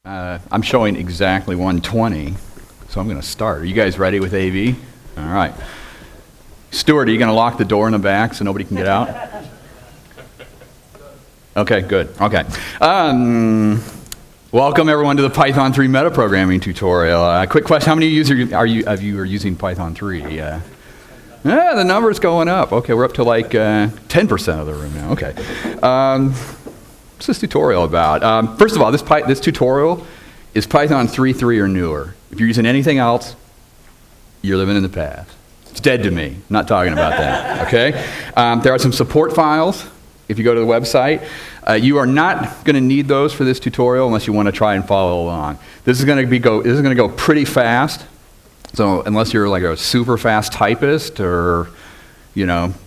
I'm showing exactly 120, so I'm going to start. Are you guys ready with AV? All right. Stuart, are you going to lock the door in the back so nobody can get out? Okay, good. Okay. Welcome everyone to the Python 3 metaprogramming tutorial. Quick question: how many of you are using Python 3? Yeah, the number's going up. Okay, we're up to like 10% of the room now. Okay. What's this tutorial about? First of all, this tutorial is Python 3.3 or newer. If you're using anything else, you're living in the past. It's dead to me. I'm not talking about that. Okay. There are some support files. If you go to the website, you are not going to need those for this tutorial unless you want to try and follow along. This is going to go pretty fast. So unless you're like a super fast typist or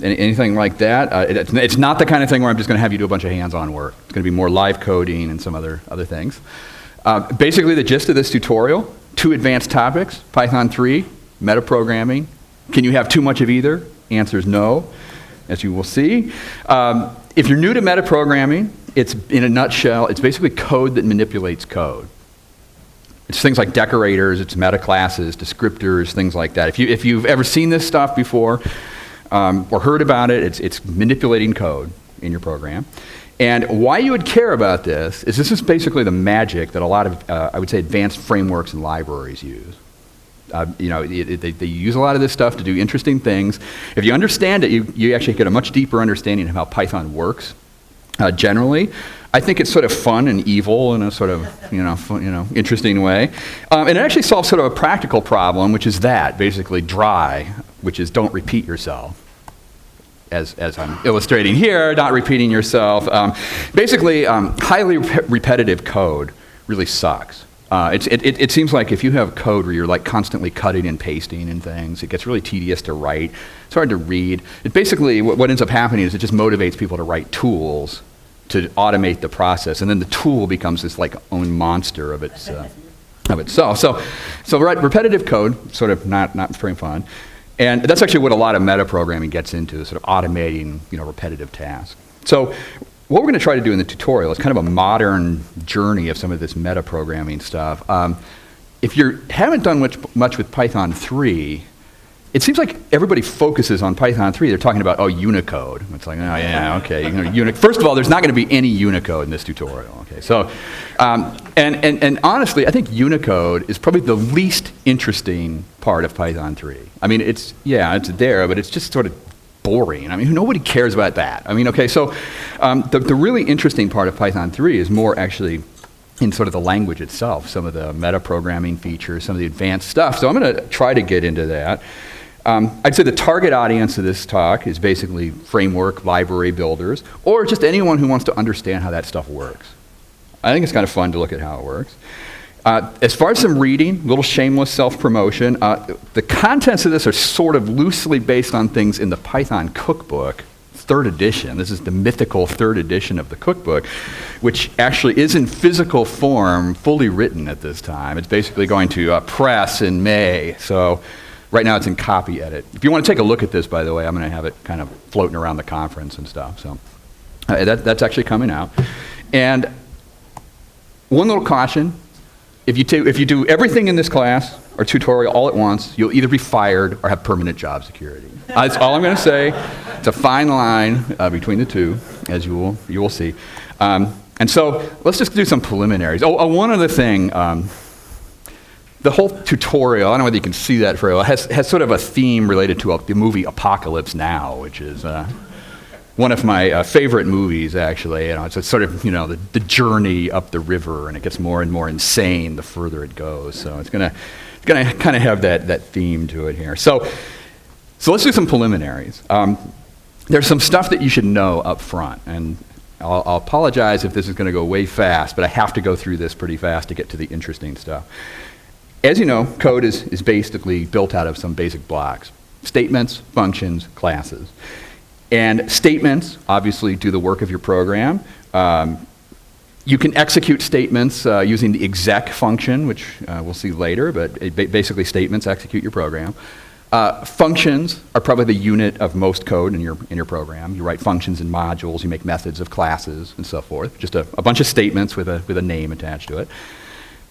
anything like that, it's not the kind of thing where I'm just going to have you do a bunch of hands-on work. It's going to be more live coding and some other things. Basically, the gist of this tutorial: 2 advanced topics, Python 3, metaprogramming. Can you have too much of either? Answer is no, as you will see. If you're new to metaprogramming, it's, in a nutshell, it's basically code that manipulates code. It's things like decorators, it's metaclasses, descriptors, things like that. If you've ever seen this stuff before or heard about it, it's manipulating code in your program. And why you would care about this is basically the magic that a lot of, I would say, advanced frameworks and libraries use. They use a lot of this stuff to do interesting things. If you understand it, you actually get a much deeper understanding of how Python works. Generally, I think it's sort of fun and evil in a sort of interesting way, and it actually solves sort of a practical problem, which is basically dry, which is don't repeat yourself. As I'm illustrating here, not repeating yourself. Basically, highly repetitive code really sucks. It seems like if you have code where you're like constantly cutting and pasting and things, it gets really tedious to write. It's hard to read. It basically, what ends up happening is it just motivates people to write tools to automate the process, and then the tool becomes this like own monster of itself. So repetitive code, sort of not very fun, and that's actually what a lot of metaprogramming gets into, sort of automating repetitive tasks. So what we're going to try to do in the tutorial is kind of a modern journey of some of this metaprogramming stuff. If you haven't done much with Python 3, it seems like everybody focuses on Python 3. They're talking about, Unicode. It's like, oh yeah, okay. First of all, there's not going to be any Unicode in this tutorial. Okay, so, and honestly, I think Unicode is probably the least interesting part of Python 3. I mean, it's there, but it's just sort of boring. I mean, nobody cares about that. I mean, okay, so the really interesting part of Python 3 is more actually in sort of the language itself, some of the metaprogramming features, some of the advanced stuff. So I'm going to try to get into that. I'd say the target audience of this talk is basically framework, library builders, or just anyone who wants to understand how that stuff works. I think it's kind of fun to look at how it works. As far as some reading, a little shameless self-promotion, the contents of this are sort of loosely based on things in the Python cookbook, 3rd edition. This is the mythical 3rd edition of the cookbook, which actually is in physical form, fully written at this time. It's basically going to press in May, so right now it's in copy edit. If you want to take a look at this, by the way, I'm going to have it kind of floating around the conference and stuff. So that's actually coming out. And one little caution: if you do everything in this class or tutorial all at once, you'll either be fired or have permanent job security. That's all I'm going to say. It's a fine line between the two, as you will see. And so let's just do some preliminaries. One other thing. The whole tutorial, I don't know whether you can see that very well, has sort of a theme related to the movie Apocalypse Now, which is one of my favorite movies, actually. It's a sort of, the journey up the river, and it gets more and more insane the further it goes. So it's gonna kind of have that theme to it here. So let's do some preliminaries. There's some stuff that you should know up front, and I'll apologize if this is going to go way fast, but I have to go through this pretty fast to get to the interesting stuff. As you know, code is basically built out of some basic blocks: statements, functions, classes. And statements obviously do the work of your program. You can execute statements using the exec function, which we'll see later, but basically statements execute your program. Functions are probably the unit of most code in your program. You write functions and modules, you make methods of classes and so forth. Just a bunch of statements with a name attached to it.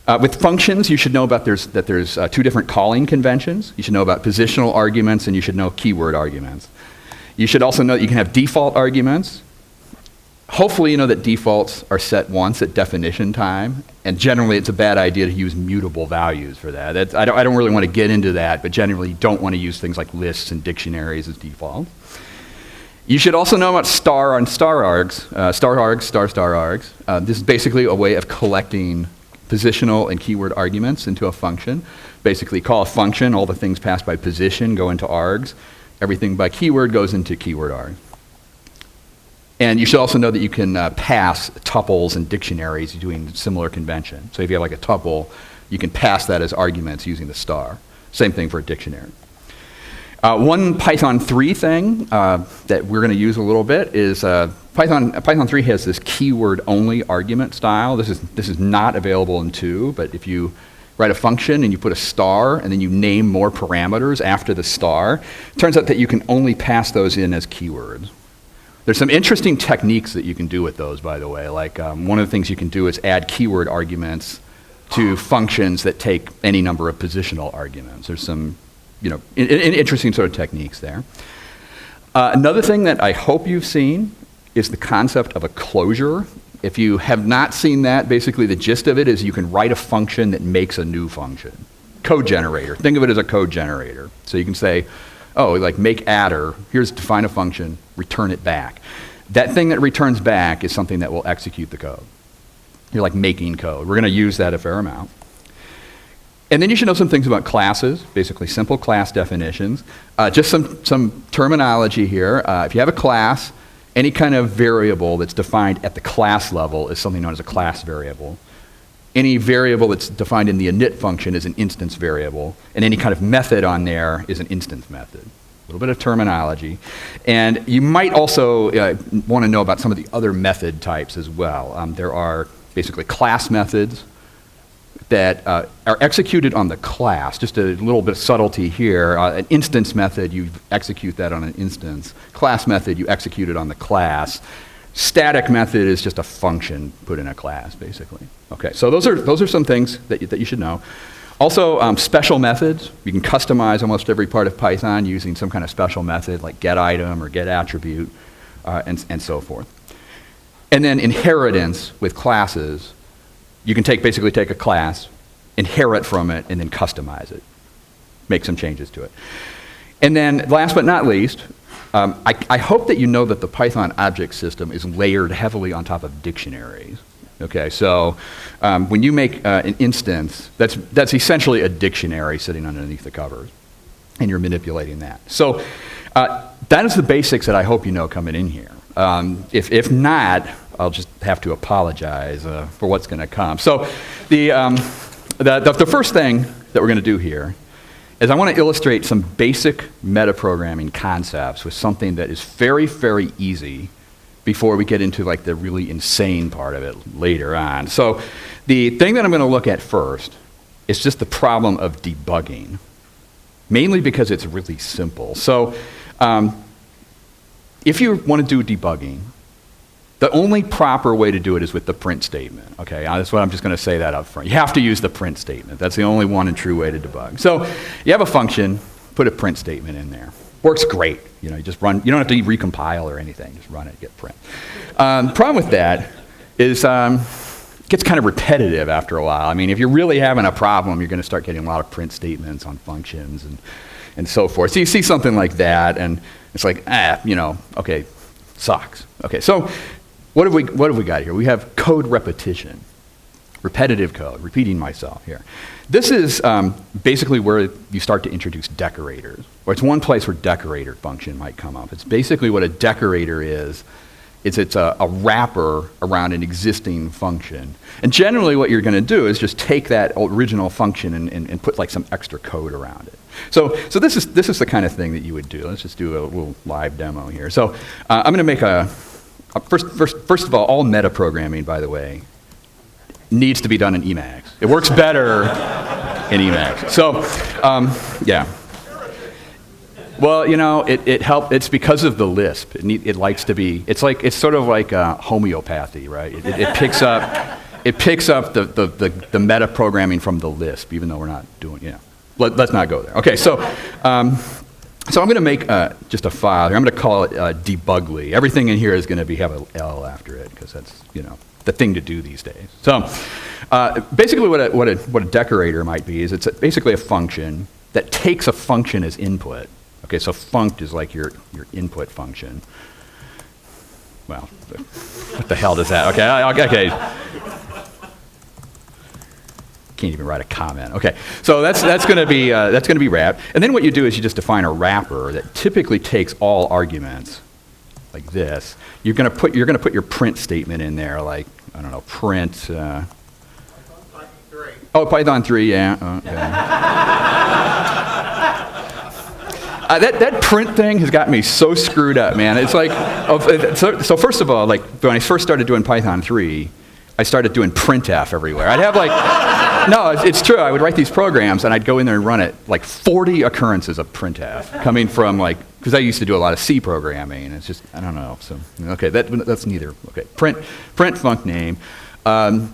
With functions, you should know about that there's two different calling conventions. You should know about positional arguments, and you should know keyword arguments. You should also know that you can have default arguments. Hopefully you know that defaults are set once at definition time, and generally it's a bad idea to use mutable values for that. I don't really want to get into that, but generally you don't want to use things like lists and dictionaries as default. You should also know about star and star args, star args, star args. This is basically a way of collecting positional and keyword arguments into a function. Basically call a function, all the things passed by position go into args, everything by keyword goes into keyword args. And you should also know that you can pass tuples and dictionaries doing similar convention. So if you have like a tuple, you can pass that as arguments using the star. Same thing for a dictionary. One Python 3 thing that we're going to use a little bit is Python 3 has this keyword-only argument style. This is not available in 2, but if you write a function and you put a star and then you name more parameters after the star, it turns out that you can only pass those in as keywords. There's some interesting techniques that you can do with those, by the way. Like one of the things you can do is add keyword arguments to functions that take any number of positional arguments. There's some, interesting sort of techniques there. Another thing that I hope you've seen is the concept of a closure. If you have not seen that, basically the gist of it is you can write a function that makes a new function. Code generator. Think of it as a code generator. So you can say, oh, like make adder, here's define a function, return it back. That thing that returns back is something that will execute the code. You're like making code. We're going to use that a fair amount. And then you should know some things about classes, basically simple class definitions. Just some terminology here. If you have a class, any kind of variable that's defined at the class level is something known as a class variable. Any variable that's defined in the init function is an instance variable, and any kind of method on there is an instance method. A little bit of terminology. And you might also want to know about some of the other method types as well. There are basically class methods that are executed on the class. Just a little bit of subtlety here. An instance method, you execute that on an instance. Class method, you execute it on the class. Static method is just a function put in a class, basically. Okay, so those are some things that you should know. Also, special methods. You can customize almost every part of Python using some kind of special method like getItem or getAttribute and so forth. And then inheritance with classes. You can basically take a class, inherit from it, and then customize it. Make some changes to it. And then last but not least, I hope that you know that the Python object system is layered heavily on top of dictionaries. Okay, so when you make an instance, that's essentially a dictionary sitting underneath the covers, and you're manipulating that. So that is the basics that I hope you know coming in here. If not, I'll just have to apologize for what's going to come. So the first thing that we're going to do here is I want to illustrate some basic metaprogramming concepts with something that is very, very easy before we get into like the really insane part of it later on. So the thing that I'm going to look at first is just the problem of debugging, mainly because it's really simple. So if you want to do debugging, the only proper way to do it is with the print statement. Okay, that's what I'm just going to say that up front. You have to use the print statement. That's the only one and true way to debug. So you have a function, put a print statement in there. Works great. You just run. You don't have to recompile or anything. Just run it, get print. Problem with that is it gets kind of repetitive after a while. I mean, if you're really having a problem, you're going to start getting a lot of print statements on functions and so forth. So you see something like that, and it's like, okay, sucks. Okay, so what have we got here? We have code repetition, repetitive code, repeating myself here. This is basically where you start to introduce decorators, or it's one place where decorator function might come up. It's basically what a decorator is. It's a wrapper around an existing function. And generally what you're going to do is just take that original function and put like some extra code around it. So this is the kind of thing that you would do. Let's just do a little live demo here. So I'm going to make first of all metaprogramming, by the way, needs to be done in Emacs. It works better in Emacs. So, yeah. Well, it helped. It's because of the Lisp. It likes to be. It's sort of like homeopathy, right? It picks up it picks up the meta-programming from the Lisp, even though we're not doing, let's not go there. Okay, so I'm going to make just a file here. I'm going to call it Debugly. Everything in here is going to have an L after it, because that's, the thing to do these days. So basically what a decorator might be is it's basically a function that takes a function as input. Okay, so funct is like your input function. Well, what the hell does that? Okay. Can't even write a comment. Okay, so that's going to be wrapped. And then what you do is you just define a wrapper that typically takes all arguments, like this. You're going to put your print statement in there, like I don't know, print. Python 3. Oh, Python 3, yeah. Okay. That print thing has got me so screwed up, man. It's like, so first of all, like when I first started doing Python 3, I started doing printf everywhere. I'd have like, no, it's true. I would write these programs and I'd go in there and run it, like 40 occurrences of printf coming from like, because I used to do a lot of C programming, and it's just, I don't know. So, okay, that's neither. Okay, print func name, and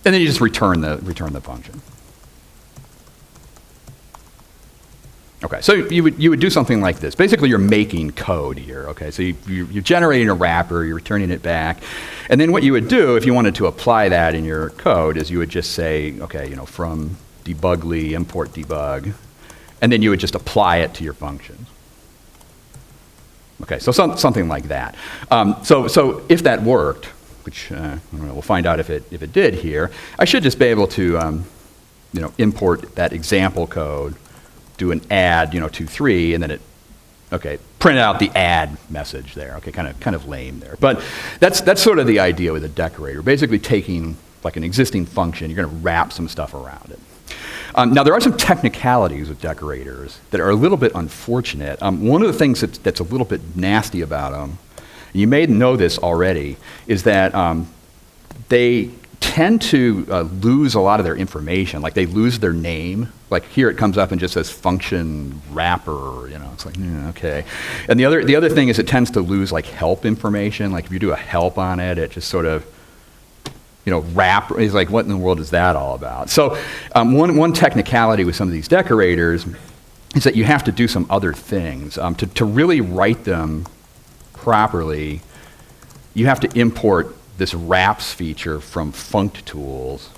then you just return the function. Okay, so you would do something like this. Basically, you're making code here. Okay, so you're generating a wrapper, you're returning it back, and then what you would do if you wanted to apply that in your code is you would just say, okay, from debugly import debug, and then you would just apply it to your functions. Okay, so something like that. So if that worked, which I don't know, we'll find out if it did here, I should just be able to import that example code, do an add 2.3, and then print out the add message there. Okay, kind of lame there, but that's sort of the idea with a decorator. Basically taking like an existing function, you're going to wrap some stuff around it. Now there are some technicalities with decorators that are a little bit unfortunate. One of the things that's a little bit nasty about them, and you may know this already, is that they tend to lose a lot of their information. Like they lose their name. Like here it comes up and just says function wrapper, it's like, okay. And the other thing is it tends to lose like help information. Like if you do a help on it, it just sort of, wrap is like, what in the world is that all about? So one technicality with some of these decorators is that you have to do some other things. To really write them properly, you have to import this wraps feature from funct tools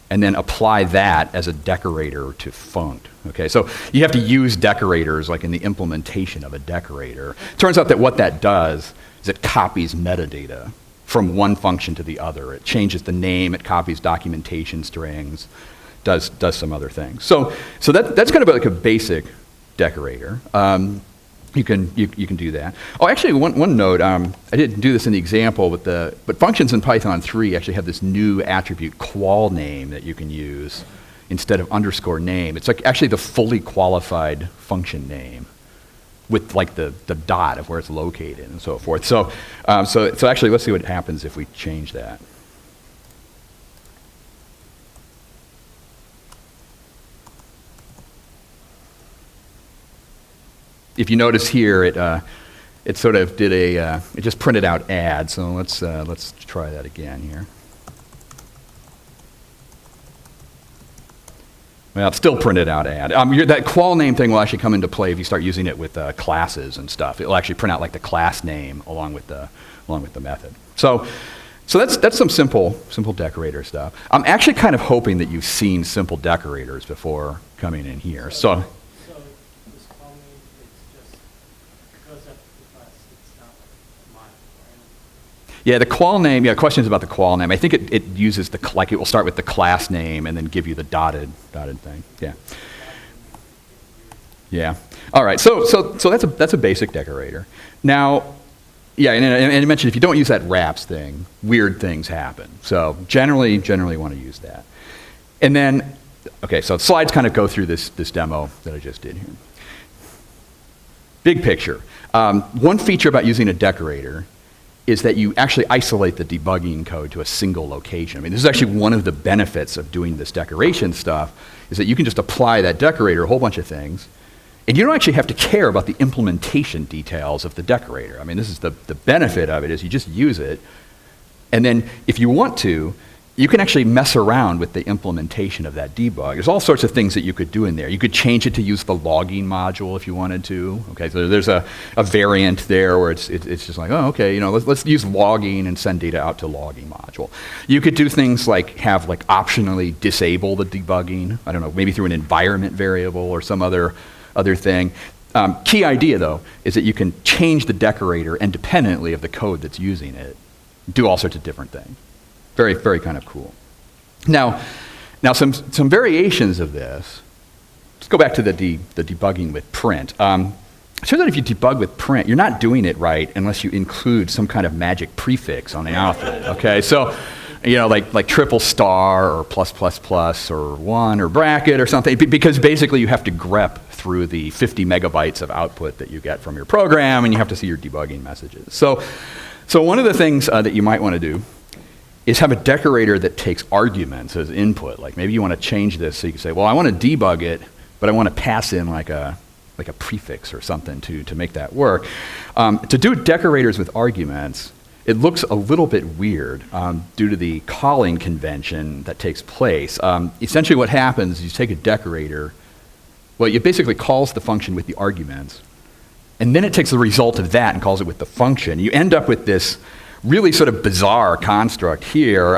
and then apply that as a decorator to funct. Okay, so you have to use decorators like in the implementation of a decorator. It turns out that what that does is it copies metadata from one function to the other. It changes the name, it copies documentation strings, does some other things. So that's kind of like a basic decorator. You can do that. Oh, actually, one note. I didn't do this in the example, but functions in Python 3 actually have this new attribute qual name that you can use instead of underscore name. It's like actually the fully qualified function name with like the dot of where it's located and so forth. So actually, let's see what happens if we change that. If you notice here, it sort of did it just printed out add. So let's try that again here. Well, it still printed out add. That qual name thing will actually come into play if you start using it with classes and stuff. It will actually print out like the class name along with the method. So that's some simple decorator stuff. I'm actually kind of hoping that you've seen simple decorators before coming in here. So this qual name, it's just goes up to the class. It's not like mine, right? Yeah, the qual name. Yeah, questions about the qual name. I think it uses it will start with the class name and then give you the dotted thing. Yeah. Yeah. All right. So that's a basic decorator. Now, yeah, and I mentioned if you don't use that wraps thing, weird things happen. So generally want to use that. And then, okay, so slides kind of go through this demo that I just did here. Big picture. One feature about using a decorator is that you actually isolate the debugging code to a single location. I mean, this is actually one of the benefits of doing this decoration stuff, is that you can just apply that decorator a whole bunch of things, and you don't actually have to care about the implementation details of the decorator. I mean, this is the benefit of it, is you just use it, And then if you want to, you can actually mess around with the implementation of that debug. There's all sorts of things that you could do in there. You could change it to use the logging module if you wanted to. Okay, so there's a variant there where it's just like, oh, okay, let's use logging and send data out to logging module. You could do things like have optionally disable the debugging. I don't know, maybe through an environment variable or some other thing. Key idea though is that you can change the decorator independently of the code that's using it. Do all sorts of different things. Very, very kind of cool. Now some variations of this. Let's go back to the debugging with print. It turns out if you debug with print, you're not doing it right unless you include some kind of magic prefix on the output. Okay, so like triple star or plus plus plus or one or bracket or something, because basically you have to grep through the 50 megabytes of output that you get from your program, and you have to see your debugging messages. So one of the things that you might want to do is have a decorator that takes arguments as input. Like maybe you want to change this so you can say, well, I want to debug it, but I want to pass in like a prefix or something to make that work. To do decorators with arguments, it looks a little bit weird due to the calling convention that takes place. Essentially what happens is you take a decorator, well, it basically calls the function with the arguments, and then it takes the result of that and calls it with the function. You end up with this really sort of bizarre construct here,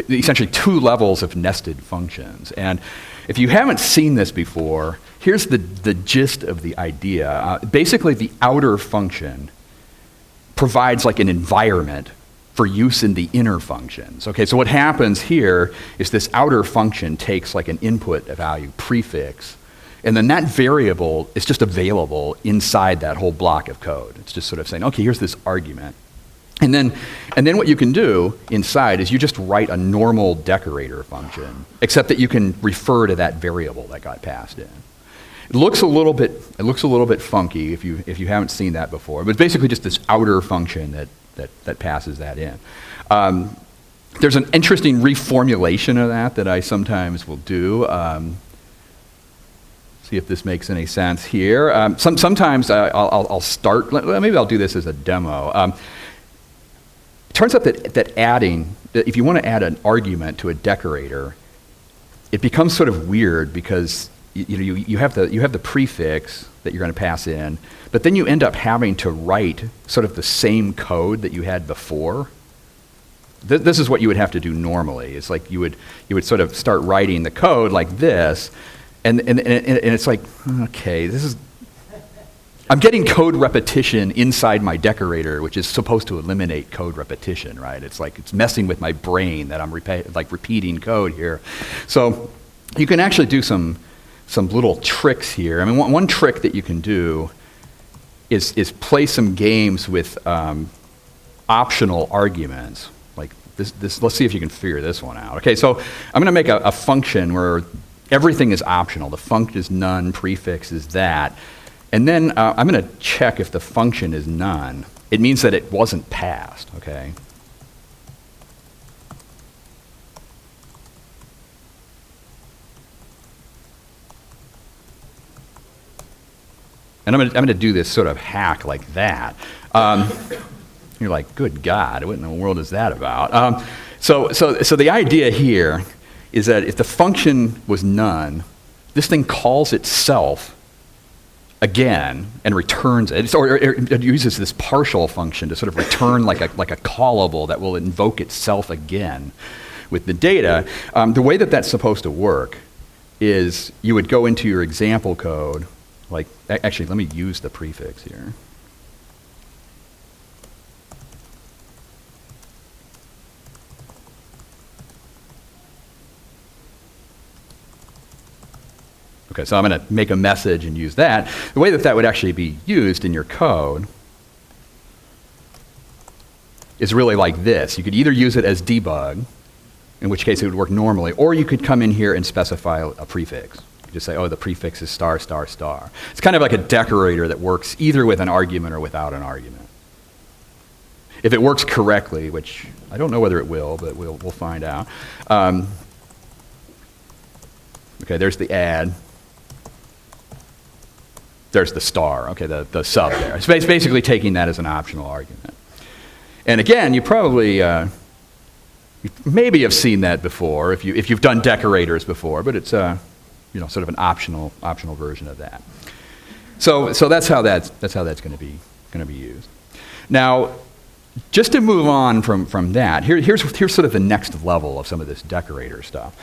essentially two levels of nested functions. And if you haven't seen this before, here's the gist of the idea. Basically, the outer function provides like an environment for use in the inner functions. Okay, so what happens here is this outer function takes like an input value prefix, and then that variable is just available inside that whole block of code. It's just sort of saying, okay, here's this argument. And then what you can do inside is you just write a normal decorator function, except that you can refer to that variable that got passed in. It looks a little bit funky if you haven't seen that before, but it's basically just this outer function that passes that in. There's an interesting reformulation of that I sometimes will do. See if this makes any sense here. Sometimes I'll start. Maybe I'll do this as a demo. It turns out that if you want to add an argument to a decorator, it becomes sort of weird because you have the prefix that you're going to pass in, but then you end up having to write sort of the same code that you had before. This is what you would have to do normally. It's like you would sort of start writing the code like this, and it's like, okay, I'm getting code repetition inside my decorator, which is supposed to eliminate code repetition, right? It's like it's messing with my brain that I'm repeating code here. So you can actually do some little tricks here. I mean, one trick that you can do is play some games with optional arguments. Like this. Let's see if you can figure this one out. Okay, so I'm going to make a function where everything is optional. The funct is none, prefix is that. And then I'm going to check if the function is none. It means that it wasn't passed, okay? And I'm going to do this sort of hack like that. You're like, good God, what in the world is that about? So the idea here is that if the function was none, this thing calls itself again and returns it, or it uses this partial function to sort of return like a callable that will invoke itself again with the data. The way that that's supposed to work is you would go into your example code, like, actually let me use the prefix here. Okay, so I'm going to make a message and use that. The way that would actually be used in your code is really like this. You could either use it as debug, in which case it would work normally, or you could come in here and specify a prefix. You just say, oh, the prefix is star, star, star. It's kind of like a decorator that works either with an argument or without an argument. If it works correctly, which I don't know whether it will, but we'll find out. Okay, there's the add. There's the star, okay, the sub there. It's basically taking that as an optional argument. And again, you probably maybe have seen that before if you've done decorators before, but it's sort of an optional version of that. So that's how that's going to be used. Now, just to move on from that, here's sort of the next level of some of this decorator stuff.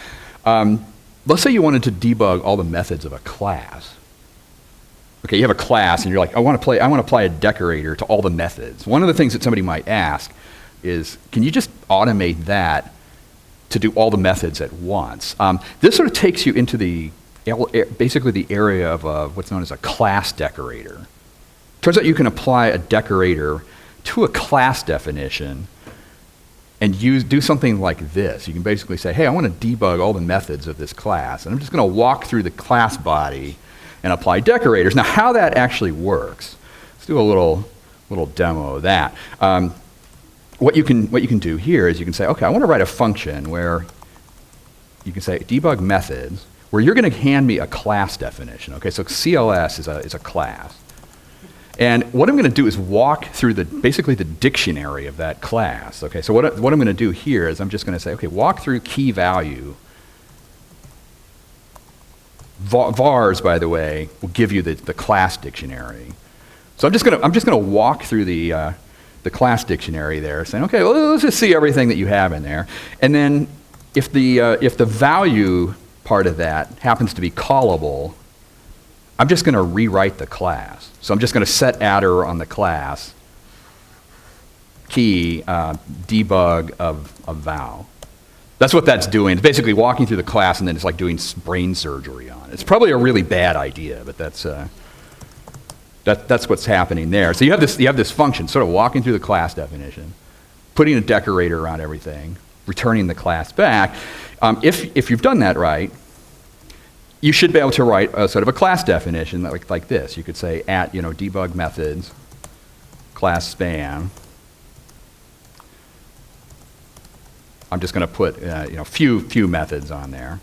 Let's say you wanted to debug all the methods of a class. Okay, you have a class and you're like, I want to apply a decorator to all the methods. One of the things that somebody might ask is, can you just automate that to do all the methods at once? This sort of takes you into basically the area of what's known as a class decorator. Turns out you can apply a decorator to a class definition and do something like this. You can basically say, hey, I want to debug all the methods of this class, and I'm just going to walk through the class body and apply decorators. Now, how that actually works, let's do a little demo of that. What you can do here is you can say, okay, I want to write a function where you can say debug methods, where you're going to hand me a class definition. Okay, so CLS is a class. And what I'm going to do is walk through basically the dictionary of that class. Okay, so what I'm going to do here is I'm just going to say, okay, walk through key value. Vars, by the way, will give you the class dictionary. So I'm just going to walk through the class dictionary there, saying, okay, well, let's just see everything that you have in there. And then if the value part of that happens to be callable, I'm just going to rewrite the class. So I'm just going to set adder on the class key debug of val. That's what that's doing. It's basically walking through the class and then it's like doing brain surgery on it. It's probably a really bad idea, but that's what's happening there. So you have this function sort of walking through the class definition, putting a decorator around everything, returning the class back. If you've done that right, you should be able to write a sort of a class definition like this. You could say at debug methods class span. I'm just going to put few methods on there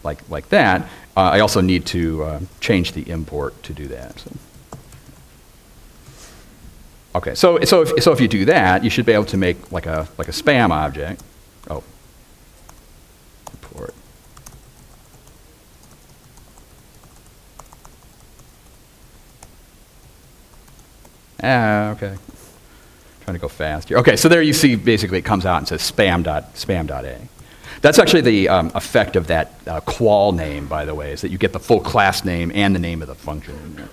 like that. I also need to change the import to do that. So. Okay, so if you do that, you should be able to make like a spam object. Oh, import. Okay. Trying to go fast here. Okay, so there you see basically it comes out and says spam.a. That's actually the effect of that qual name, by the way, is that you get the full class name and the name of the function in there.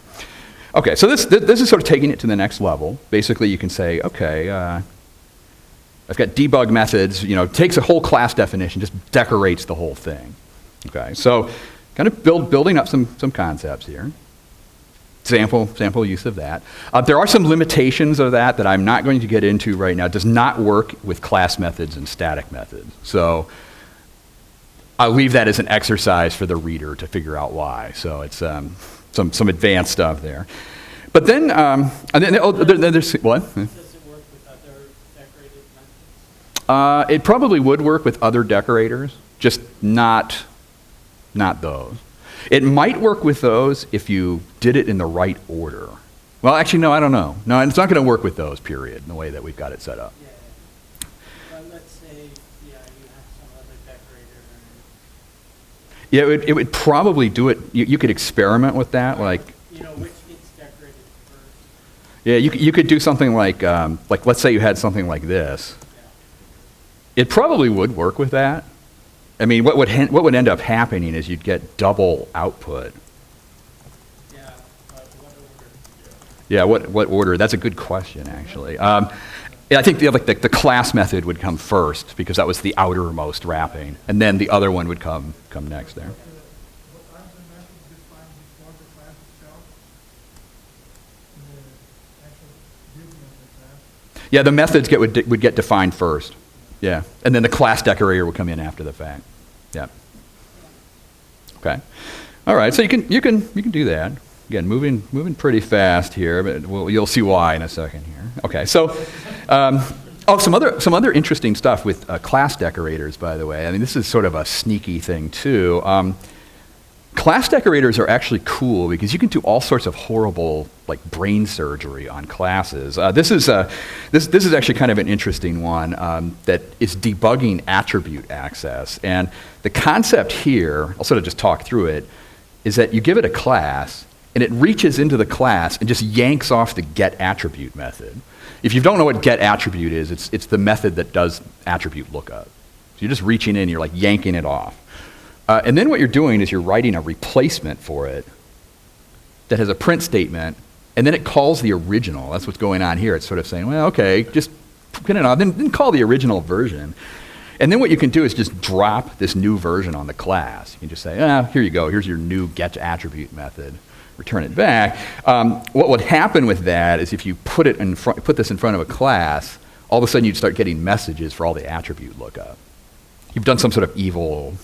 Okay, so this is sort of taking it to the next level. Basically, you can say, okay, I've got debug methods, takes a whole class definition, just decorates the whole thing. Okay, so kind of building up some concepts here. Sample use of that. There are some limitations of that I'm not going to get into right now. It does not work with class methods and static methods. So I'll leave that as an exercise for the reader to figure out why. So it's some advanced stuff there. But then, there's what? Does it work with other decorated methods? It probably would work with other decorators, just not those. It might work with those if you did it in the right order. Well, actually, no, I don't know. No, it's not going to work with those, period, in the way that we've got it set up. Yeah. Well, let's say, you have some other decorator. Yeah, it would probably do it. You could experiment with that, like. Which gets decorated first. Yeah, you could do something like let's say you had something like this. Yeah. It probably would work with that. I mean, what would end up happening is you'd get double output. Yeah, but what order? Yeah, what order? That's a good question, actually. I think the class method would come first because that was the outermost wrapping, and then the other one would come next there. Yeah, the methods would get defined first. Yeah, and then the class decorator would come in after the fact. Yeah. Okay. All right. So you can do that. Again, moving pretty fast here, but you'll see why in a second here. Okay. So, some other interesting stuff with class decorators, by the way. I mean, this is sort of a sneaky thing too. Class decorators are actually cool because you can do all sorts of horrible, like, brain surgery on classes. This is actually kind of an interesting one that is debugging attribute access. And the concept here, I'll sort of just talk through it, is that you give it a class, and it reaches into the class and just yanks off the getAttribute method. If you don't know what getAttribute is, it's the method that does attribute lookup. So you're just reaching in, you're like yanking it off. And then what you're doing is you're writing a replacement for it that has a print statement, and then it calls the original. That's what's going on here. It's sort of saying, well, okay, just print it on, then call the original version. And then what you can do is just drop this new version on the class. You can just say, here you go, here's your new getAttribute method. Return it back. What would happen with that is if you put this in front of a class, all of a sudden you'd start getting messages for all the attribute lookup. You've done some sort of evil,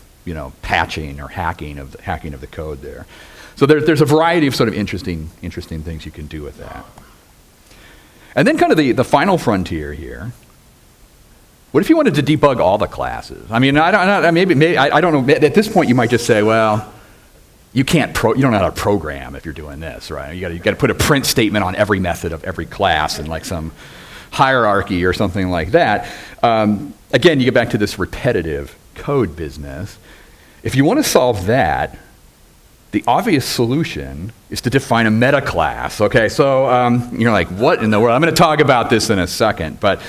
patching or hacking of the code there. So there's a variety of sort of interesting things you can do with that. And then kind of the final frontier here. What if you wanted to debug all the classes? I mean, I don't know. At this point, you might just say, well, you don't know how to program if you're doing this, right? You got to put a print statement on every method of every class and like some hierarchy or something like that. Again, you get back to this repetitive code business. If you want to solve that, the obvious solution is to define a metaclass. Okay, so you're like, what in the world? I'm going to talk about this in a second, but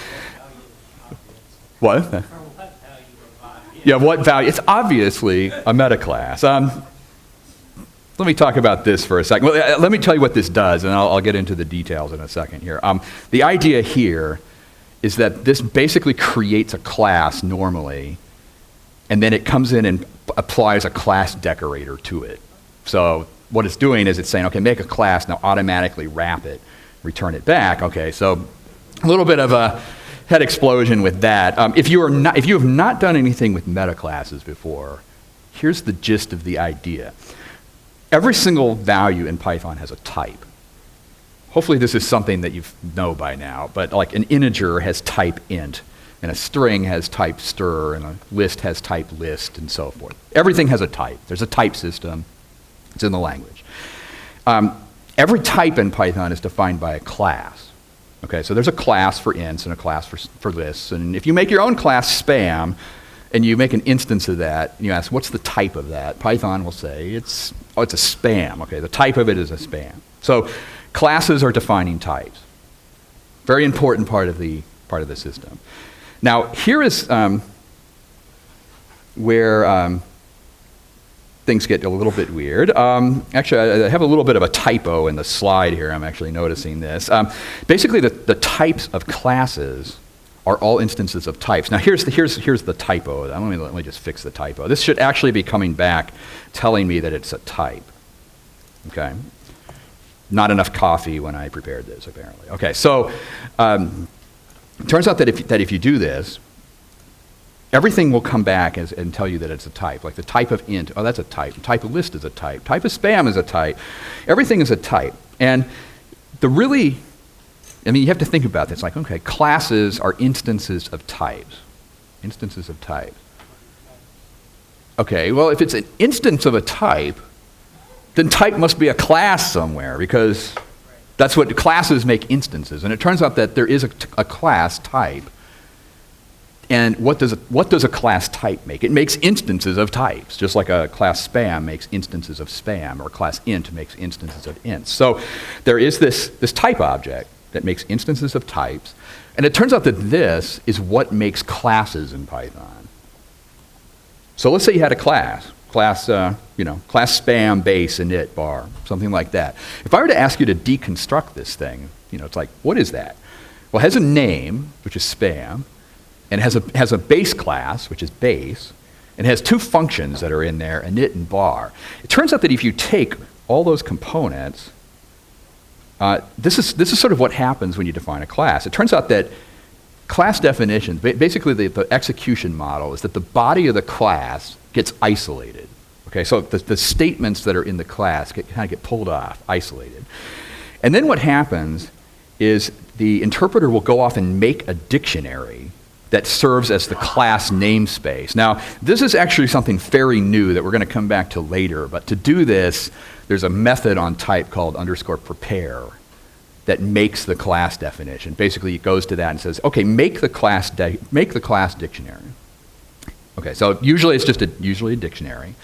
what? For what value of obvious? Yeah, what value? It's obviously a metaclass. Let me talk about this for a second. Well, let me tell you what this does, and I'll get into the details in a second here. The idea here is that this basically creates a class normally, and then it comes in and applies a class decorator to it. So what it's doing is it's saying, okay, make a class, now automatically wrap it, return it back. Okay, so a little bit of a head explosion with that. If you have not done anything with metaclasses before, here's the gist of the idea. Every single value in Python has a type. Hopefully this is something that you know by now, but like an integer has type int, and a string has type str, and a list has type list, and so forth. Everything has a type. There's a type system. It's in the language. Every type in Python is defined by a class. Okay, so there's a class for ints and a class for lists, and if you make your own class spam, and you make an instance of that, and you ask, what's the type of that? Python will say, it's a spam. Okay, the type of it is a spam. So classes are defining types. Very important part of the system. Now, here is where things get a little bit weird. Actually, I have a little bit of a typo in the slide here. I'm actually noticing this. Basically, the types of classes are all instances of types. Now here's the typo. Let me just fix the typo. This should actually be coming back telling me that it's a type. Okay? Not enough coffee when I prepared this, apparently. Okay, so it turns out that if you do this, everything will come back and tell you that it's a type. Like the type of int, oh, that's a type. The type of list is a type. Type of spam is a type. Everything is a type. And you have to think about this. Like, okay, classes are instances of types. Instances of types. Okay, well, if it's an instance of a type, then type must be a class somewhere, because that's what classes make instances. And it turns out that there is a class type. And what does a class type make? It makes instances of types, just like a class spam makes instances of spam, or a class int makes instances of ints. So there is this type object that makes instances of types, and it turns out that this is what makes classes in Python. So let's say you had a class spam, base, init, bar, something like that. If I were to ask you to deconstruct this thing, it's like, what is that? Well, it has a name, which is spam, and has a base class, which is base, and it has two functions that are in there, init and bar. It turns out that if you take all those components, this is sort of what happens when you define a class. It turns out that class definitions, basically the execution model, is that the body of the class gets isolated. Okay, so the statements that are in the class kind of get pulled off, isolated. And then what happens is the interpreter will go off and make a dictionary that serves as the class namespace. Now, this is actually something very new that we're going to come back to later, but to do this, there's a method on type called _prepare that makes the class definition. Basically, it goes to that and says, okay, make the class dictionary. Okay, so usually it's just usually a dictionary.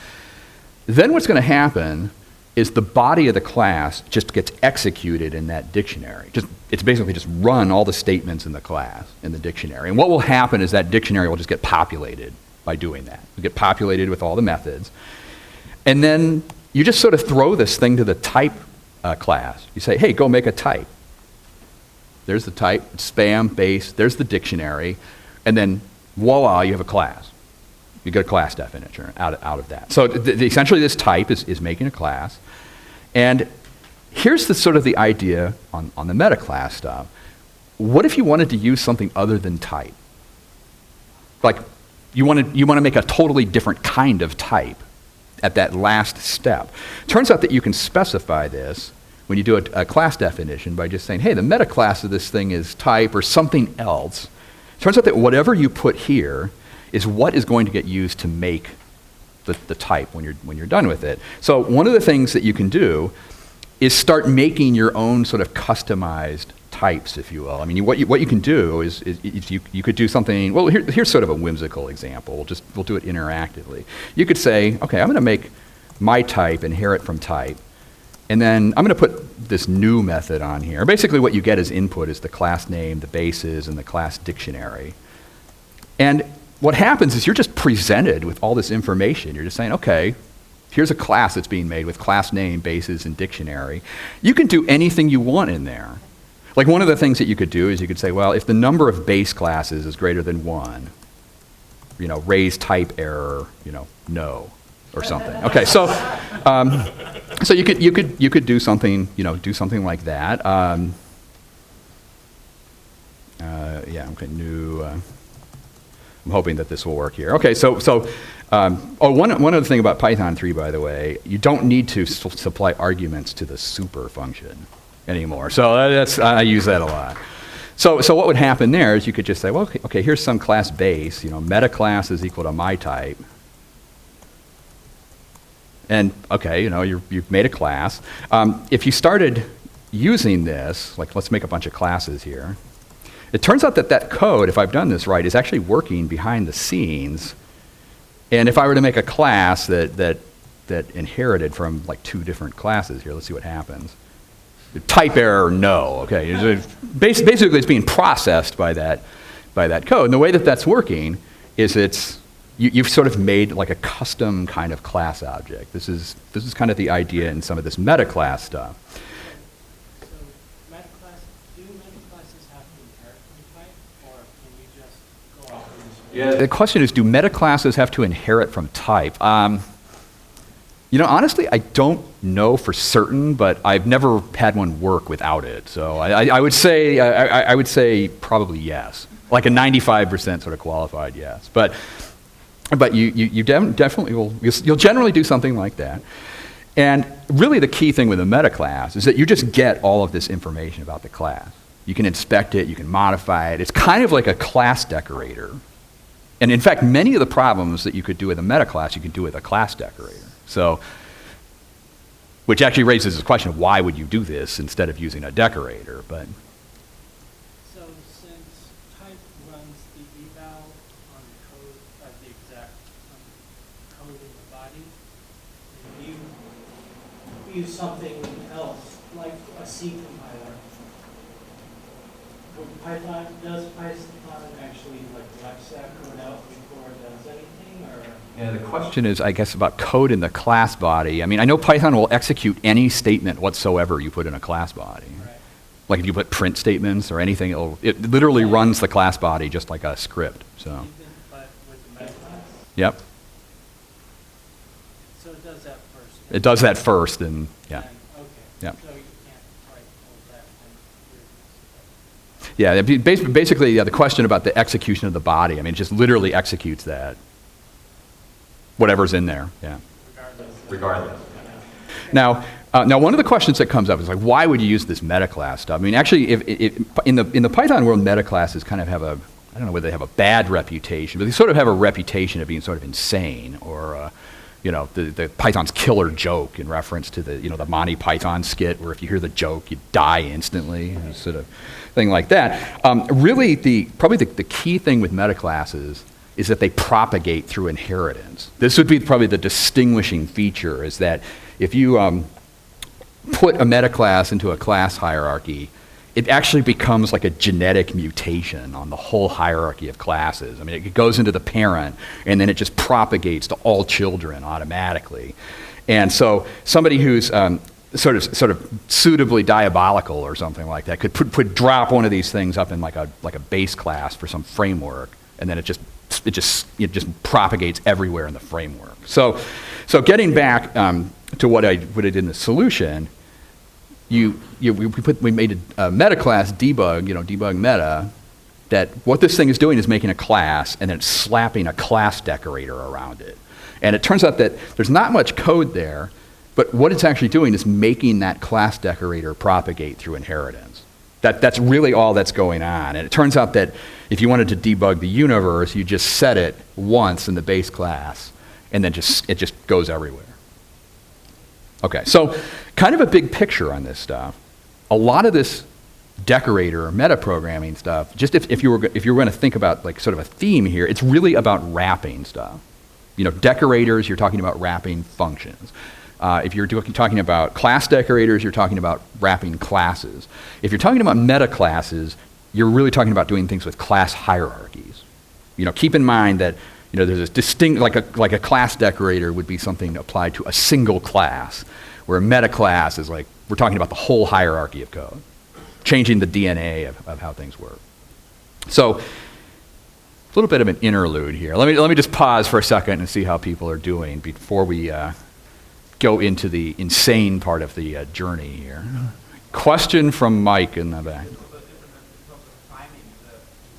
Then what's going to happen is the body of the class just gets executed in that dictionary. It's basically just run all the statements in the class, in the dictionary. And what will happen is that dictionary will just get populated by doing that. It'll get populated with all the methods. And then you just sort of throw this thing to the type class. You say, hey, go make a type. There's the type, it's spam, base, there's the dictionary, and then voila, you have a class. You get a class definition out of that. So essentially this type is making a class. And here's the sort of the idea on the metaclass stuff. What if you wanted to use something other than type? Like you want to make a totally different kind of type at that last step. Turns out that you can specify this when you do a class definition by just saying, hey, the metaclass of this thing is type or something else. Turns out that whatever you put here is what is going to get used to make the type when you're done with it. So one of the things that you can do is start making your own sort of customized types, if you will. I mean, what you can do is you could do something. Well, here's sort of a whimsical example. We'll do it interactively. You could say, okay, I'm going to make my type inherit from type, and then I'm going to put this new method on here. Basically, what you get as input is the class name, the bases, and the class dictionary. And what happens is you're just presented with all this information. You're just saying, okay, here's a class that's being made with class name, bases, and dictionary. You can do anything you want in there. Like one of the things that you could do is you could say, well, if the number of base classes is greater than 1, raise type error, no, or something. Okay, so so you could do something, do something like that. Okay, new. I'm hoping that this will work here. Okay, one other thing about Python 3, by the way, you don't need to supply arguments to the super function anymore. So I use that a lot. So what would happen there is you could just say, well, okay, here's some class base. Metaclass is equal to my type. And okay, you've made a class. If you started using this, like let's make a bunch of classes here. It turns out that code, if I've done this right, is actually working behind the scenes. And if I were to make a class that inherited from like 2 different classes here, let's see what happens. Type error, no. Okay, basically it's being processed by that code. And the way that that's working is you've sort of made like a custom kind of class object. This is kind of the idea in some of this metaclass stuff. Yeah. The question is, do metaclasses have to inherit from type? Honestly, I don't know for certain, but I've never had one work without it. So I would say probably yes, like a 95% sort of qualified yes. But you definitely will. You'll generally do something like that. And really, the key thing with a metaclass is that you just get all of this information about the class. You can inspect it. You can modify it. It's kind of like a class decorator. And in fact, many of the problems that you could do with a metaclass, you could do with a class decorator. So, which actually raises the question of why would you do this instead of using a decorator? But so since type runs the eval on the code, the exact code in the body, and you use something else, like a C compiler. Does Python actually flex that code out before it does anything, or? Yeah, the question is, I guess, about code in the class body. I mean, I know Python will execute any statement whatsoever you put in a class body. Right. Like if you put print statements or anything, it literally runs the class body just like a script. So. But with the metaclass? Yep. So it does that first. It does that first, and yeah. Okay. Yep. So you can't quite hold that Yeah, basically, the question about the execution of the body, I mean, it just literally executes that. Whatever's in there, yeah. Regardless. Now, one of the questions that comes up is like, why would you use this metaclass stuff? I mean, actually, if in the Python world, metaclasses kind of have I don't know whether they have a bad reputation, but they sort of have a reputation of being sort of insane, or the Python's killer joke in reference to the Monty Python skit, where if you hear the joke, you die instantly, sort of thing like that. Really, probably the key thing with metaclasses is that they propagate through inheritance. This would be probably the distinguishing feature, is that if you put a metaclass into a class hierarchy, it actually becomes like a genetic mutation on the whole hierarchy of classes. I mean, it goes into the parent, and then it just propagates to all children automatically. And so somebody who's sort of suitably diabolical or something like that could drop one of these things up in like a base class for some framework, and then it just propagates everywhere in the framework. So getting back to what I did in the solution, we made a metaclass debug meta, that what this thing is doing is making a class and then it's slapping a class decorator around it. And it turns out that there's not much code there, but what it's actually doing is making that class decorator propagate through inheritance. That's really all that's going on. And it turns out that if you wanted to debug the universe, you just set it once in the base class, and then it just goes everywhere. Okay, so kind of a big picture on this stuff. A lot of this decorator or metaprogramming stuff, just if you were going to think about like sort of a theme here, it's really about wrapping stuff. Decorators, you're talking about wrapping functions. If you're talking about class decorators, you're talking about wrapping classes. If you're talking about metaclasses, you're really talking about doing things with class hierarchies. Keep in mind that there's this distinct, like a class decorator would be something applied to a single class, where a metaclass is like, we're talking about the whole hierarchy of code, changing the DNA of how things work. So, a little bit of an interlude here. Let me just pause for a second and see how people are doing before we go into the insane part of the journey here. Question from Mike in the back.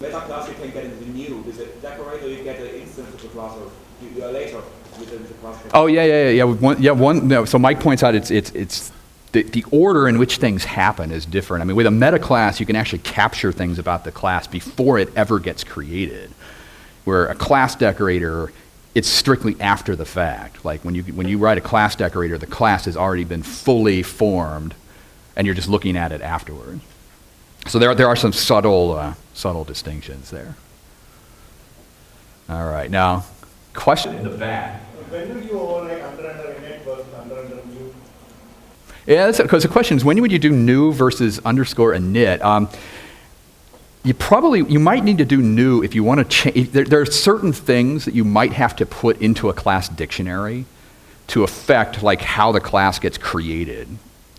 Metaclass you can get into the new. With a decorator you get an instance of the class, or you are later within the class. Oh yeah. So Mike points out it's the order in which things happen is different. I mean, with a metaclass you can actually capture things about the class before it ever gets created. Where a class decorator, it's strictly after the fact. Like when you write a class decorator, the class has already been fully formed, and you're just looking at it afterwards. So there are some subtle distinctions there. All right, now question in the back. When do you override under init versus under new? Yeah, because the question is, when would you do new versus underscore init? You might need to do new if you want to change. There are certain things that you might have to put into a class dictionary to affect like how the class gets created.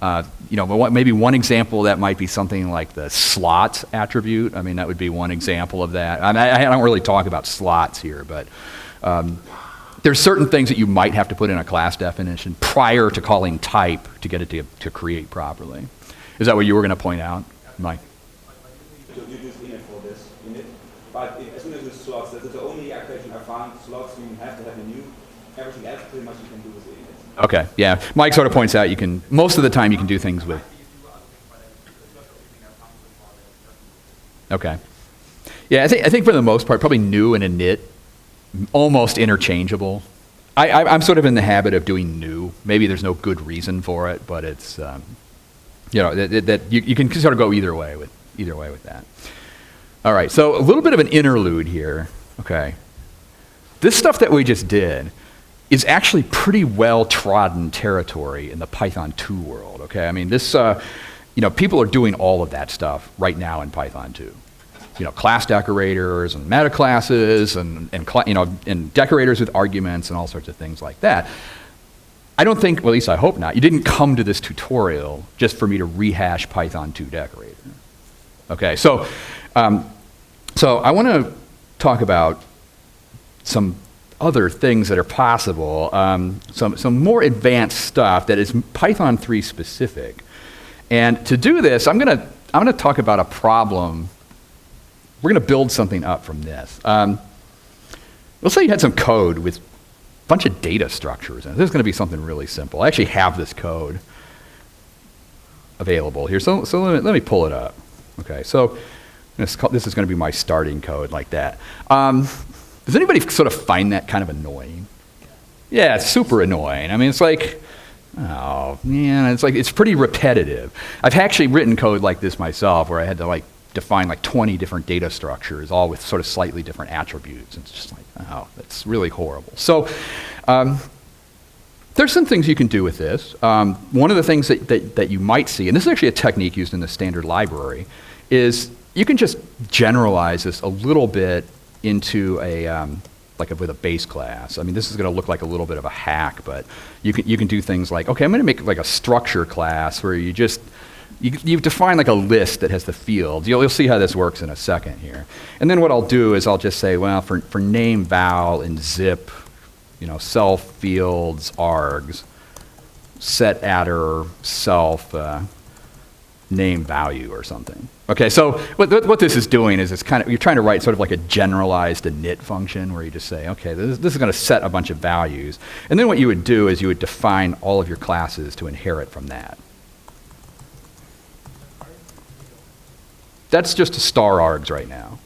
Maybe one example of that might be something like the slots attribute. I mean, that would be one example of that. I don't really talk about slots here, but there's certain things that you might have to put in a class definition prior to calling type to get it to create properly. Is that what you were going to point out, Mike? You use init for this init, but as soon as you slots, that's the only application I found. Slots you have to have a new. Everything else pretty much you can do with the init. Okay, yeah. Mike sort of points out most of the time you can do things with. Okay. Yeah, I think for the most part, probably new and init, almost interchangeable. I'm sort of in the habit of doing new. Maybe there's no good reason for it, but it's, that you can sort of go either way with that. All right, so a little bit of an interlude here. Okay. This stuff that we just did is actually pretty well-trodden territory in the Python 2 world, okay? I mean, this, people are doing all of that stuff right now in Python 2. Class decorators and metaclasses and decorators with arguments and all sorts of things like that. I don't think, well, at least I hope not, you didn't come to this tutorial just for me to rehash Python 2 decorator. Okay, so I want to talk about some other things that are possible, some more advanced stuff that is Python 3 specific. And to do this, I'm gonna talk about a problem. We're gonna build something up from this. Let's say you had some code with a bunch of data structures, and this is gonna be something really simple. I actually have this code available here, so let me pull it up. Okay, so This is going to be my starting code like that. Does anybody sort of find that kind of annoying? Yeah, it's super annoying. I mean, it's like, oh, man, it's pretty repetitive. I've actually written code like this myself where I had to like define like 20 different data structures, all with sort of slightly different attributes. It's just like, oh, that's really horrible. So there's some things you can do with this. One of the things that you might see, and this is actually a technique used in the standard library, is you can just generalize this a little bit into with a base class. I mean, this is going to look like a little bit of a hack, but you can do things like, okay, I'm going to make like a structure class where you define like a list that has the fields. You'll see how this works in a second here. And then what I'll do is I'll just say, well, for name val and zip, self fields args, set attr self name value or something. Okay, so what this is doing is you're trying to write sort of like a generalized init function where you just say, okay, this is going to set a bunch of values. And then what you would do is you would define all of your classes to inherit from that. That's just a star args right now.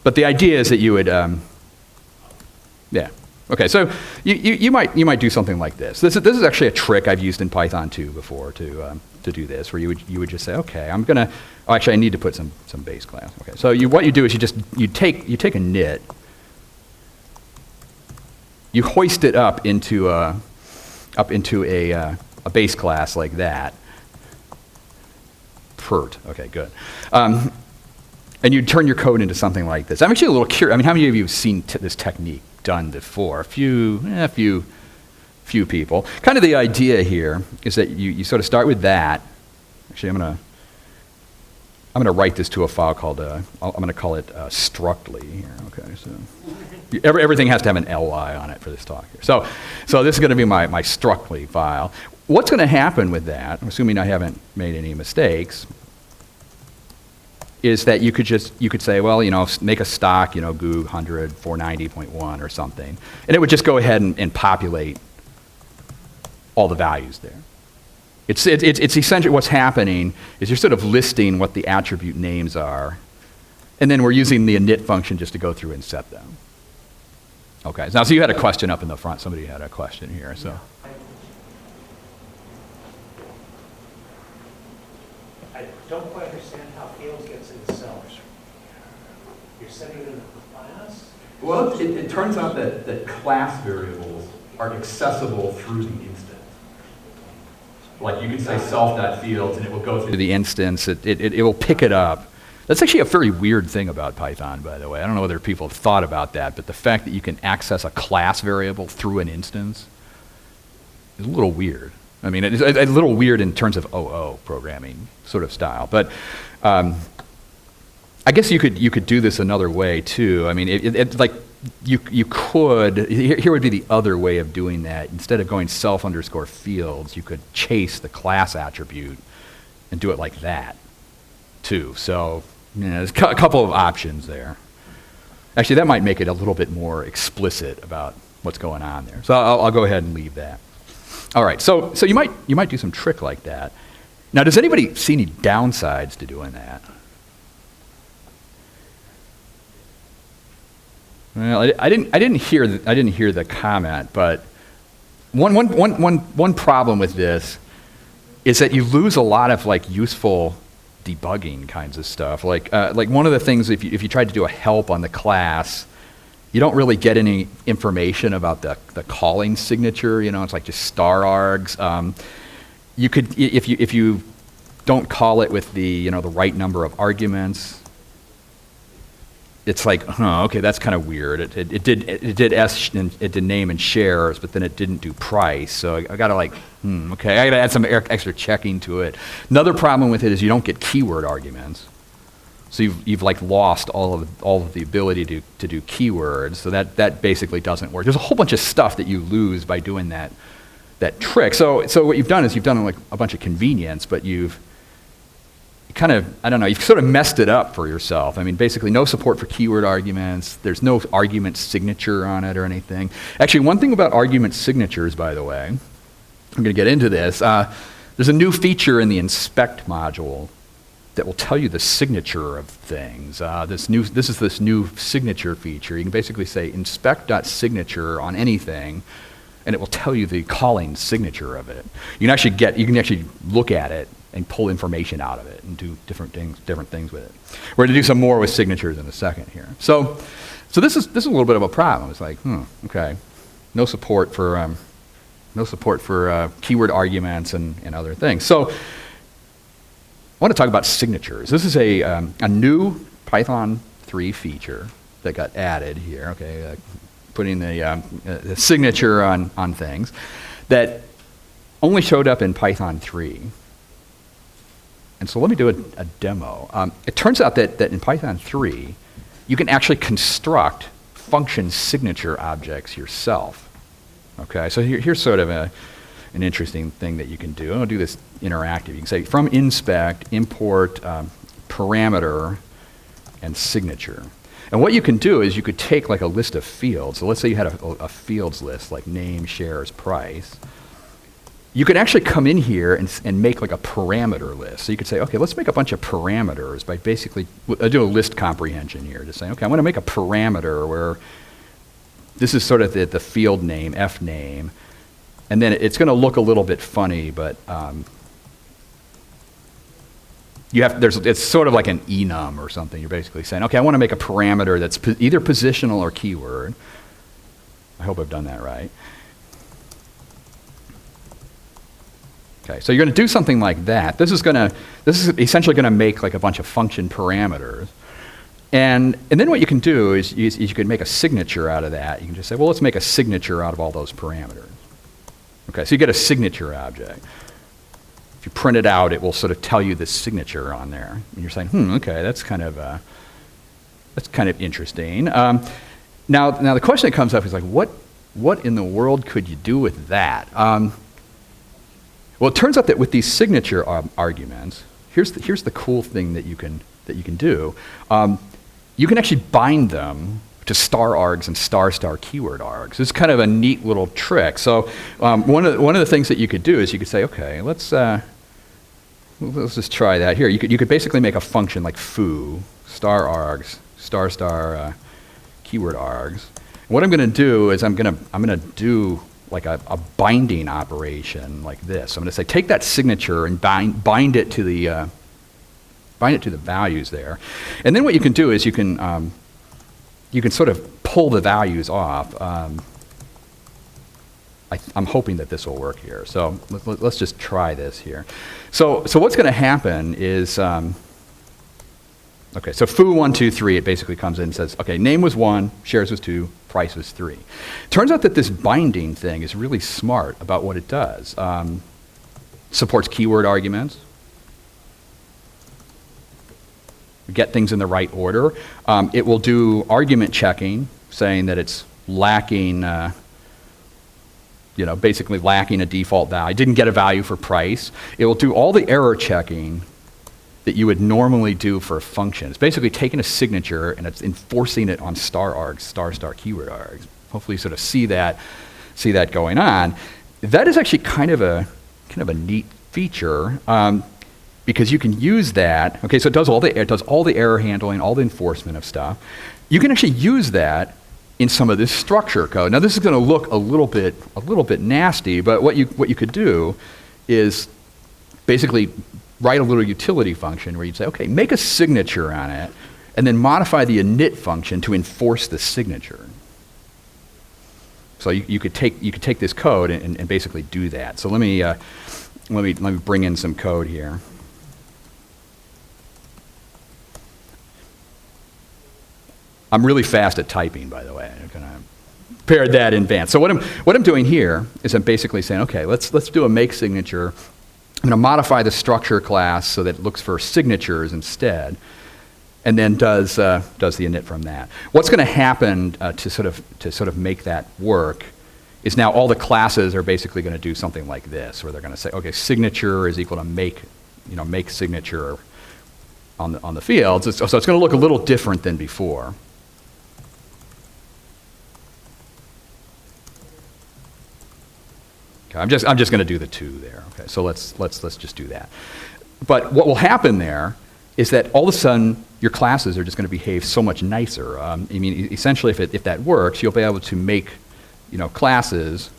But the idea is that you would, yeah. Okay, so you might do something like this. This is actually a trick I've used in Python 2 before to do this, where you would just say, okay, I need to put some base class. Okay, so what you do is you take a init, you hoist it up into a base class like that. Pert. Okay, good. And you turn your code into something like this. I'm actually a little curious. I mean, how many of you have seen this technique done before? A few people. Kind of the idea here is that you sort of start with that. Actually, I'm gonna write this to a file called I'm gonna call it structly here. Okay, so everything has to have an ly on it for this talk here. So this is going to be my structly file. What's going to happen with that, assuming I haven't made any mistakes, is that you could say, well, make a stock, goo 100 490.1 or something, and it would just go ahead and populate all the values there. It's essentially what's happening is you're sort of listing what the attribute names are, and then we're using the init function just to go through and set them. Okay, now so you had a question up in the front. Somebody had a question here, so. I don't quite understand how fields gets into cells. You're setting it in a class? Well, it turns out that class variables are accessible through the instance. Like you can say self.fields and it will go through the instance. It will pick it up. That's actually a very weird thing about Python, by the way. I don't know whether people have thought about that, but the fact that you can access a class variable through an instance is a little weird. I mean, it's a little weird in terms of OO programming sort of style. But I guess you could do this another way too. I mean, you could. Here would be the other way of doing that. Instead of going self_fields, you could chase the class attribute and do it like that too. So there's a couple of options there. Actually, that might make it a little bit more explicit about what's going on there. So I'll go ahead and leave that. All right. So you might do some trick like that. Now, does anybody see any downsides to doing that? Well, I didn't hear the comment, but one problem with this is that you lose a lot of like useful debugging kinds of stuff. Like one of the things, if you tried to do a help on the class, you don't really get any information about the calling signature. It's like just star args. You could, if you don't call it with the the right number of arguments, it's like, okay, that's kind of weird. It did s and it did name and shares, but then it didn't do price. So I got to okay, I got to add some extra checking to it. Another problem with it is you don't get keyword arguments. So you've like lost all of the ability to do keywords. So that basically doesn't work. There's a whole bunch of stuff that you lose by doing that trick. So what you've done is you've done like a bunch of convenience, but you've sort of messed it up for yourself. I mean, basically no support for keyword arguments. There's no argument signature on it or anything. Actually, one thing about argument signatures, by the way, I'm going to get into this. There's a new feature in the inspect module that will tell you the signature of things. This is this new signature feature. You can basically say inspect.signature on anything, and it will tell you the calling signature of it. You can actually look at it and pull information out of it and do different things with it. We're going to do some more with signatures in a second here. So this is a little bit of a problem. It's like, okay, no support for keyword arguments and other things. So I want to talk about signatures. This is a new Python 3 feature that got added here. Okay, putting the signature on things that only showed up in Python 3. And so let me do a demo. It turns out that in Python 3, you can actually construct function signature objects yourself. Okay, so here's sort of an interesting thing that you can do. I'm going to do this interactive. You can say from inspect, import parameter and signature. And what you can do is you could take like a list of fields. So let's say you had a fields list like name, shares, price. You could actually come in here and make like a parameter list. So you could say, okay, let's make a bunch of parameters by basically, I do a list comprehension here to say, okay, I want to make a parameter where this is sort of the field name, F name, and then it's going to look a little bit funny, but it's sort of like an enum or something. You're basically saying, okay, I want to make a parameter that's either positional or keyword. I hope I've done that right. Okay, so you're going to do something like that. This is essentially going to make like a bunch of function parameters. And then what you can do is you can make a signature out of that. You can just say, well, let's make a signature out of all those parameters. Okay, so you get a signature object. If you print it out, it will sort of tell you the signature on there. And you're saying, okay, that's kind of interesting. Now the question that comes up is like, what in the world could you do with that? Well, it turns out that with these signature arguments, here's the cool thing that you can do. You can actually bind them to star args and star keyword args. It's kind of a neat little trick. So one of the things that you could do is you could say, okay, let's just try that here. You could basically make a function like foo star args star keyword args. And what I'm going to do is I'm going to do like a binding operation like this. I'm going to say take that signature and bind it to the values there, and then what you can do is you can sort of pull the values off. I'm hoping that this will work here. So let's just try this here. So what's going to happen is okay. So foo 1 2 3. It basically comes in and says, okay, name was 1, shares was 2. Price was 3. Turns out that this binding thing is really smart about what it does. Supports keyword arguments. Get things in the right order. It will do argument checking, saying that it's lacking, basically lacking a default value. Didn't get a value for price. It will do all the error checking that you would normally do for a function. It's basically taking a signature and it's enforcing it on star args, star keyword args. Hopefully you sort of see that going on. That is actually kind of a neat feature because you can use that. Okay, so it does all the error handling, all the enforcement of stuff. You can actually use that in some of this structure code. Now this is going to look a little bit nasty, but what you could do is basically write a little utility function where you'd say, okay, make a signature on it, and then modify the init function to enforce the signature. So you could take this code and basically do that. So let me bring in some code here. I'm really fast at typing, by the way. I'm going to prepare that in advance. So what I'm doing here is I'm basically saying, okay, let's do a make signature. I'm going to modify the structure class so that it looks for signatures instead, and then does the init from that. What's going to happen to sort of make that work is now all the classes are basically going to do something like this, where they're going to say, okay, signature is equal to make signature on the fields. So it's going to look a little different than before. Okay, I'm just going to do the 2 there. Okay, so let's just do that. But what will happen there is that all of a sudden your classes are just going to behave so much nicer. I mean, essentially, if that works, you'll be able to make, classes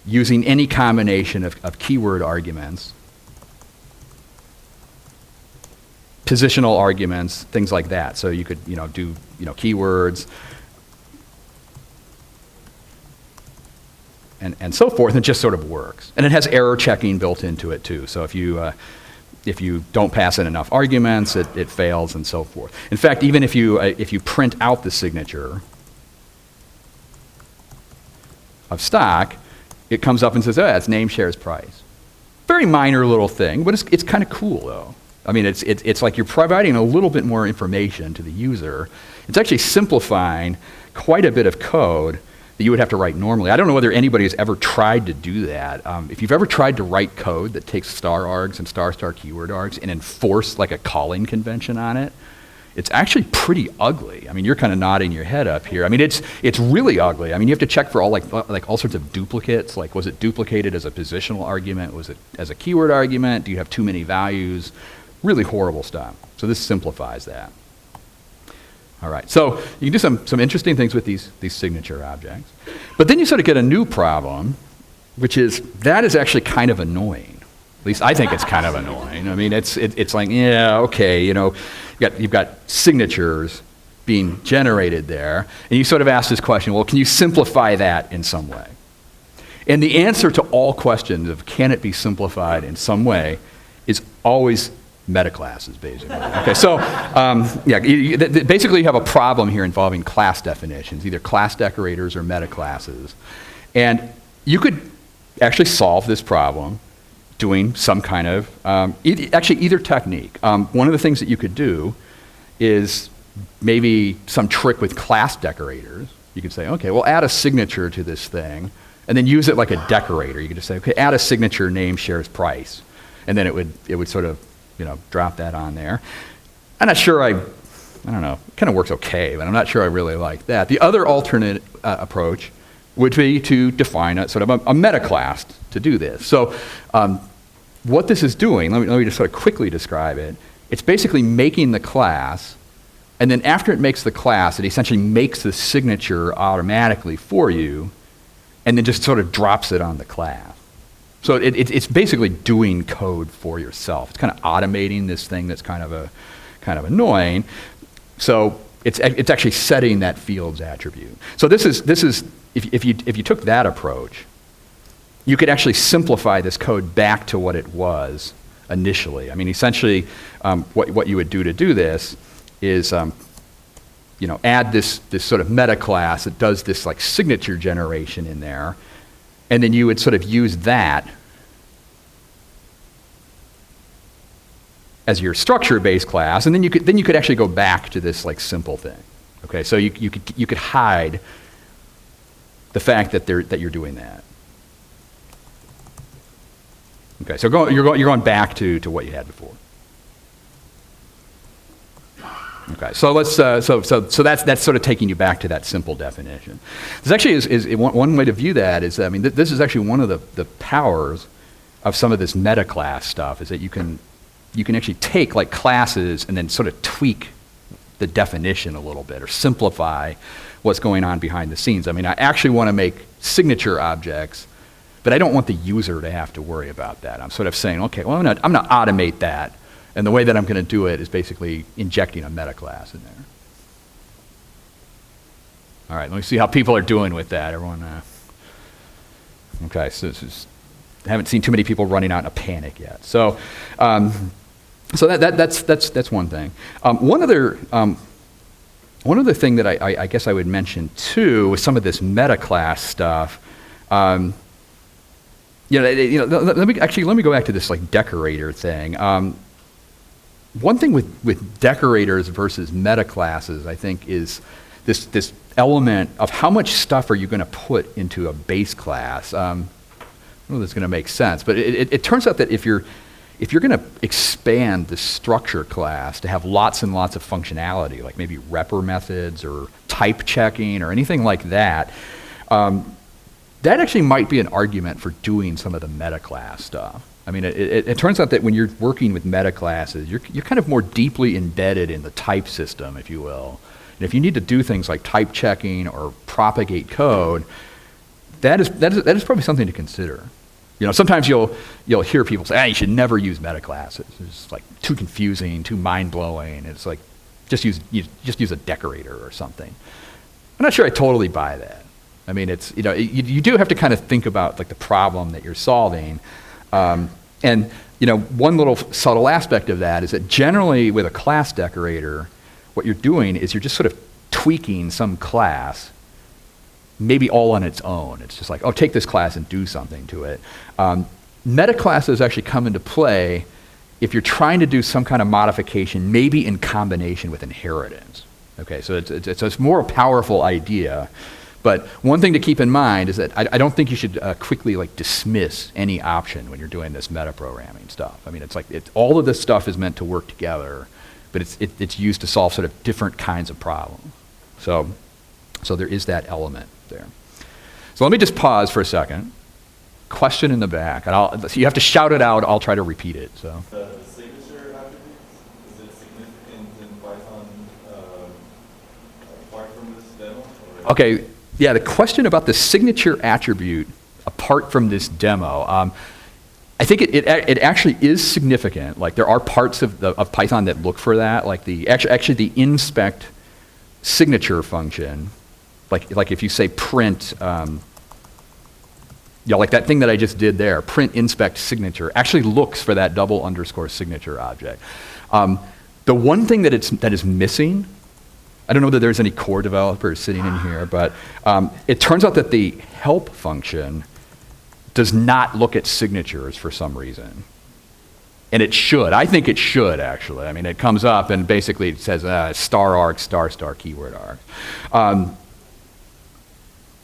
using any combination of keyword arguments, positional arguments, things like that. So you could, do, keywords and so forth, and it just sort of works. And it has error checking built into it too. So if you don't pass in enough arguments, it fails and so forth. In fact, even if you print out the signature of stock, it comes up and says, oh, it's name, shares, price. Very minor little thing, but it's kind of cool though. I mean, it's like you're providing a little bit more information to the user. It's actually simplifying quite a bit of code that you would have to write normally. I don't know whether anybody has ever tried to do that. If you've ever tried to write code that takes star args and star keyword args and enforce like a calling convention on it, it's actually pretty ugly. I mean, you're kind of nodding your head up here. I mean, it's really ugly. I mean, you have to check for all sorts of duplicates. Like, was it duplicated as a positional argument? Was it as a keyword argument? Do you have too many values? Really horrible stuff. So this simplifies that. All right, so you can do some interesting things with these signature objects. But then you sort of get a new problem, which is that is actually kind of annoying. At least I think it's kind of annoying. I mean, it's like, yeah, okay, you've got signatures being generated there, and you sort of ask this question, well, can you simplify that in some way? And the answer to all questions of can it be simplified in some way is always metaclasses, basically. Okay, so basically you have a problem here involving class definitions, either class decorators or metaclasses. And you could actually solve this problem doing some kind of, either technique. One of the things that you could do is maybe some trick with class decorators. You could say, okay, well, add a signature to this thing, and then use it like a decorator. You could just say, okay, add a signature, name, shares, price. And then it would sort of drop that on there. I'm not sure I don't know, it kind of works okay, but I'm not sure I really like that. The other alternate approach would be to define a sort of a metaclass to do this. So what this is doing, let me just sort of quickly describe it. It's basically making the class, and then after it makes the class, it essentially makes the signature automatically for you, and then just sort of drops it on the class. So it's basically doing code for yourself. It's kind of automating this thing that's kind of annoying. So it's actually setting that field's attribute. So this is if you took that approach, you could actually simplify this code back to what it was initially. I mean, essentially, what you would do to do this is add this sort of meta class that does this like signature generation in there. And then you would sort of use that as your structure-based class, and then you could actually go back to this like simple thing. Okay, so you could hide the fact that you're doing that. Okay, so you're going back to what you had before. Okay, so let's so that's sort of taking you back to that simple definition. This actually is one way to view that is, I mean, this is actually one of the powers of some of this metaclass stuff, is that you can actually take like classes and then sort of tweak the definition a little bit or simplify what's going on behind the scenes. I mean, I actually want to make signature objects, but I don't want the user to have to worry about that. I'm sort of saying, okay, well, I'm going to automate that. And the way that I'm going to do it is basically injecting a metaclass in there. All right, let me see how people are doing with that. Everyone, okay, so I haven't seen too many people running out in a panic yet. So, that's one thing. One other thing that I guess I would mention too with some of this metaclass stuff. Let me go back to this like decorator thing. One thing with decorators versus metaclasses, I think, is this element of how much stuff are you going to put into a base class. I don't know if that's going to make sense, but it turns out that if you're going to expand the structure class to have lots and lots of functionality, like maybe repr methods or type checking or anything like that, that actually might be an argument for doing some of the metaclass stuff. I mean, it turns out that when you're working with metaclasses, you're kind of more deeply embedded in the type system, if you will. And if you need to do things like type checking or propagate code, that is probably something to consider. You know, sometimes you'll hear people say, you should never use metaclasses. It's like too confusing, too mind-blowing. It's like, just use a decorator or something. I'm not sure I totally buy that. I mean, it's, you know, you do have to kind of think about like the problem that you're solving. And, you know, one little subtle aspect of that is that generally with a class decorator, what you're doing is you're just sort of tweaking some class, maybe all on its own. It's just like, oh, take this class and do something to it. Metaclasses actually come into play if you're trying to do some kind of modification, maybe in combination with inheritance. Okay, so it's a more powerful idea. But one thing to keep in mind is that I don't think you should quickly like dismiss any option when you're doing this metaprogramming stuff. I mean, it's like all of this stuff is meant to work together, but it's used to solve sort of different kinds of problems. So there is that element there. So let me just pause for a second. Question in the back, and so you have to shout it out. I'll try to repeat it. So. The signature attributes, is it significant in Python apart from this demo? Or? Okay. Yeah, the question about the signature attribute apart from this demo, I think it actually is significant. Like there are parts of Python that look for that, like actually the inspect signature function, like if you say print, like that thing that I just did there, print inspect signature, actually looks for that double underscore signature object. The one thing that is missing, I don't know whether there's any core developers sitting in here, but it turns out that the help function does not look at signatures for some reason. And it should. I think it should, actually. I mean, it comes up and basically it says star arg, star keyword arg.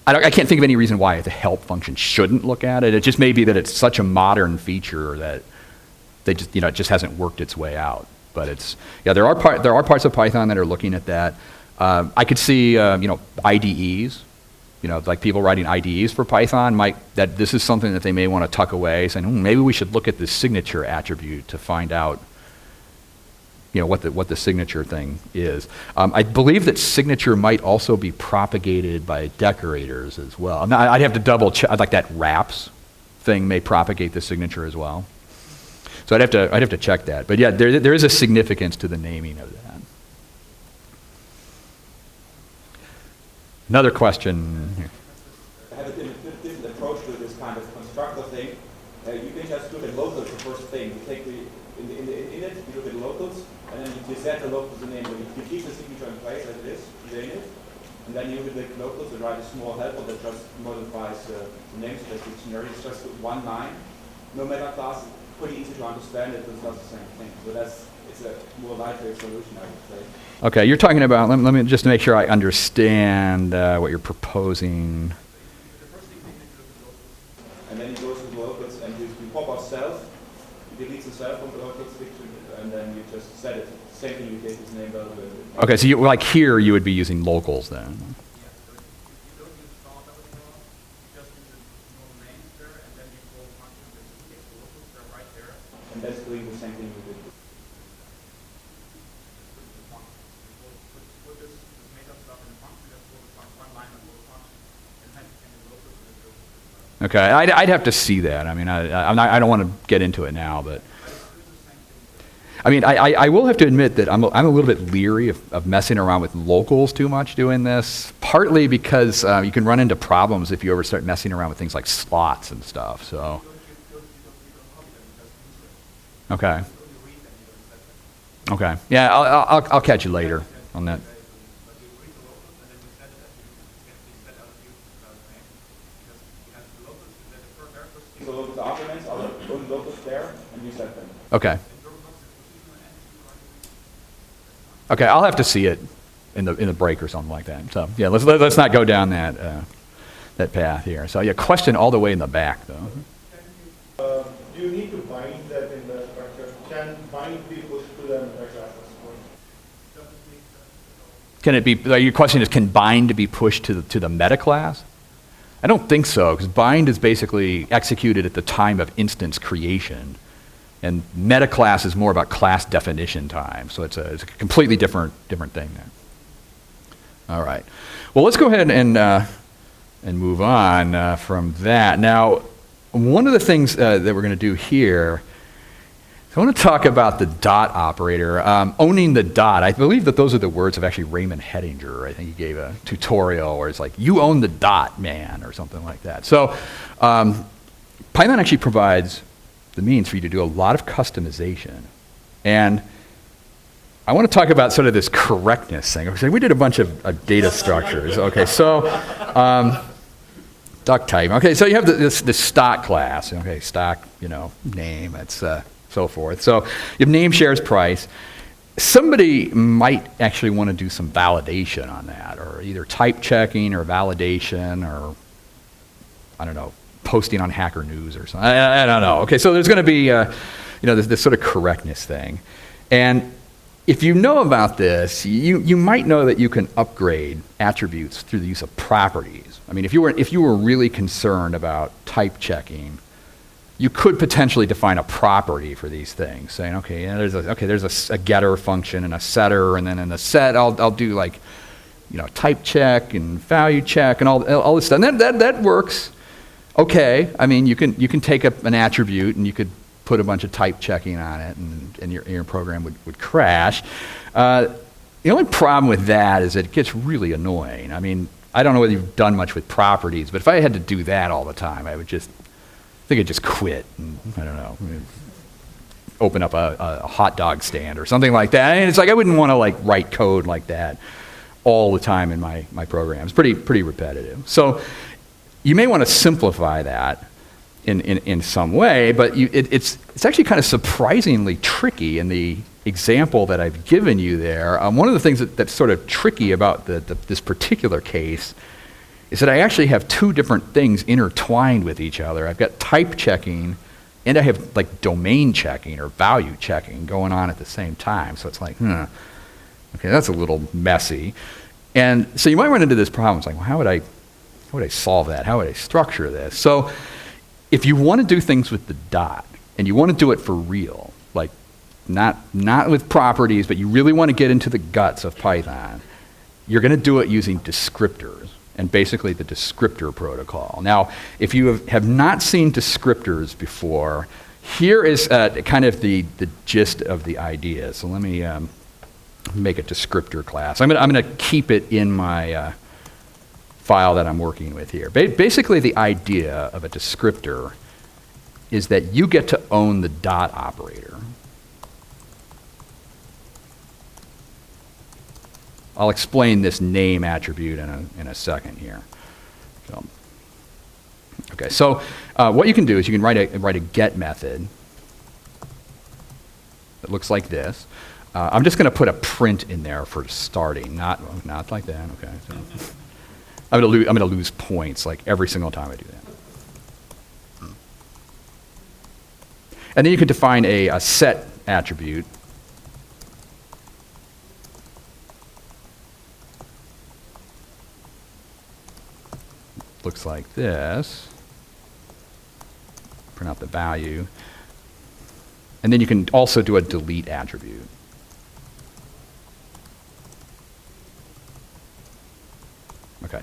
I can't think of any reason why the help function shouldn't look at it. It just may be that it's such a modern feature that it just hasn't worked its way out. But there are parts of Python that are looking at that. I could see IDEs, like people writing IDEs for Python that this is something that they may want to tuck away, saying maybe we should look at this signature attribute to find out what the signature thing is. I believe that signature might also be propagated by decorators as well. Now, I'd have to double check. Like that wraps thing may propagate the signature as well. So I'd have to check that. But yeah, there is a significance to the naming of that. Another question here. I have a different approach to this kind of constructor thing. You can just look at locals the first thing. You take in it, you look at locals, and then you set the locals the name. You keep the signature in place as it is, in it, and then you look at locals and write a small helper that just modifies the names of the dictionary. It's just one line. No metaclass, pretty easy to understand it, but it does the same thing. So it's a more lightweight solution, I would say. Okay, you're talking about, let me just make sure I understand what you're proposing. And then you go to the locals and you pop off self, you delete the self from the locals, and then you just set it. Same thing you did with name value. Okay, so like here you would be using locals then. And that's doing the same thing we did. Okay, I'd have to see that. I mean, I don't want to get into it now, but I mean, I will have to admit that I'm a little bit leery of messing around with locals too much doing this. Partly because you can run into problems if you ever start messing around with things like slots and stuff. So. Okay. Okay. Yeah, I'll catch you later on that. So locals arguments are only locals there, and you set them. Okay. Okay, I'll have to see it in the break or something like that. So yeah, let's not go down that path here. So yeah, question all the way in the back though. Do you need to bind that in the structure? Can bind be pushed to the metaclasses? Can it be? Your question is, can bind be pushed to the metaclass? I don't think so, because bind is basically executed at the time of instance creation. And metaclass is more about class definition time. So it's a completely different thing there. All right. Well, let's go ahead and move on from that. Now, one of the things that we're going to do here, I want to talk about the dot operator, owning the dot. I believe that those are the words of actually Raymond Hettinger. I think he gave a tutorial where it's like, you own the dot, man, or something like that. So Python actually provides the means for you to do a lot of customization. And I want to talk about sort of this correctness thing. Okay, we did a bunch of data structures. Okay, so duck type. Okay, so you have this stock class. Okay, stock, name, it's so forth. So you have name, shares, price. Somebody might actually want to do some validation on that, or either type checking or validation, or I don't know, posting on Hacker News or something. I don't know. Okay, so there's going to be this sort of correctness thing, and if you know about this, you might know that you can upgrade attributes through the use of properties. I mean, if you were really concerned about type checking, you could potentially define a property for these things, saying, okay, there's a getter function and a setter, and then in the set I'll do like, type check and value check and all this stuff. And that works. Okay, I mean, you can take up an attribute and you could put a bunch of type checking on it, and your program would crash. The only problem with that is it gets really annoying. I mean, I don't know whether you've done much with properties, but if I had to do that all the time, I think I'd just quit. And, I don't know, open up a hot dog stand or something like that. And it's like I wouldn't want to write code like that all the time in my program. It's pretty repetitive. So you may want to simplify that in some way, but it's actually kind of surprisingly tricky in the example that I've given you there. One of the things that's sort of tricky about this particular case is that I actually have two different things intertwined with each other. I've got type checking, and I have domain checking or value checking going on at the same time. So it's like, okay, that's a little messy. And so you might run into this problem. It's like, well, how would I solve that? How would I structure this? So if you want to do things with the dot, and you want to do it for real, not with properties, but you really want to get into the guts of Python, you're going to do it using descriptors, and basically the descriptor protocol. Now, if you have not seen descriptors before, here is kind of the gist of the idea. So let me make a descriptor class. I'm going to keep it in my file that I'm working with here. Basically, the idea of a descriptor is that you get to own the dot operator. I'll explain this name attribute in a second here. So what you can do is you can write a get method that looks like this. I'm just going to put a print in there for starting, not like that. Okay. So I'm going to lose points every single time I do that. And then you can define a set attribute. Looks like this. Print out the value. And then you can also do a delete attribute. Okay.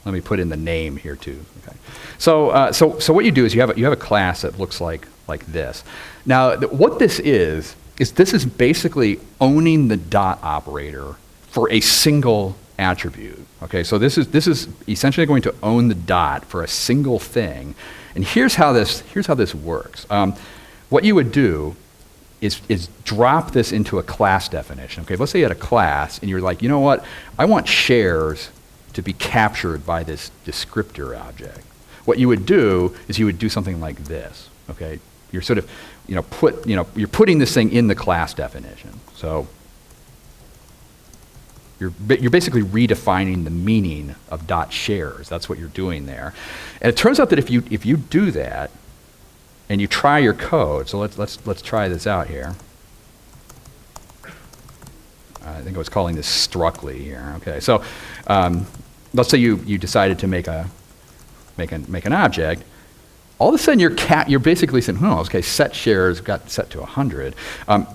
Let me put in the name here too. Okay. So what you do is you have a class that looks like this. Now, what this is basically owning the dot operator for a single attribute. Okay. So this is essentially going to own the dot for a single thing. And here's how this works. What you would do is drop this into a class definition. Okay, let's say you had a class and you're like, you know what? I want shares to be captured by this descriptor object. What you would do is you would do something like this. Okay, you're sort of, you're putting this thing in the class definition. So you're basically redefining the meaning of dot shares. That's what you're doing there. And it turns out that if you do that, and you try your code, so let's try this out here. I think I was calling this structly here. Okay, so let's say you decided to make an object. All of a sudden, you're basically saying, oh, okay, set shares got set to 100.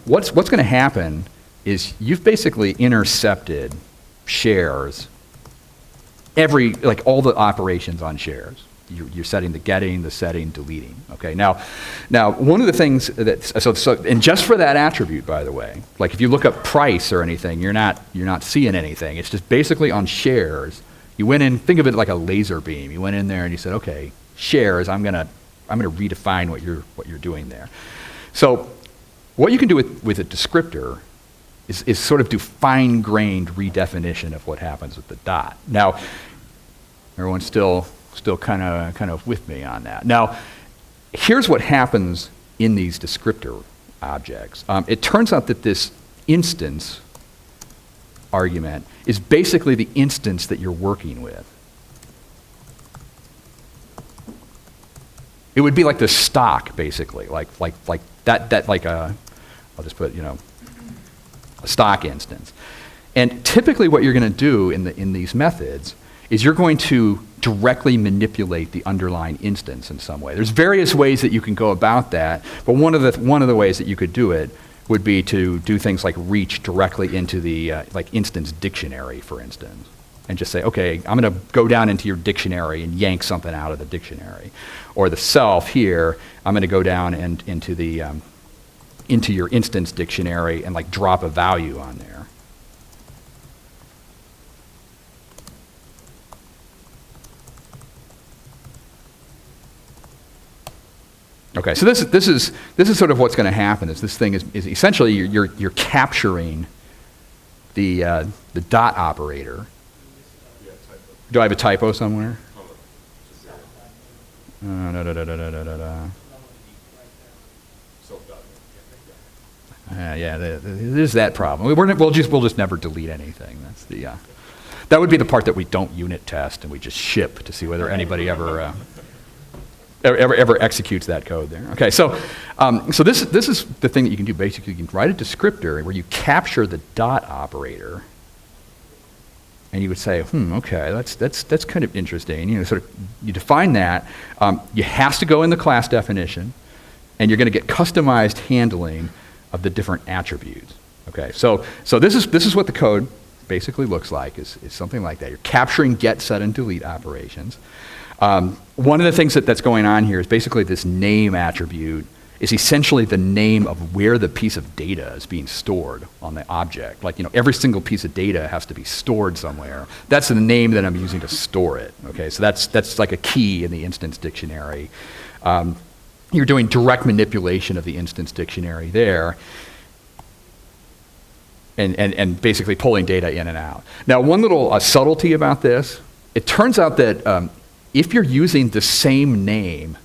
What's going to happen is you've basically intercepted shares, all the operations on shares. You're setting the getting, the setting, deleting. Okay. Now, one of the things and just for that attribute, by the way, like if you look up price or anything, you're not seeing anything. It's just basically on shares. You went in. Think of it like a laser beam. You went in there and you said, okay, shares. I'm gonna redefine what you're doing there. So, what you can do with a descriptor is sort of do fine-grained redefinition of what happens with the dot. Now, everyone's still kind of with me on that. Now, here's what happens in these descriptor objects. It turns out that this instance argument is basically the instance that you're working with. It would be like the stock, basically, like that I'll just put, a stock instance. And typically what you're going to do in these methods is you're going to directly manipulate the underlying instance in some way. There's various ways that you can go about that, but one of the ways that you could do it would be to do things like reach directly into the instance dictionary, for instance, and just say, okay, I'm going to go down into your dictionary and yank something out of the dictionary. Or the self here, I'm going to go down and into your instance dictionary and drop a value on there. Okay, so this is sort of what's going to happen. Is this thing is essentially you're capturing the dot operator. Do I have a typo somewhere? No. Yeah, there's that problem. We'll just never delete anything. That's that would be the part that we don't unit test and we just ship to see whether anybody ever executes that code there. Okay, so this is the thing that you can do. Basically, you can write a descriptor where you capture the dot operator, and you would say, okay, that's kind of interesting. You define that. You has to go in the class definition, and you're going to get customized handling of the different attributes. Okay, so this is what the code basically looks like. Is something like that. You're capturing get, set, and delete operations. One of the things that's going on here is basically this name attribute is essentially the name of where the piece of data is being stored on the object. Every single piece of data has to be stored somewhere. That's the name that I'm using to store it. Okay, so that's like a key in the instance dictionary. You're doing direct manipulation of the instance dictionary there, and basically pulling data in and out. Now, one little subtlety about this, it turns out that if you're using the same name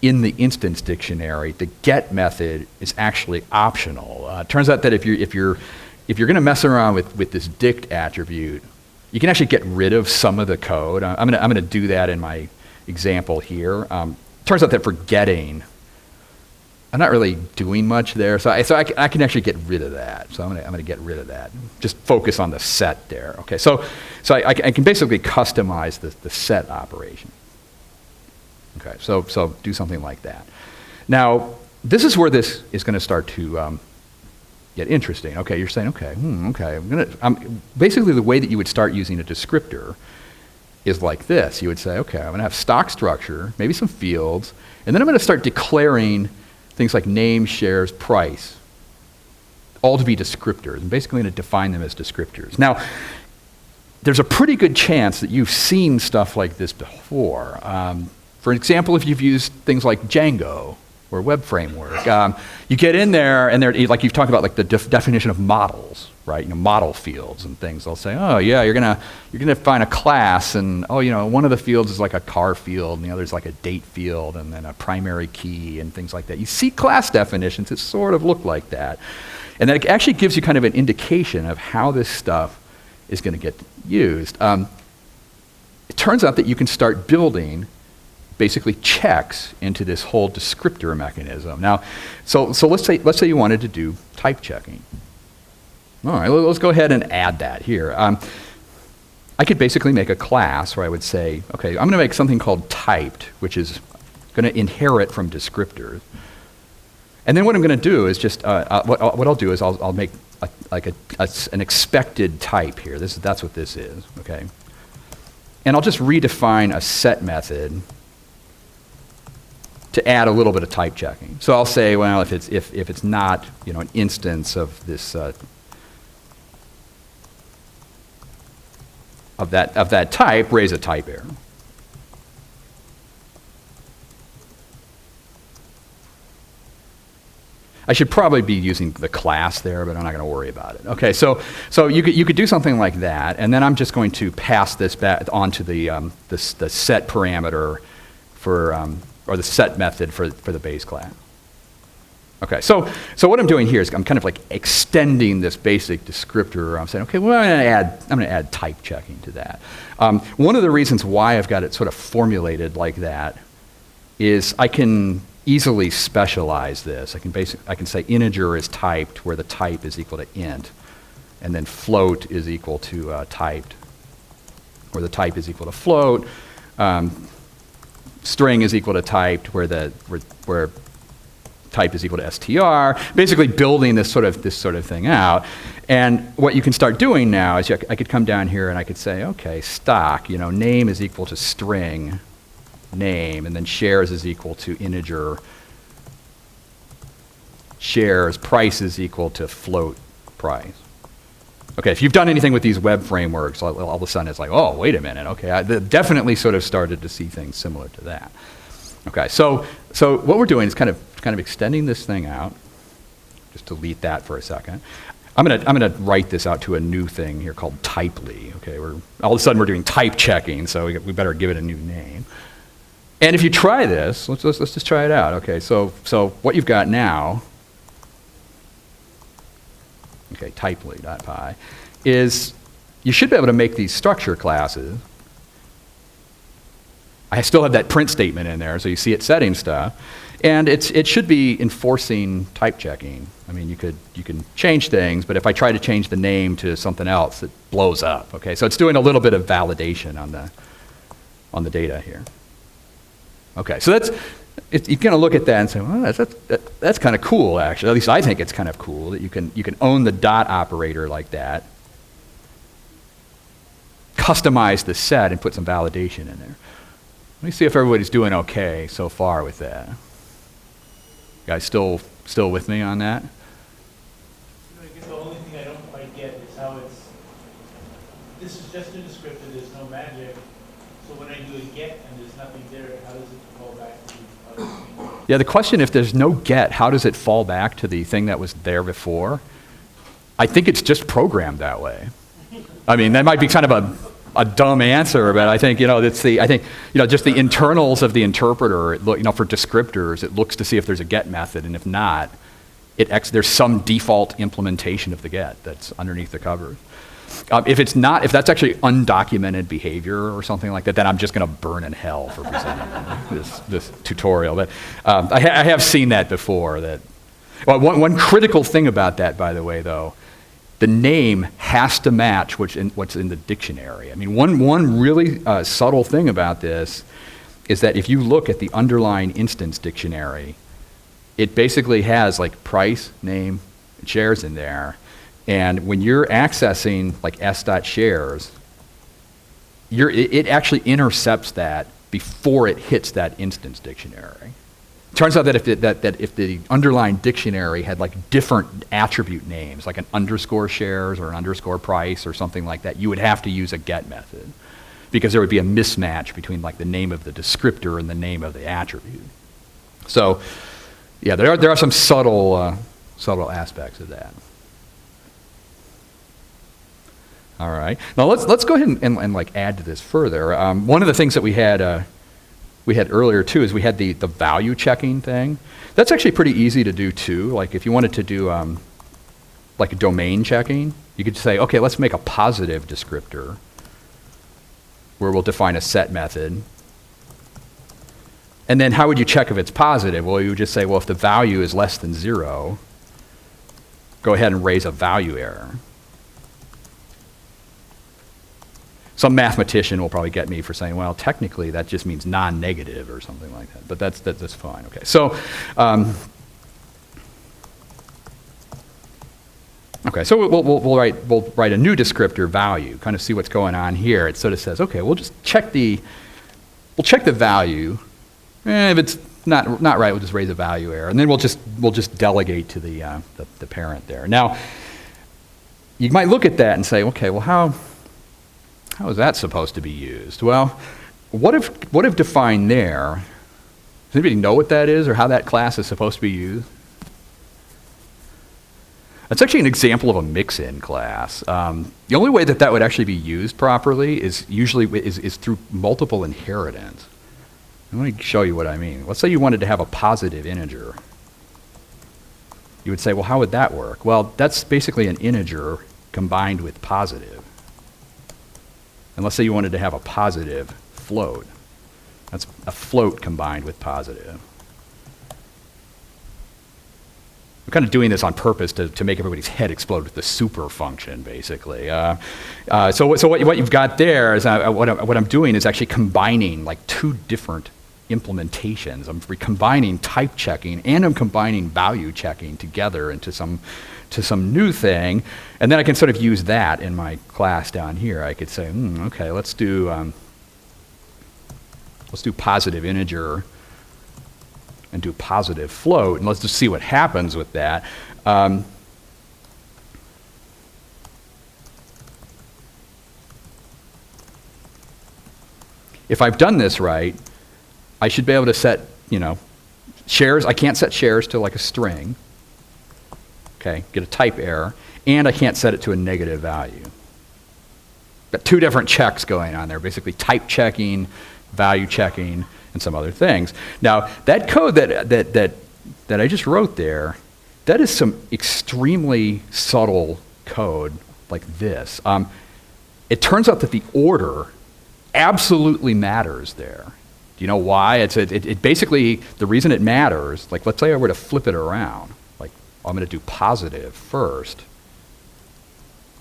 in the instance dictionary, the get method is actually optional. It turns out that if you're going to mess around with this dict attribute, you can actually get rid of some of the code. I'm going to do that in my example here. Turns out that for getting, I'm not really doing much there, so I can actually get rid of that. So I'm going to get rid of that. Just focus on the set there. Okay, so I can basically customize the set operation. Okay, so do something like that. Now, this is where this is going to start to get interesting. Okay, you're saying, okay, basically the way that you would start using a descriptor is like this. You would say, okay, I'm going to have stock structure, maybe some fields, and then I'm going to start declaring things like name, shares, price, all to be descriptors. I'm basically going to define them as descriptors. Now, there's a pretty good chance that you've seen stuff like this before. For example, if you've used things like Django or Web Framework, you get in there and like you've talked about like the definition of models, right? Model fields and things. They'll say, oh yeah, you're gonna find a class, and one of the fields is like a car field, and the other's like a date field, and then a primary key and things like that. You see class definitions that sort of look like that, and that actually gives you kind of an indication of how this stuff is going to get used. It turns out that you can start building basically checks into this whole descriptor mechanism. Now, so let's say you wanted to do type checking. All right, let's go ahead and add that here. I could basically make a class where I would say, okay, I'm going to make something called typed, which is going to inherit from descriptors. And then what I'm going to do is just, what I'll do is I'll make an expected type here. That's what this is, okay? And I'll just redefine a set method to add a little bit of type checking. So I'll say, well, if it's not, an instance of this of that type, raise a type error. I should probably be using the class there, but I'm not going to worry about it. Okay, so you could do something like that, and then I'm just going to pass this back onto the set parameter for or the set method for the base class. Okay, so what I'm doing here is I'm kind of like extending this basic descriptor. I'm saying, okay, well, I'm going to add type checking to that. One of the reasons why I've got it sort of formulated like that is I can easily specialize this. I can say integer is typed where the type is equal to int, and then float is equal to typed where the type is equal to float. String is equal to typed where type is equal to str, basically building this sort of thing out. And what you can start doing now is I could come down here and I could say, okay, stock, name is equal to string name, and then shares is equal to integer shares, price is equal to float price. Okay, if you've done anything with these web frameworks, all of a sudden it's like, oh, wait a minute, okay, I definitely sort of started to see things similar to that. Okay, so what we're doing is kind of extending this thing out. Just delete that for a second. I'm gonna write this out to a new thing here called typely. Okay, all of a sudden we're doing type checking, so we better give it a new name. And if you try this, let's just try it out. Okay, so what you've got now, okay, typely.py, is you should be able to make these structure classes. I still have that print statement in there, so you see it setting stuff. And it should be enforcing type checking. I mean, you can change things, but if I try to change the name to something else, it blows up. Okay, so it's doing a little bit of validation on the data here. Okay, so you kind of look at that and say, well, that's kind of cool, actually. At least I think it's kind of cool that you can own the dot operator like that, customize the set, and put some validation in there. Let me see if everybody's doing okay so far with that. You guys still with me on that? I guess the only thing I don't quite get is how this is just a descriptor, there's no magic. So when I do a get and there's nothing there, how does it fall back to the other thing? Yeah, the question, if there's no get, how does it fall back to the thing that was there before? I think it's just programmed that way. I mean, that might be kind of a dumb answer, but I think just the internals of the interpreter. For descriptors, it looks to see if there's a get method, and if not, there's some default implementation of the get that's underneath the covers. If that's actually undocumented behavior or something like that, then I'm just going to burn in hell for presenting this tutorial. But I have seen that before. One critical thing about that, by the way, though. The name has to match what's in the dictionary. I mean, one really subtle thing about this is that if you look at the underlying instance dictionary, it basically has like price, name, and shares in there. And when you're accessing like s.shares, it actually intercepts that before it hits that instance dictionary. Turns out that if the underlying dictionary had like different attribute names, like an underscore shares or an underscore price or something like that, you would have to use a get method because there would be a mismatch between like the name of the descriptor and the name of the attribute. So, yeah, there are some subtle aspects of that. All right, now let's go ahead and like add to this further. One of the things that we had earlier too is we had the value checking thing. That's actually pretty easy to do too. Like if you wanted to do like a domain checking, you could say, okay, let's make a positive descriptor where we'll define a set method. And then how would you check if it's positive? Well, you would just say, well, if the value is less than 0, go ahead and raise a value error. Some mathematician will probably get me for saying, well, technically that just means non-negative or something like that. But that's fine. Okay. So, okay. So we'll write a new descriptor value. Kind of see what's going on here. It sort of says, okay, we'll just check the value. If it's not right, we'll just raise a value error, and then we'll just delegate to the parent there. Now, you might look at that and say, okay, well, how is that supposed to be used? Well, what if defined there? Does anybody know what that is or how that class is supposed to be used? That's actually an example of a mix-in class. The only way that would actually be used properly is through multiple inheritance. Let me show you what I mean. Let's say you wanted to have a positive integer. You would say, well, how would that work? Well, that's basically an integer combined with positive. And let's say you wanted to have a positive float. That's a float combined with positive. I'm kind of doing this on purpose to make everybody's head explode with the super function, basically. So what you've got there is what I'm doing is actually combining like two different implementations. I'm combining type checking and I'm combining value checking together into some new thing, and then I can sort of use that in my class down here. I could say, okay, let's do positive integer and do positive float, and let's just see what happens with that. If I've done this right, I should be able to set, shares. I can't set shares to like a string. Okay, get a type error, and I can't set it to a negative value. Got two different checks going on there, basically type checking, value checking, and some other things. Now, that code that I just wrote there, that is some extremely subtle code like this. It turns out that the order absolutely matters there. Do you know why? It basically, the reason it matters, like let's say I were to flip it around, like I'm going to do positive first,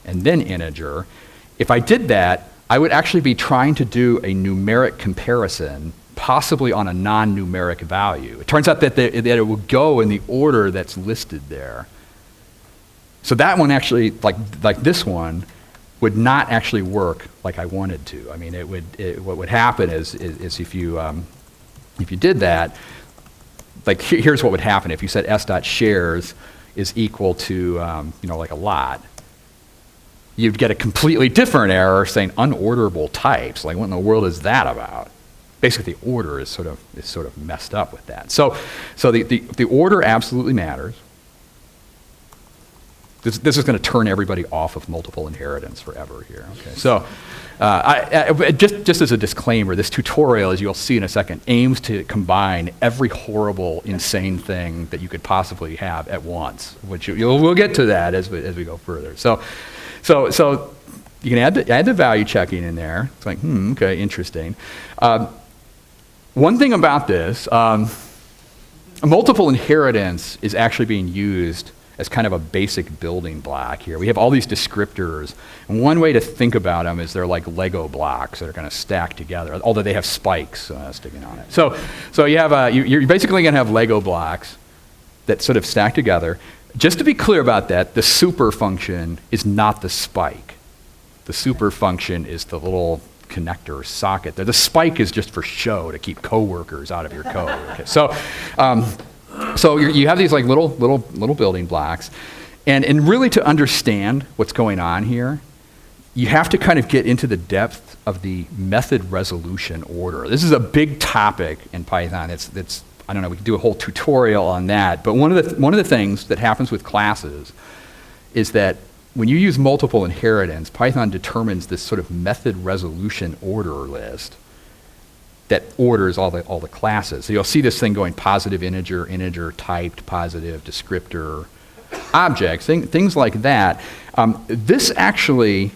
and then integer. If I did that, I would actually be trying to do a numeric comparison, possibly on a non-numeric value. It turns out that it will go in the order that's listed there. So that one actually, like this one, would not actually work like I wanted to. I mean, what would happen is if you did that, like here's what would happen if you said s.shares is equal to like a lot. You'd get a completely different error saying unorderable types. Like what in the world is that about? Basically, the order is sort of messed up with that. So the order absolutely matters. This is going to turn everybody off of multiple inheritance forever here. Okay, so just as a disclaimer, this tutorial, as you'll see in a second, aims to combine every horrible, insane thing that you could possibly have at once. Which we'll get to that as we go further. So you can add the value checking in there. It's like okay, interesting. One thing about this, multiple inheritance is actually being used as kind of a basic building block here. We have all these descriptors, and one way to think about them is they're like Lego blocks that are going to stack together, although they have spikes sticking on it. So you have you're basically going to have Lego blocks that sort of stack together. Just to be clear about that, the super function is not the spike. The super function is the little connector socket there. The spike is just for show to keep coworkers out of your code. Okay. So you have these like little building blocks, and really to understand what's going on here, you have to kind of get into the depth of the method resolution order. This is a big topic in Python. It's I don't know. We could do a whole tutorial on that. But one of the things that happens with classes is that when you use multiple inheritance, Python determines this sort of method resolution order list that orders all the classes. So you'll see this thing going positive integer, typed, positive, descriptor, objects, things like that. This actually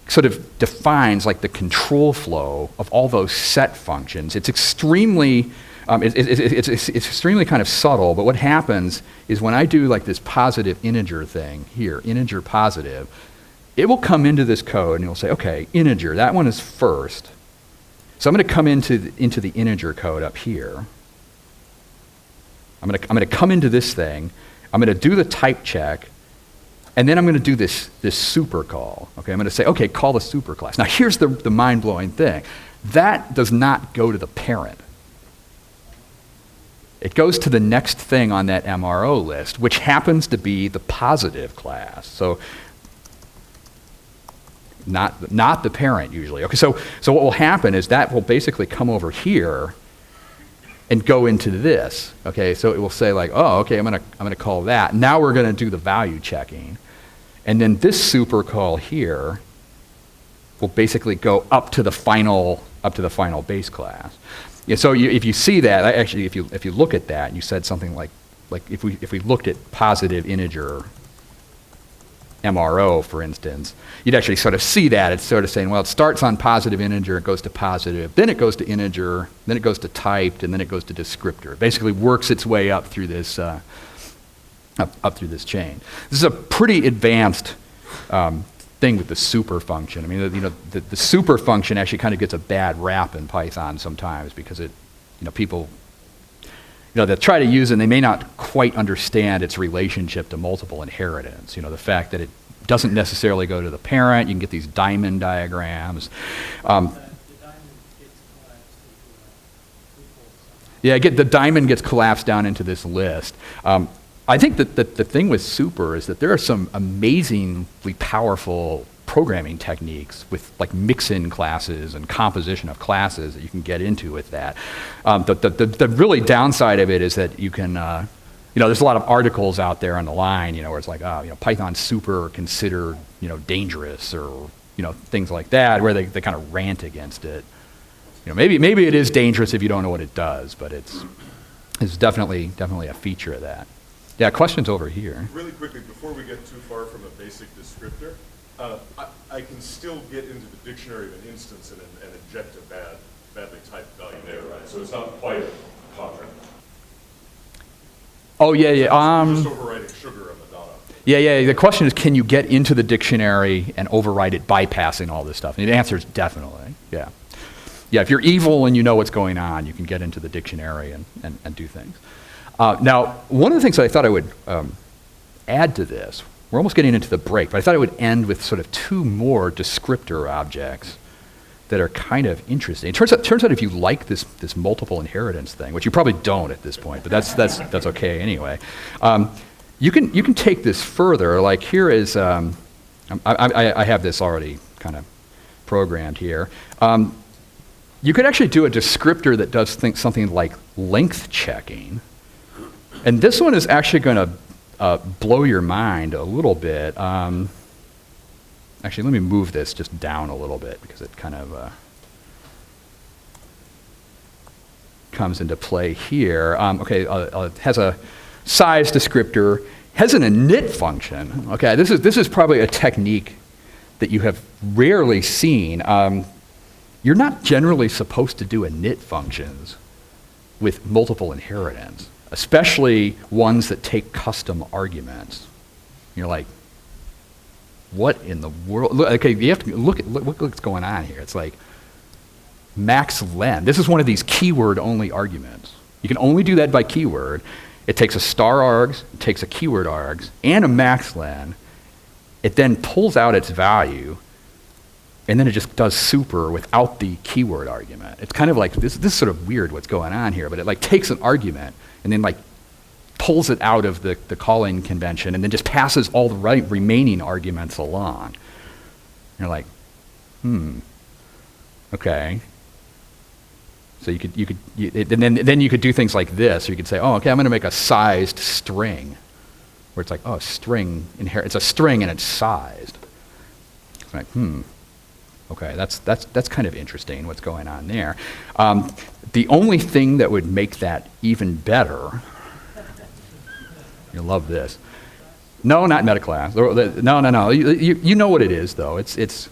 sort of defines like the control flow of all those set functions. It's extremely it's extremely kind of subtle, but what happens is when I do like this positive integer thing here, integer positive, it will come into this code and it'll say, okay, integer, that one is first. So I'm going to come into the integer code up here. I'm going to come into this thing. I'm going to do the type check, and then I'm going to do this super call. Okay, I'm going to say, okay, call the super class. Now here's the mind-blowing thing. That does not go to the parent. It goes to the next thing on that MRO list, which happens to be the positive class. So not the parent usually. Okay, so what will happen is that will basically come over here and go into this. Okay, so it will say like, oh, okay, I'm gonna call that. Now we're gonna do the value checking, and then this super call here will basically go up to the final base class. Yeah, so if you see that, actually, if you look at that, and you said something like if we looked at positive integer MRO, for instance, you'd actually sort of see that. It's sort of saying, well, it starts on positive integer, it goes to positive, then it goes to integer, then it goes to typed, and then it goes to descriptor. It basically works its way up through this up through this chain. This is a pretty advanced thing with the super function. I mean, the super function actually kind of gets a bad rap in Python sometimes because people they'll try to use it and they may not quite understand its relationship to multiple inheritance. The fact that it doesn't necessarily go to the parent. You can get these diamond diagrams. The diamond gets collapsed into a tuple. Yeah, the diamond gets collapsed down into this list. I think that the thing with super is that there are some amazingly powerful programming techniques with like mix-in classes and composition of classes that you can get into with that. The really downside of it is that you can, there's a lot of articles out there on the line, where it's like, Python super considered, dangerous or, things like that, where they kind of rant against it. Maybe it is dangerous if you don't know what it does, but it's definitely a feature of that. Yeah, questions over here. Really quickly, before we get too far from a basic descriptor, I can still get into the dictionary of an instance and inject a badly typed value there, right? So it's not quite a contract. Oh, yeah. Just overwriting sugar on the Madonna. Yeah. The question is, can you get into the dictionary and overwrite it bypassing all this stuff? And the answer is definitely, yeah. Yeah, if you're evil and you know what's going on, you can get into the dictionary and do things. Now, one of the things that I thought I would add to this, we're almost getting into the break, but I thought I would end with sort of two more descriptor objects that are kind of interesting. It turns out if you like this multiple inheritance thing, which you probably don't at this point, but that's okay anyway. You can take this further. Like here is, I have this already kind of programmed here. You could actually do a descriptor that does something like length checking. And this one is actually going to blow your mind a little bit. Actually, let me move this just down a little bit because it kind of comes into play here. It has a size descriptor, has an init function. Okay, this is probably a technique that you have rarely seen. You're not generally supposed to do init functions with multiple inheritance, especially ones that take custom arguments. You're like, what in the world? Okay, you have to look what's going on here. It's like max len. This is one of these keyword-only arguments. You can only do that by keyword. It takes a star args, it takes a keyword args, and a max len. It then pulls out its value, and then it just does super without the keyword argument. It's kind of like, this is sort of weird what's going on here, but it like takes an argument and then like pulls it out of the calling convention and then just passes all the remaining arguments along. You're like, okay. So then you could do things like this. Or you could say, oh, okay, I'm going to make a sized string, where it's like, oh, string it's a string and it's sized. It's like, okay, that's kind of interesting. What's going on there? The only thing that would make that even better. You'll love this. No, not metaclass. No. You know what it is, though. It's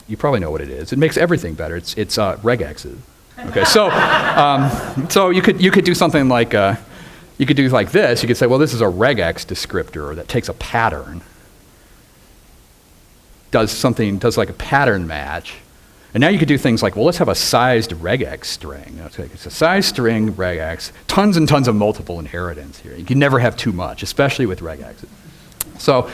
you probably know what it is. It makes everything better. It's regexes. Okay, so you could do something like you could do like this. You could say, well, this is a regex descriptor that takes a pattern, does like a pattern match. And now you could do things like, well, let's have a sized regex string. It's a sized string regex, tons and tons of multiple inheritance here. You can never have too much, especially with regexes. So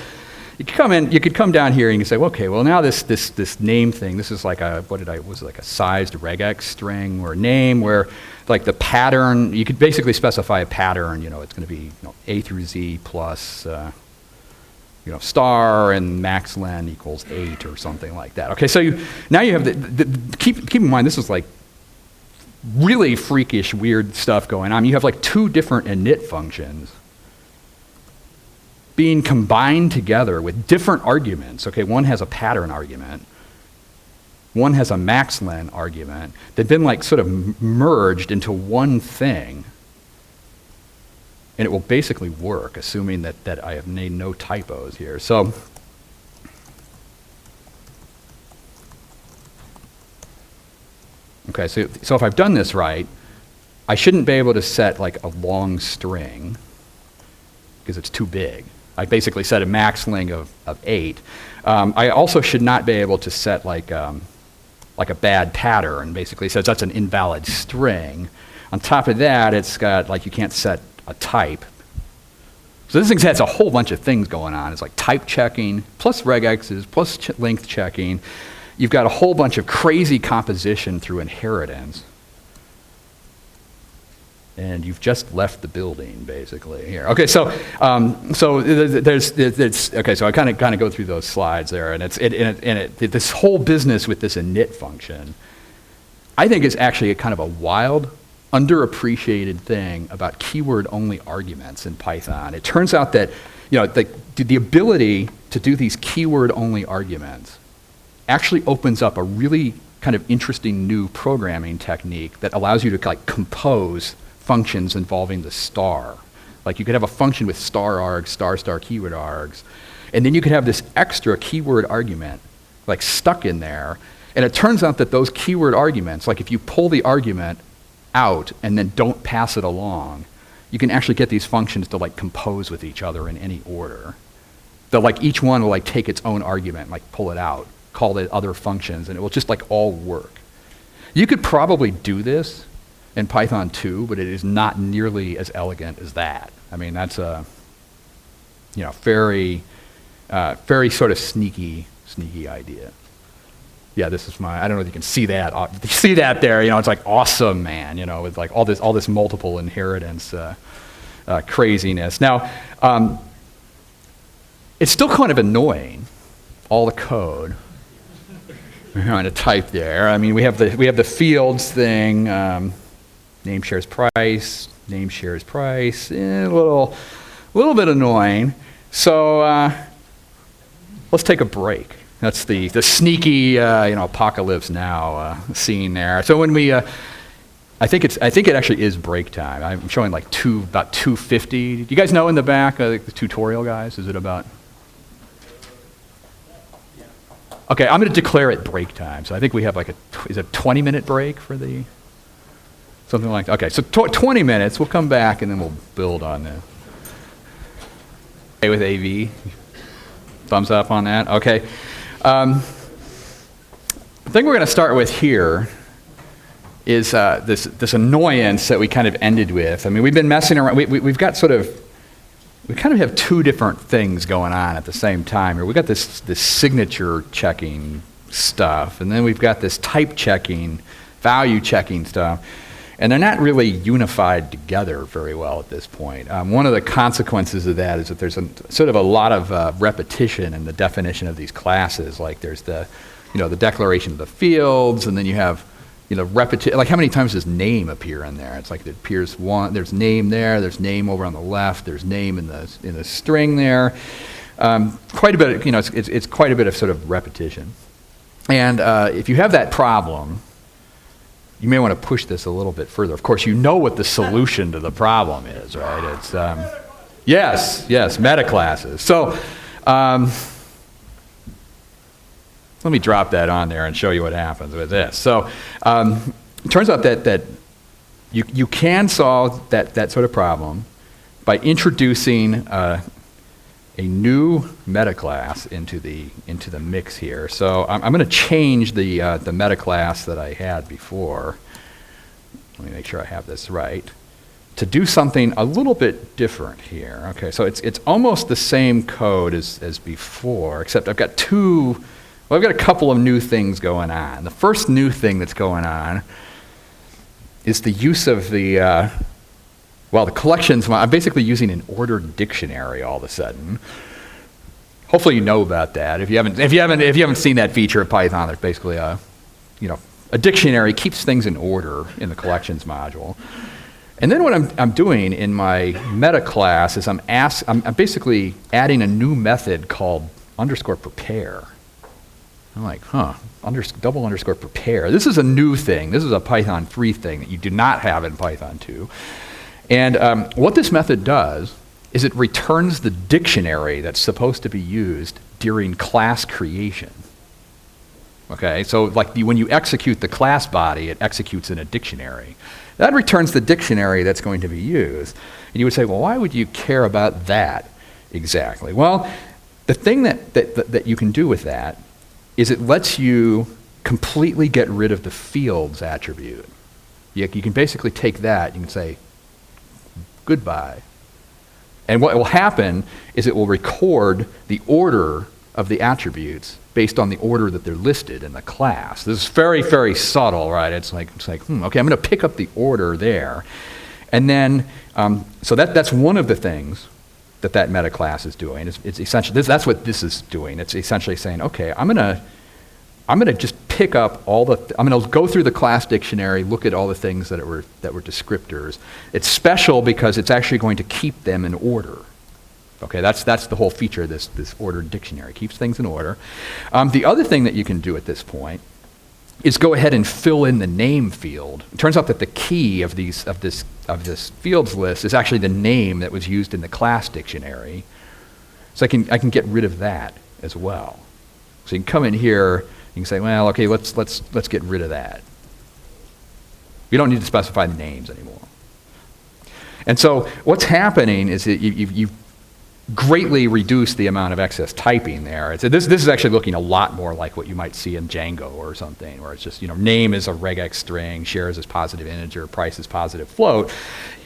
you could come down here and you can say, well, okay, well now this name thing, this is like like a sized regex string or name where like the pattern, you could basically specify a pattern, it's going to be A through Z plus star and max len equals 8 or something like that. Okay, so now you have keep in mind this is like really freakish, weird stuff going on. You have like two different init functions being combined together with different arguments. Okay, one has a pattern argument, one has a max len argument. They've been like sort of merged into one thing. And it will basically work, assuming that I have made no typos here. So, okay, so if I've done this right, I shouldn't be able to set like a long string because it's too big. I basically set a max length of 8. I also should not be able to set like a bad pattern, basically, so that's an invalid string. On top of that, it's got like you can't set a type. So this thing has a whole bunch of things going on. It's like type checking, plus regexes, plus length checking. You've got a whole bunch of crazy composition through inheritance. And you've just left the building, basically, here. Okay, so okay, so I kind of go through those slides there, and this whole business with this init function, I think is actually a kind of a wild, underappreciated thing about keyword-only arguments in Python. It turns out that the ability to do these keyword-only arguments actually opens up a really kind of interesting new programming technique that allows you to like compose functions involving the star. Like you could have a function with star args, star keyword args, and then you could have this extra keyword argument like stuck in there. And it turns out that those keyword arguments, like if you pull the argument out and then don't pass it along, you can actually get these functions to like compose with each other in any order. They'll like each one will like take its own argument, like pull it out, call it other functions, and it will just like all work. You could probably do this in Python 2, but it is not nearly as elegant as that. I mean, that's a very sort of sneaky idea. Yeah, this is I don't know if you can see that. You see that there, it's like awesome, man, with like all this multiple inheritance craziness. Now, it's still kind of annoying, all the code. We're trying to type there. I mean, we have the fields thing, name shares price, a little bit annoying. So let's take a break. That's the sneaky apocalypse now scene there. So when we, I think it actually is break time. I'm showing like about 2:50. Do you guys know in the back the tutorial guys? Is it about? Okay, I'm going to declare it break time. So I think we have like is it a 20-minute break for the something like that? Okay, so 20 minutes. We'll come back and then we'll build on this. Okay, with AV. Thumbs up on that. Okay. The thing we're going to start with here is this annoyance that we kind of ended with. I mean, we've been messing around. We kind of have two different things going on at the same time here. We've got this signature checking stuff, and then we've got this type checking, value checking stuff. And they're not really unified together very well at this point. One of the consequences of that is that there's sort of a lot of repetition in the definition of these classes. Like there's the declaration of the fields, and then you have, repetition. Like how many times does name appear in there? It's like it appears there's name there, there's name over on the left, there's name in the string there. Quite a bit. It's quite a bit of sort of repetition. And if you have that problem, you may want to push this a little bit further. Of course, you know what the solution to the problem is, right? It's yes, metaclasses. So let me drop that on there and show you what happens with this. So it turns out that you can solve that sort of problem by introducing a new metaclass into the mix here. So I'm going to change the metaclass that I had before. Let me make sure I have this right. To do something a little bit different here. Okay, so it's almost the same code as before, except I've got a couple of new things going on. The first new thing that's going on is the use of the collections. I'm basically using an ordered dictionary all of a sudden. Hopefully you know about that. If you haven't seen that feature of Python, there's basically a dictionary keeps things in order in the collections module. And then what I'm doing in my meta class is I'm basically adding a new method called _prepare. I'm like, double underscore prepare. This is a new thing. This is a Python 3 thing that you do not have in Python 2. And what this method does is it returns the dictionary that's supposed to be used during class creation. Okay, so like when you execute the class body, it executes in a dictionary. That returns the dictionary that's going to be used. And you would say, well, why would you care about that exactly? Well, the thing that you can do with that is it lets you completely get rid of the fields attribute. You can basically take that, you can say, goodbye. And what will happen is it will record the order of the attributes based on the order that they're listed in the class. This is very, very subtle, right? It's like okay, I'm going to pick up the order there. And then, so that's one of the things that meta class is doing. It's essentially, that's what this is doing. It's essentially saying, okay, I'm going to just pick up I'm going to go through the class dictionary, look at all the things that were descriptors. It's special because it's actually going to keep them in order. Okay, that's the whole feature of this ordered dictionary. Keeps things in order. The other thing that you can do at this point is go ahead and fill in the name field. It turns out that the key of this fields list is actually the name that was used in the class dictionary. So I can get rid of that as well. So you can come in here, you can say, well, okay, let's get rid of that. You don't need to specify the names anymore. And so what's happening is that you've greatly reduced the amount of excess typing there. This is actually looking a lot more like what you might see in Django or something, where it's just, name is a regex string, shares is positive integer, price is positive float.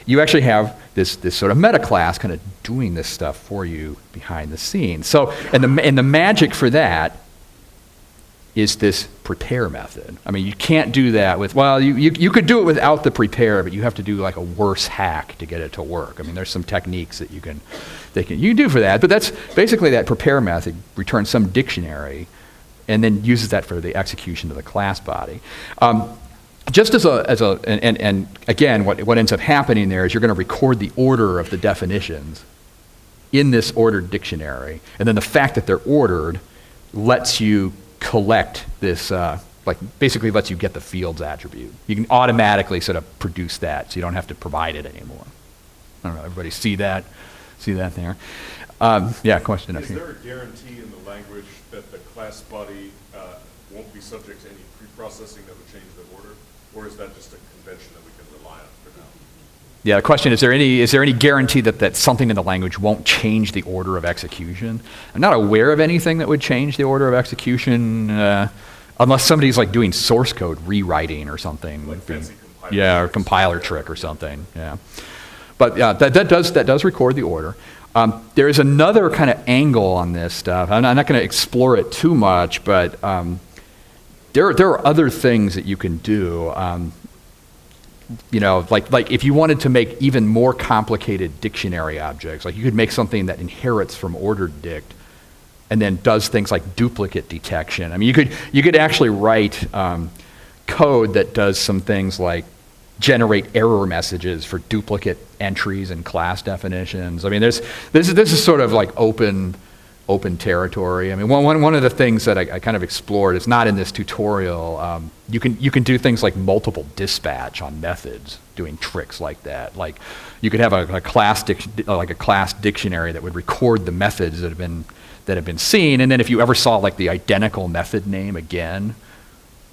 You actually have this sort of meta class kind of doing this stuff for you behind the scenes. So, and the magic for that is this prepare method. I mean, you can't do that with, well, you could do it without the prepare, but you have to do like a worse hack to get it to work. I mean, there's some techniques that you can do for that, but that's basically that prepare method returns some dictionary and then uses that for the execution of the class body. Just and again, what ends up happening there is you're going to record the order of the definitions in this ordered dictionary, and then the fact that they're ordered lets you collect this, basically lets you get the fields attribute. You can automatically sort of produce that, so you don't have to provide it anymore. I don't know, everybody see that there? Yeah, question up here. Is there a guarantee in the language that the class body won't be subject to any pre-processing that would change the order? Or is that just a convention that we can rely on for now? Yeah, the question is there any guarantee that something in the language won't change the order of execution? I'm not aware of anything that would change the order of execution, unless somebody's like doing source code rewriting or something. Like fancy compiler. Yeah, or compiler trick or something. Yeah, but yeah, that does record the order. There is another kind of angle on this stuff. I'm not going to explore it too much, but there are other things that you can do. Like if you wanted to make even more complicated dictionary objects, like you could make something that inherits from ordered dict and then does things like duplicate detection. I mean, you could actually write code that does some things like generate error messages for duplicate entries and class definitions. I mean, this is sort of like open territory. I mean, one of the things that I kind of explored, it's not in this tutorial, you can do things like multiple dispatch on methods, doing tricks like that. Like you could have a class dictionary that would record the methods that have been seen, and then if you ever saw like the identical method name again,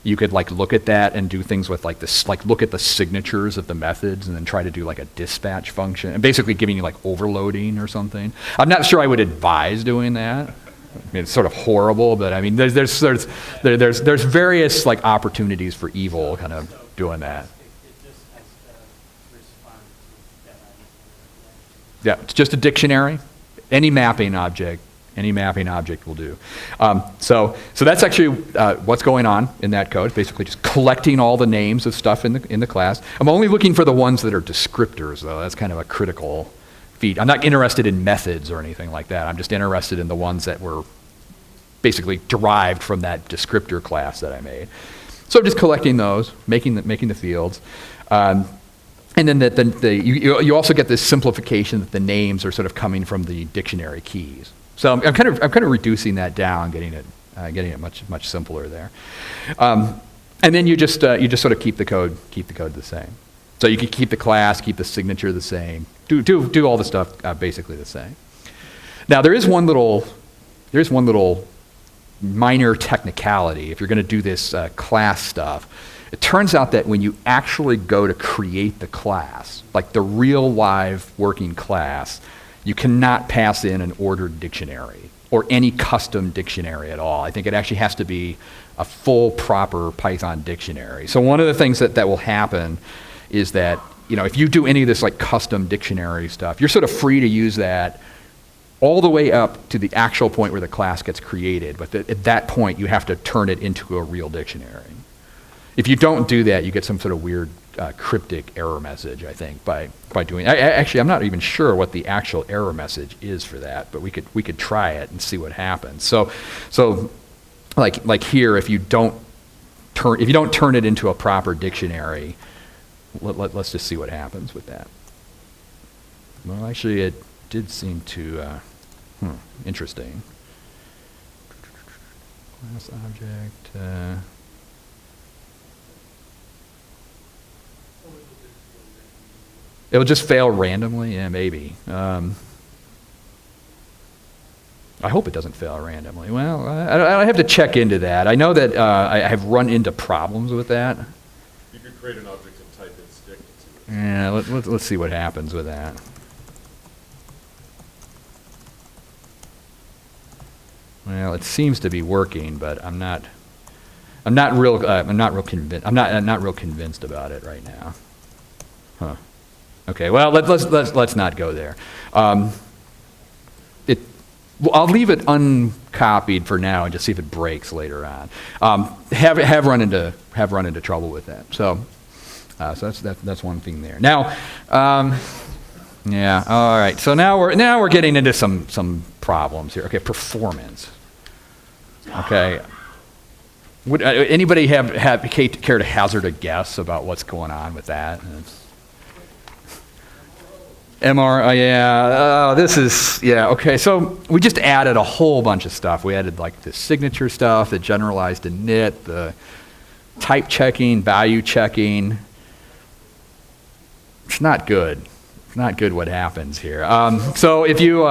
you could like look at that and do things with like this, like look at the signatures of the methods and then try to do like a dispatch function, and basically giving you like overloading or something. I'm not sure I would advise doing that. I mean, it's sort of horrible, but I mean, there's various like opportunities for evil kind of doing that. It just has to respond to that item. Yeah, it's just a dictionary. Any mapping object will do. So that's actually what's going on in that code. It's basically just collecting all the names of stuff in the class. I'm only looking for the ones that are descriptors, though. That's kind of a critical feat. I'm not interested in methods or anything like that. I'm just interested in the ones that were basically derived from that descriptor class that I made. So I'm just collecting those, making the fields. And then you also get this simplification that the names are sort of coming from the dictionary keys. So I'm kind of reducing that down, getting it much simpler there. And then you just sort of keep the code the same. So you can keep the class, keep the signature the same, do all the stuff basically the same. Now there is one little minor technicality. If you're going to do this class stuff, it turns out that when you actually go to create the class, like the real live working class, you cannot pass in an ordered dictionary or any custom dictionary at all. I think it actually has to be a full proper Python dictionary. So one of the things that will happen is that, you know, if you do any of this like custom dictionary stuff, you're sort of free to use that all the way up to the actual point where the class gets created. But at that point, you have to turn it into a real dictionary. If you don't do that, you get some sort of weird cryptic error message, I think, by doing. Actually, I'm not even sure what the actual error message is for that, but we could try it and see what happens. So like here, if you don't turn it into a proper dictionary, let's just see what happens with that. Well, actually, it did seem to interesting. Class object. It will just fail randomly? Yeah, maybe. I hope it doesn't fail randomly. Well, I have to check into that. I know that I have run into problems with that. You could create an object and type in stick. Yeah, let's see what happens with that. Well, it seems to be working, but I'm not real convinced about it right now. Huh. Okay, well, let's not go there. I'll leave it uncopied for now and just see if it breaks later on. Have run into trouble with that. So that's one thing there. Now, yeah, all right. So now we're getting into some problems here. Okay, performance. Okay. Would anybody care to hazard a guess about what's going on with that? Okay, so we just added a whole bunch of stuff. We added like the signature stuff, the generalized init, the type checking, value checking. It's not good. It's not good what happens here. So if you,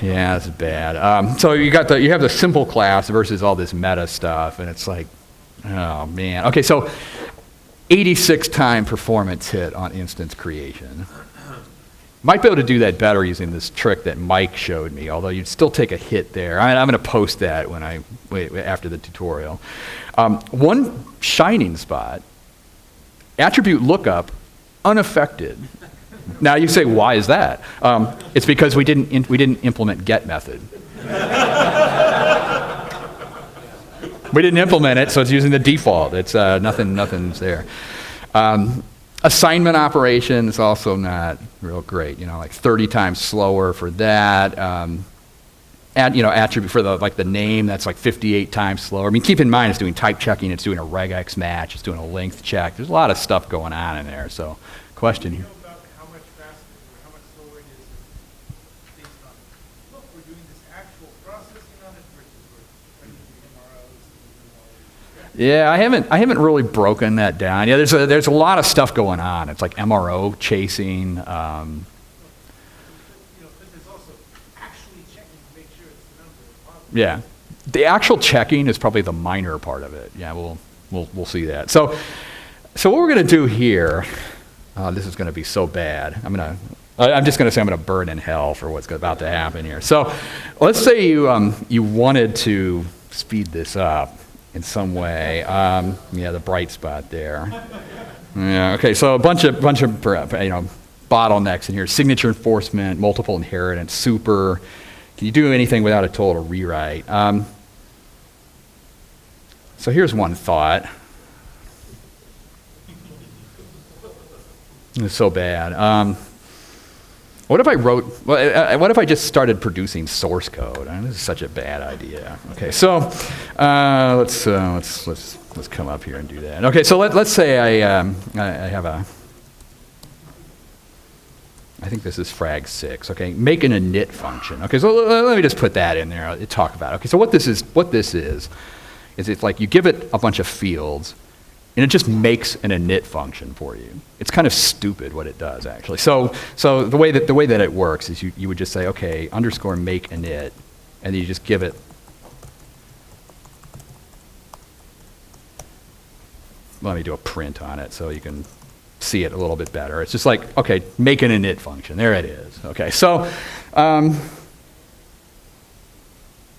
yeah, it's bad. So you have the simple class versus all this meta stuff, and it's like, oh man. Okay, so 86 time performance hit on instance creation. Might be able to do that better using this trick that Mike showed me, although you'd still take a hit there. I'm going to post that after the tutorial. One shining spot, attribute lookup, unaffected. Now you say, why is that? It's because we didn't implement get method. We didn't implement it, so it's using the default. It's nothing's there. Assignment operation is also not real great. You know, like 30 times slower for that. Attribute for the name, that's like 58 times slower. I mean, keep in mind it's doing type checking, it's doing a regex match, it's doing a length check. There's a lot of stuff going on in there. So, question here. About how much faster or how much slower it is based on, look, we're doing this actual processing on it versus we're running the MROs. Yeah, I haven't really broken that down. Yeah, there's a lot of stuff going on. It's like MRO chasing. But there's also actually checking to make sure it's the number of positives. Yeah. The actual checking is probably the minor part of it. Yeah, we'll see that. So what we're going to do here, this is going to be so bad. I'm just going to say I'm going to burn in hell for what's about to happen here. So let's say you wanted to speed this up in some way. Yeah, the bright spot there. Yeah. Okay. So a bunch of bottlenecks in here: signature enforcement, multiple inheritance, super. Can you do anything without a total rewrite? So here's one thought. It's so bad. What if I just started producing source code? This is such a bad idea. Okay, so let's come up here and do that. Okay, so let's say I have I think this is frag 6. Okay, make an init function. Okay, so let me just put that in there. I'll talk about it. Okay, so what this is it's like you give it a bunch of fields, and it just makes an init function for you. It's kind of stupid what it does, actually. So the way that it works is you would just say, okay, underscore make init, and then you just give it. Let me do a print on it so you can see it a little bit better. It's just like, okay, make an init function. There it is. Okay, so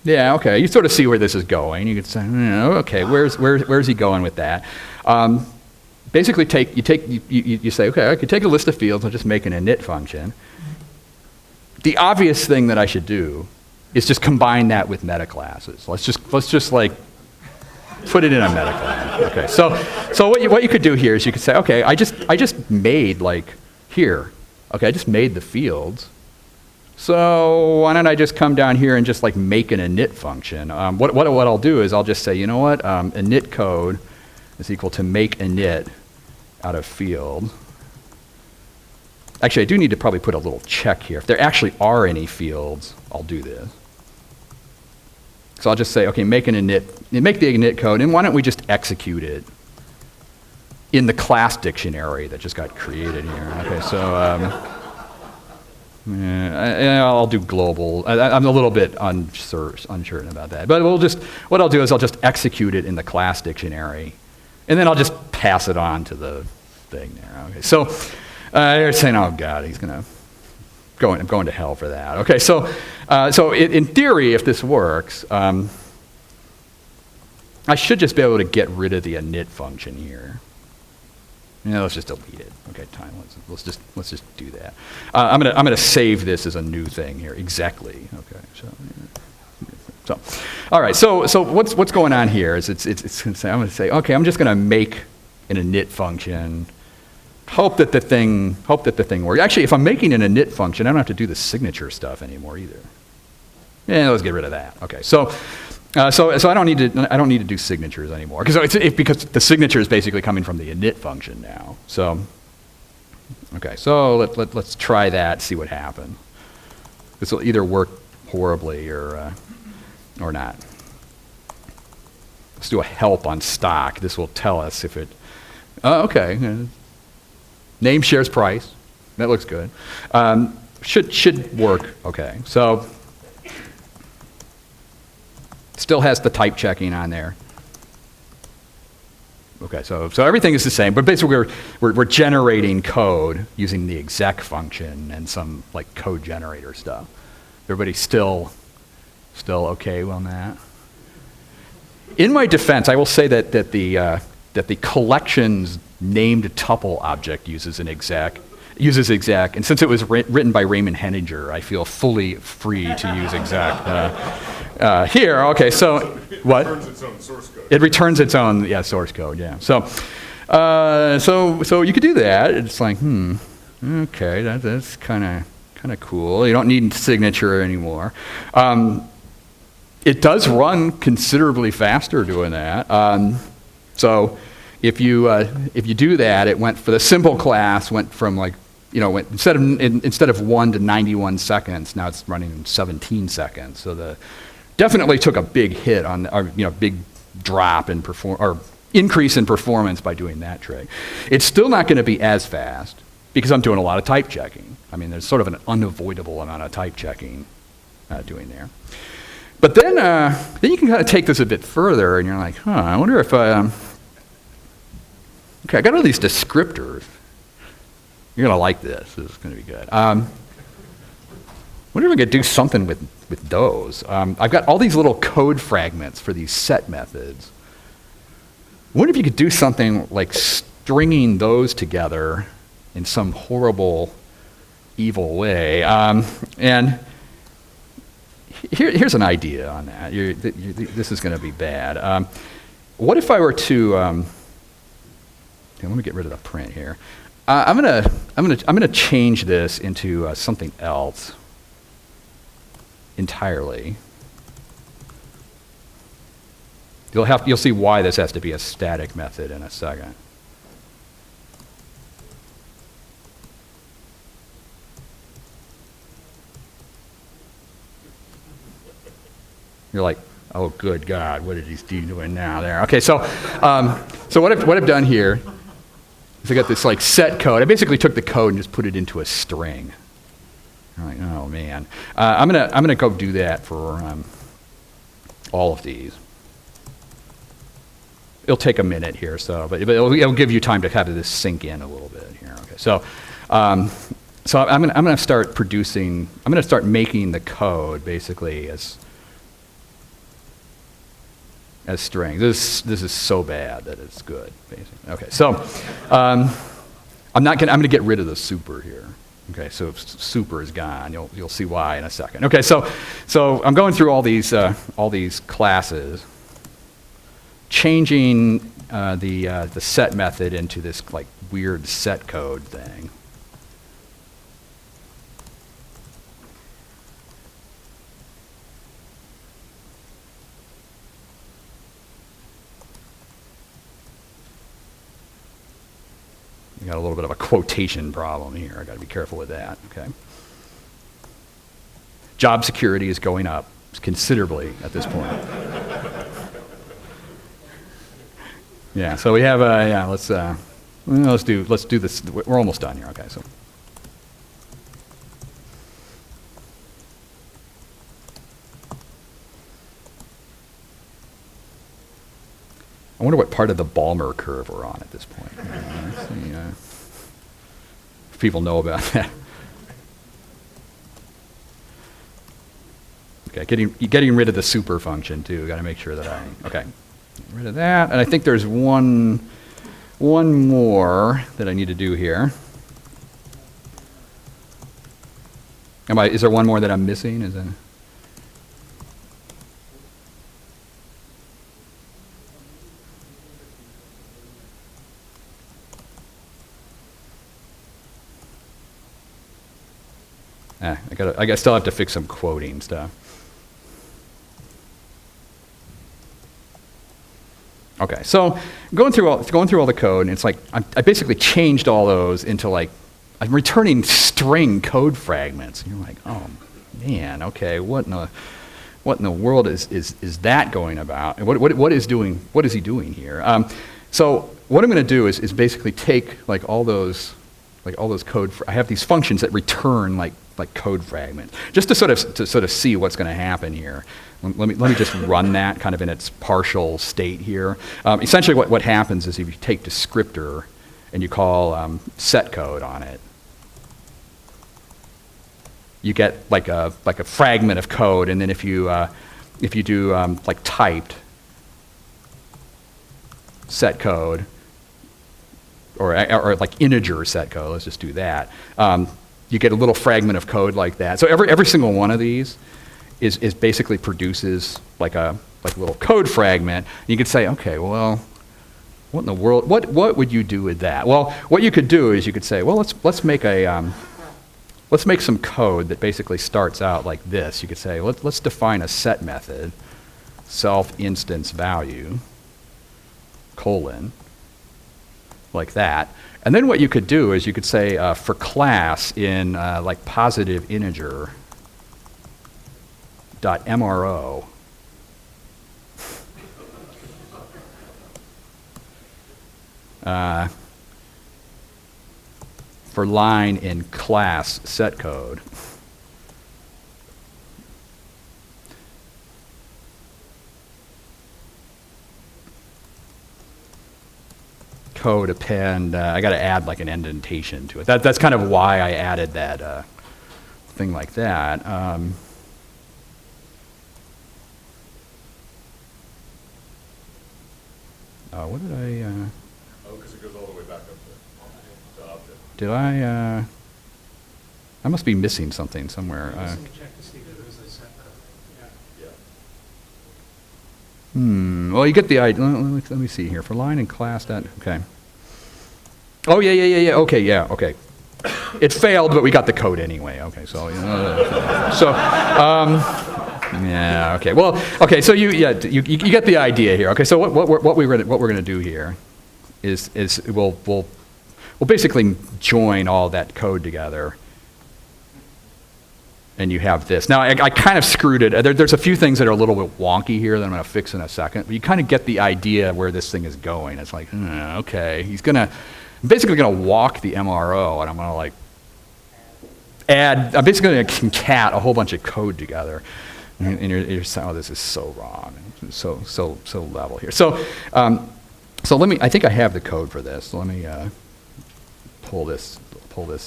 yeah, okay, you sort of see where this is going. You could say, okay, where's he going with that? Basically, you say, okay, I could take a list of fields and just make an init function. The obvious thing that I should do is just combine that with metaclasses. Let's just like put it in a metaclass. Okay, so what you could do here is you could say, okay, I just made like here. Okay, I just made the fields. So why don't I just come down here and just like make an init function? What I'll do is I'll just say, you know what, init code is equal to make init out of field. Actually, I do need to probably put a little check here. If there actually are any fields, I'll do this. So I'll just say, okay, make an init, make the init code, and why don't we just execute it in the class dictionary that just got created here? Okay, so I'll do global. I'm a little bit uncertain about that, but what I'll do is I'll just execute it in the class dictionary, and then I'll just pass it on to the thing there. Okay, so you're saying, oh God, I'm going to hell for that. Okay, so in theory, if this works, I should just be able to get rid of the init function here. Let's just delete it. Okay, time. Let's just do that. I'm gonna save this as a new thing here. Exactly. Okay. So all right. So what's going on here is it's gonna say, I'm gonna say, okay, I'm just gonna make an init function. Hope that the thing works. Actually, if I'm making an init function, I don't have to do the signature stuff anymore either. Yeah, let's get rid of that. Okay. So I don't need to do signatures anymore because the signature is basically coming from the init function now. So okay, so let's try that, see what happens. This will either work horribly or not. Let's do a help on stock. This will tell us if it. Okay, name shares price. That looks good. Should work. Okay, so. Still has the type checking on there. Okay, so everything is the same, but basically we're generating code using the exec function and some like code generator stuff. Everybody still okay on that? In my defense, I will say that the collections named tuple object uses exec, and since it was written by Raymond Henninger, I feel fully free to use exec. Here, okay, so what? It returns its own source code. It returns its own source code, yeah. So you could do that. It's like, okay, that's kind of cool. You don't need signature anymore. It does run considerably faster doing that. So if you do that, it went for the simple class went from like instead of 1 to 91 seconds, now it's running in 17 seconds. So definitely took a big hit on, big drop in increase in performance by doing that trick. It's still not going to be as fast because I'm doing a lot of type checking. I mean, there's sort of an unavoidable amount of type checking doing there. But then you can kind of take this a bit further, and you're like, huh, I wonder if okay, I got all these descriptors. You're gonna like this. This is gonna be good. Wonder if I could do something with those. I've got all these little code fragments for these set methods. Wonder if you could do something like stringing those together in some horrible, evil way. And here's an idea on that. This is going to be bad. What if I were to? Okay, let me get rid of the print here. I'm gonna change this into something else entirely. You'll see why this has to be a static method in a second. You're like, oh, good God, what is he doing now there? Okay, so what I've done here is I got this like set code. I basically took the code and just put it into a string. I'm like, oh man, I'm gonna go do that for all of these. It'll take a minute here, but it'll give you time to have this sink in a little bit here. Okay, so I'm gonna start producing. I'm gonna start making the code basically as strings. This is so bad that it's good, basically. Okay, so I'm gonna get rid of the super here. Okay, so if super is gone, you'll see why in a second. Okay, so I'm going through all these classes, changing the set method into this like weird set code thing. You got a little bit of a quotation problem here. I got to be careful with that. Okay. Job security is going up considerably at this point. Yeah. So we have let's do this. We're almost done here. Okay. So. I wonder what part of the Balmer curve we're on at this point. Let's see, if people know about that. Okay, getting rid of the super function too. Got to make sure that okay, get rid of that. And I think there's one more that I need to do here. Is there one more that I'm missing? Is that? I still have to fix some quoting stuff. Okay, so going through all the code, and it's like I basically changed all those into like I'm returning string code fragments. And you're like, oh man, okay, what in the world is that going about? And what is he doing here? So what I'm going to do is basically take like all those code. I have these functions that return like code fragments, just to sort of see what's going to happen here. Let me just run that kind of in its partial state here. Essentially, what happens is if you take descriptor and you call set code on it, you get like a fragment of code, and then if you do like typed set code or like integer set code, let's just do that. You get a little fragment of code like that. So every single one of these is basically produces like a little code fragment. You could say, okay, well, what in the world? What would you do with that? Well, what you could do is you could say, well, let's make some code that basically starts out like this. You could say, let's define a set method, self instance value, colon, like that. And then what you could do is you could say for class in like positive integer dot MRO. For line in class set code. code append, I got to add like an indentation to it. That's kind of why I added that thing like that. What did I? Oh, because it goes all the way back up to object. Did I? I must be missing something somewhere. Let me check to see if there was a set. Yeah. Yeah. Well, you get the idea. Let me see here. For line and class, that okay. Oh yeah. Okay, yeah. Okay. It failed, but we got the code anyway. Okay, so yeah. Okay. Well, okay. So you get the idea here. Okay. So what we're gonna do here is we'll basically join all that code together. And you have this. Now, I kind of screwed it. There's a few things that are a little bit wonky here that I'm going to fix in a second. But you kind of get the idea where this thing is going. It's like, okay, I'm basically going to walk the MRO, and I'm going to like I'm basically going to concat a whole bunch of code together. And you're saying, oh, this is so wrong, so level here. So let me. I think I have the code for this. So let me pull this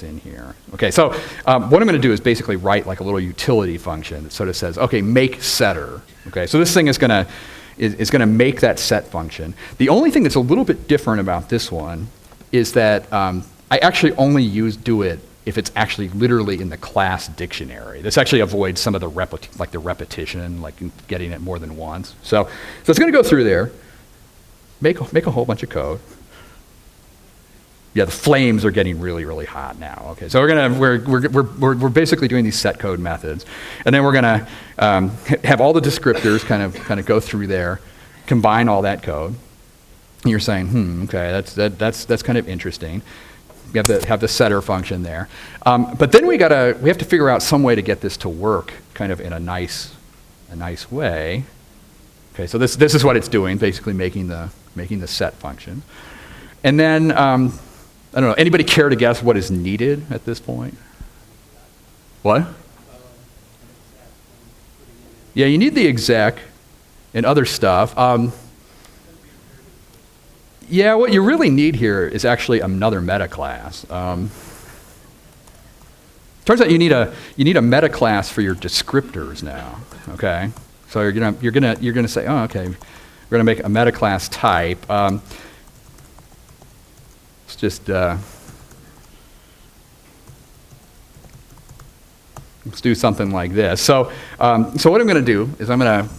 in here. Okay, so what I'm going to do is basically write like a little utility function that sort of says, okay, make setter. Okay, so this thing is going to make that set function. The only thing that's a little bit different about this one is that I actually only do it if it's actually literally in the class dictionary. This actually avoids some of the repetition, like getting it more than once. So it's going to go through there, make a whole bunch of code. Yeah, the flames are getting really, really hot now. Okay, so we're basically doing these set code methods, and then we're gonna have all the descriptors kind of go through there, combine all that code. And you're saying, okay, that's kind of interesting. You have the setter function there, but then we have to figure out some way to get this to work kind of in a nice way. Okay, so this is what it's doing, basically making the set function, and then. I don't know, anybody care to guess what is needed at this point? What? Yeah, you need the exec and other stuff. Yeah, what you really need here is actually another metaclass. Turns out you need a metaclass for your descriptors now. Okay, so you're gonna say, oh, okay, we're gonna make a metaclass type. Just let's do something like this. So what I'm going to do is I'm going to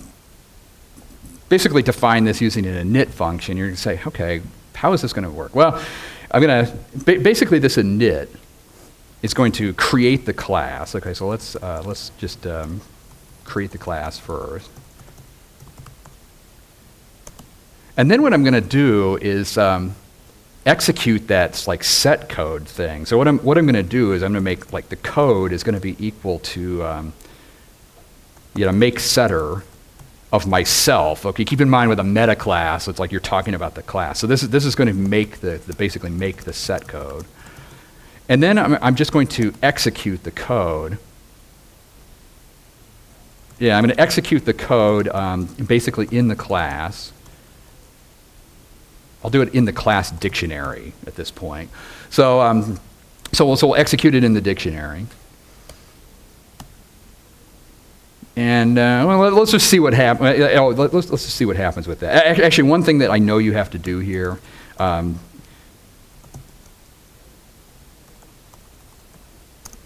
basically define this using an init function. You're going to say, okay, how is this going to work? Well, I'm going to basically this init is going to create the class. Okay, so let's just create the class first. And then what I'm going to do is execute that like set code thing. So what I'm going to do is I'm going to make like the code is going to be equal to make setter of myself. Okay, keep in mind with a meta class, it's like you're talking about the class. So this is going to make basically make the set code, and then I'm just going to execute the code. Yeah, I'm going to execute the code basically in the class. I'll do it in the class dictionary at this point. So we'll execute it in the dictionary. And let's just see what happens. Let's just see what happens with that. Actually, one thing that I know you have to do here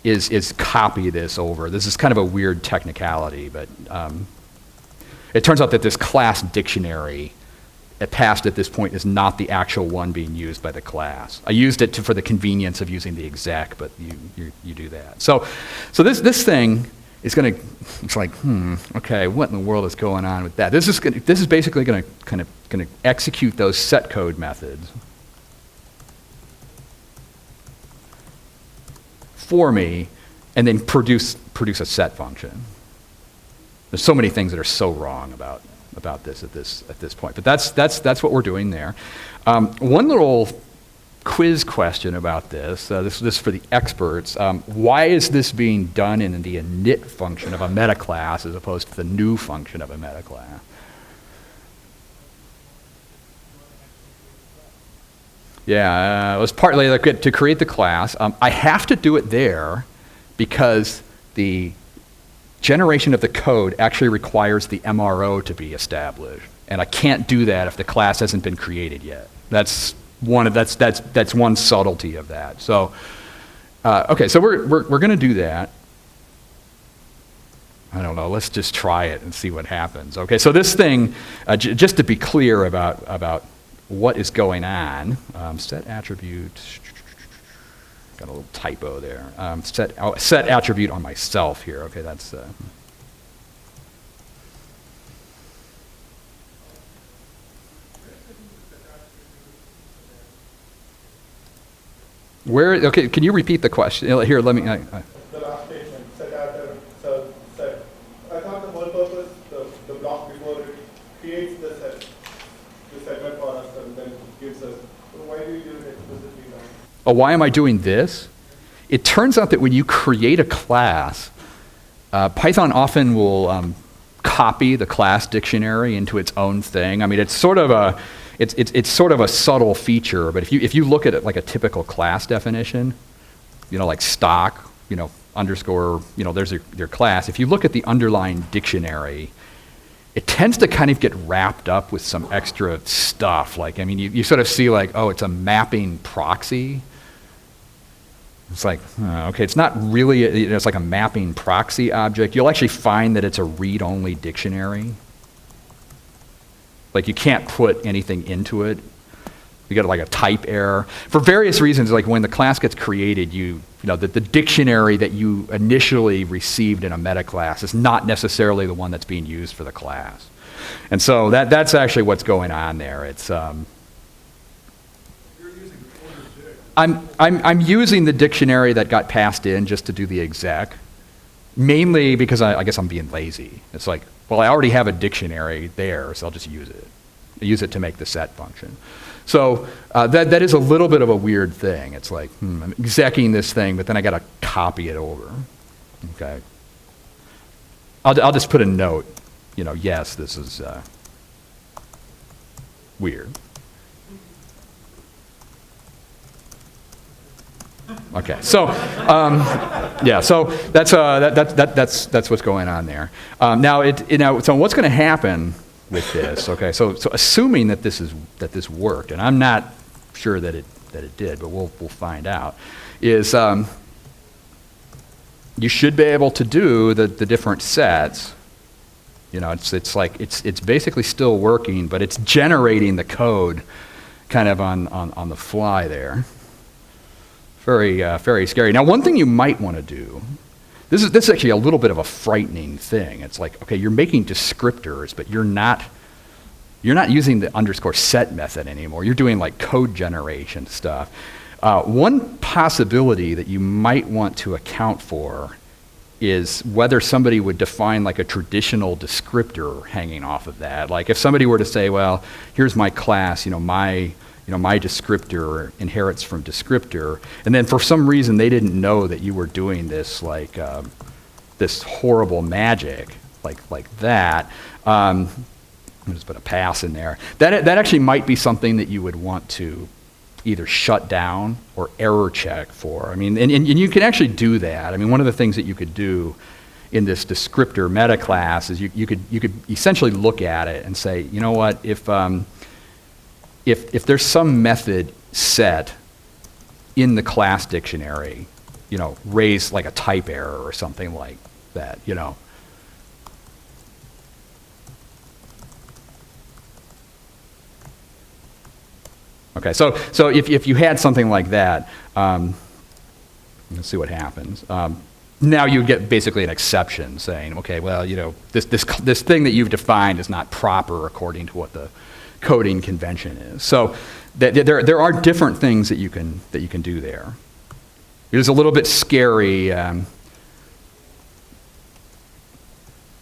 is copy this over. This is kind of a weird technicality, but it turns out that this class dictionary passed at this point is not the actual one being used by the class. I used it for the convenience of using the exec, but you do that. So this thing is going to, it's like, okay, what in the world is going on with that? This is basically going to execute those set code methods for me, and then produce a set function. There's so many things that are so wrong about this at this point, but that's what we're doing there. One little quiz question about this. This is for the experts. Why is this being done in the init function of a metaclass as opposed to the new function of a metaclass? Yeah, it was partly like to create the class. I have to do it there because the generation of the code actually requires the MRO to be established, and I can't do that if the class hasn't been created yet. That's one subtlety of that. So, okay, so we're going to do that. I don't know. Let's just try it and see what happens. Okay, so this thing, just to be clear about what is going on, set attribute. Got a little typo there. Set attribute on myself here. Okay, that's. Where? Okay, can you repeat the question? Here, let me. The last statement, set after, so set. I thought the whole purpose, the block before it creates the segment for us and then gives us. So why do you do it explicitly now? Oh, why am I doing this? It turns out that when you create a class, Python often will copy the class dictionary into its own thing. I mean, it's sort of a it's sort of a subtle feature, but if you look at it like a typical class definition, like stock, underscore, there's your class. If you look at the underlying dictionary, it tends to kind of get wrapped up with some extra stuff. Like, I mean, you sort of see like, oh, it's a mapping proxy. It's like, okay, it's not really, it's like a mapping proxy object. You'll actually find that it's a read-only dictionary. Like, you can't put anything into it. You get like a type error. For various reasons, like when the class gets created, the dictionary that you initially received in a metaclass is not necessarily the one that's being used for the class. And so that's actually what's going on there. It's I'm using the dictionary that got passed in just to do the exec, mainly because I guess I'm being lazy. It's like, well, I already have a dictionary there, so I'll just use it. I use it to make the set function. So that is a little bit of a weird thing. It's like, I'm execing this thing, but then I got to copy it over. Okay. I'll just put a note, yes, this is weird. Okay, so yeah, so that's what's going on there. So what's going to happen with this? Okay, so assuming that this worked, and I'm not sure that it did, but we'll find out. Is you should be able to do the different sets. It's basically still working, but it's generating the code kind of on the fly there. Very scary. Now, one thing you might want to do, this is actually a little bit of a frightening thing. It's like, okay, you're making descriptors, but you're not using the underscore set method anymore. You're doing like code generation stuff. One possibility that you might want to account for is whether somebody would define like a traditional descriptor hanging off of that. Like if somebody were to say, well, here's my class, my descriptor inherits from descriptor, and then for some reason they didn't know that you were doing this like this horrible magic like that. I'm just put a pass in there. That actually might be something that you would want to either shut down or error check for. I mean, and you can actually do that. I mean, one of the things that you could do in this descriptor metaclass is you could essentially look at it and say, you know what, if there's some method set in the class dictionary, raise like a type error or something like that, Okay, so if you had something like that, let's see what happens. Now you get basically an exception saying, okay, well, this thing that you've defined is not proper according to what the coding convention is. So there are different things that you can do there. It is a little bit scary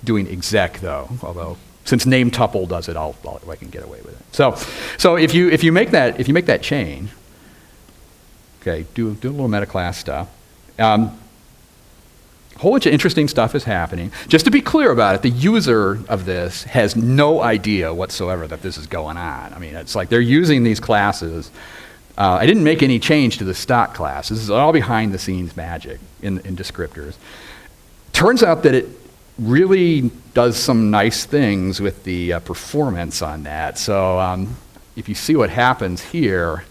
doing exec though, although since name tuple does it, I can get away with it. So if you make that change, okay, do a little metaclass stuff. A whole bunch of interesting stuff is happening. Just to be clear about it, the user of this has no idea whatsoever that this is going on. I mean, it's like they're using these classes I didn't make any change to the stock class. This is all behind the scenes magic in descriptors. Turns out that it really does some nice things with the performance on that. So if you see what happens here,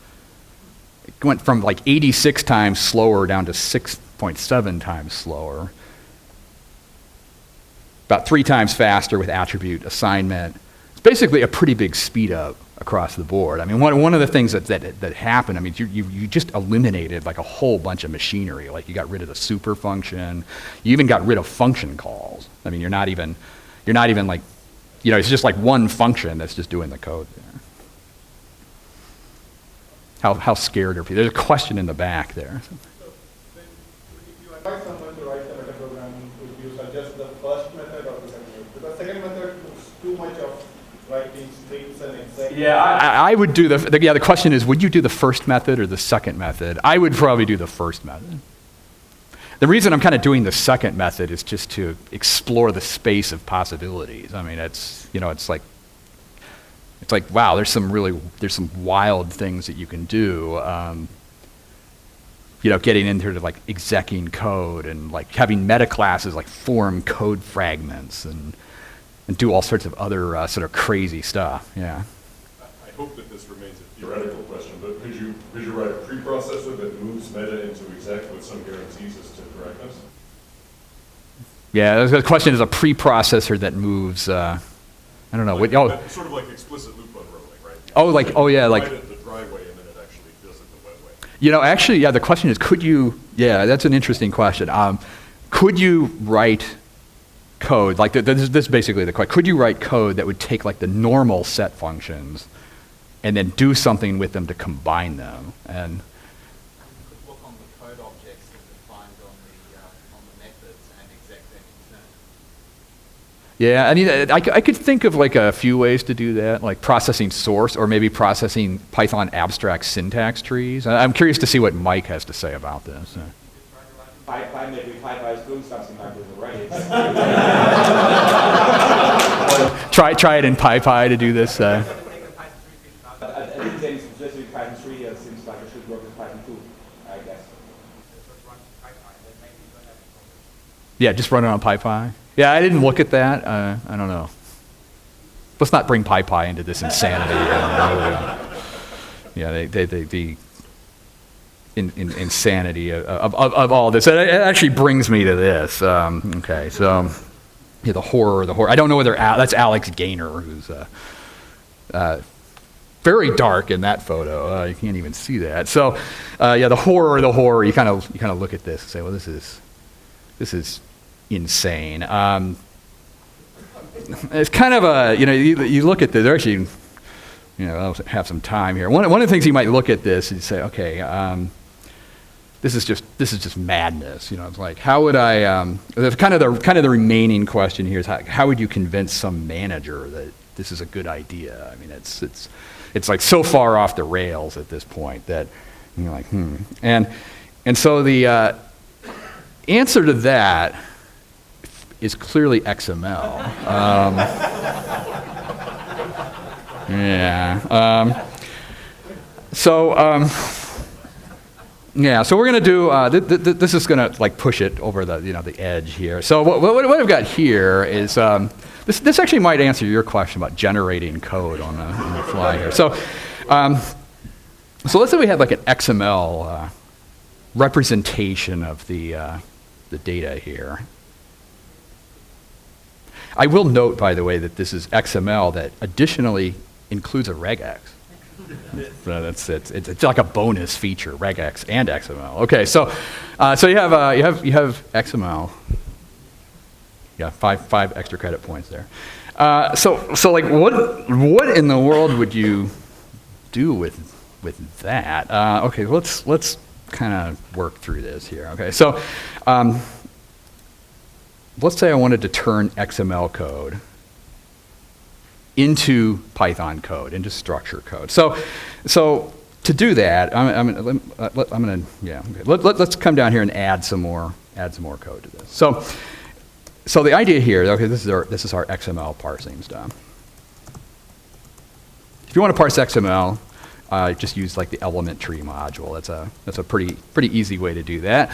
it went from like 86 times slower down to 6.7 times slower. About 3 times faster with attribute assignment. It's basically a pretty big speed up across the board. I mean, one of the things that happened, I mean, you just eliminated like a whole bunch of machinery. Like you got rid of the super function. You even got rid of function calls. I mean, you're not even like, you know, it's just like one function that's just doing the code there. How scared are people? There's a question in the back there. So then, if you advise someone to write the metaprogramming, would you suggest the first method or the second method? Because the second method is too much of writing strings and exec. Yeah, I would do the question is, would you do the first method or the second method? I would probably do the first method. The reason I'm kind of doing the second method is just to explore the space of possibilities. I mean, it's like, wow, there's some wild things that you can do. Getting into like execing code and like having metaclasses like form code fragments and do all sorts of other sort of crazy stuff. Yeah. I hope that this remains a theoretical question, but could you write a preprocessor that moves meta into exec with some guarantees as to correctness? Yeah, the question is a preprocessor that moves. I don't know. Sort of like explicit loop unrolling, right? Like it the dry way and then it actually does it the wet way. Actually, yeah. The question is, could you? Yeah, that's an interesting question. Could you write code like this is basically the question? Could you write code that would take like the normal set functions and then do something with them to combine them? And You could look on the code objects that are defined on the methods and exec them in turn. yeah, I mean, I could think of like a few ways to do that, like processing source or maybe processing Python abstract syntax trees. I'm curious to see what Mike has to say about this. Maybe PyPy is doing something like this already. Try it in PyPy to do this. I didn't say specifically Python 3, it seems like it should work with Python 2, I guess. Yeah, just run it on PyPy. Yeah, I didn't look at that. I don't know. Let's not bring PyPy into this insanity. The insanity of all this. It actually brings me to this. Okay, so the horror. I don't know whether that's Alex Gaynor, who's very dark in that photo. You can't even see that. So the horror. You kind of look at this and say, well, this is insane. It's kind of you look at this. They're actually, I'll have some time here. One of the things you might look at this and say, okay. This is just madness, It's like, how would I? Kind of the remaining question here is how would you convince some manager that this is a good idea? I mean, it's like so far off the rails at this point that you're like, and so the answer to that is clearly XML. Yeah. So we're going to do, this is going to like push it over the edge here. So what I've got here is, this actually might answer your question about generating code on the fly here. So let's say we have like an XML representation of the data here. I will note, by the way, that this is XML that additionally includes a regex. It's like a bonus feature, regex and XML. Okay, so you have XML. Yeah, five extra credit points there. So like what in the world would you do with that? Okay, let's kind of work through this here. Okay, so let's say I wanted to turn XML code into Python code, into structure code. So to do that, let's come down here and add some more code to this. So the idea here, okay, this is our XML parsing stuff. If you want to parse XML, just use like the element tree module. That's a pretty easy way to do that.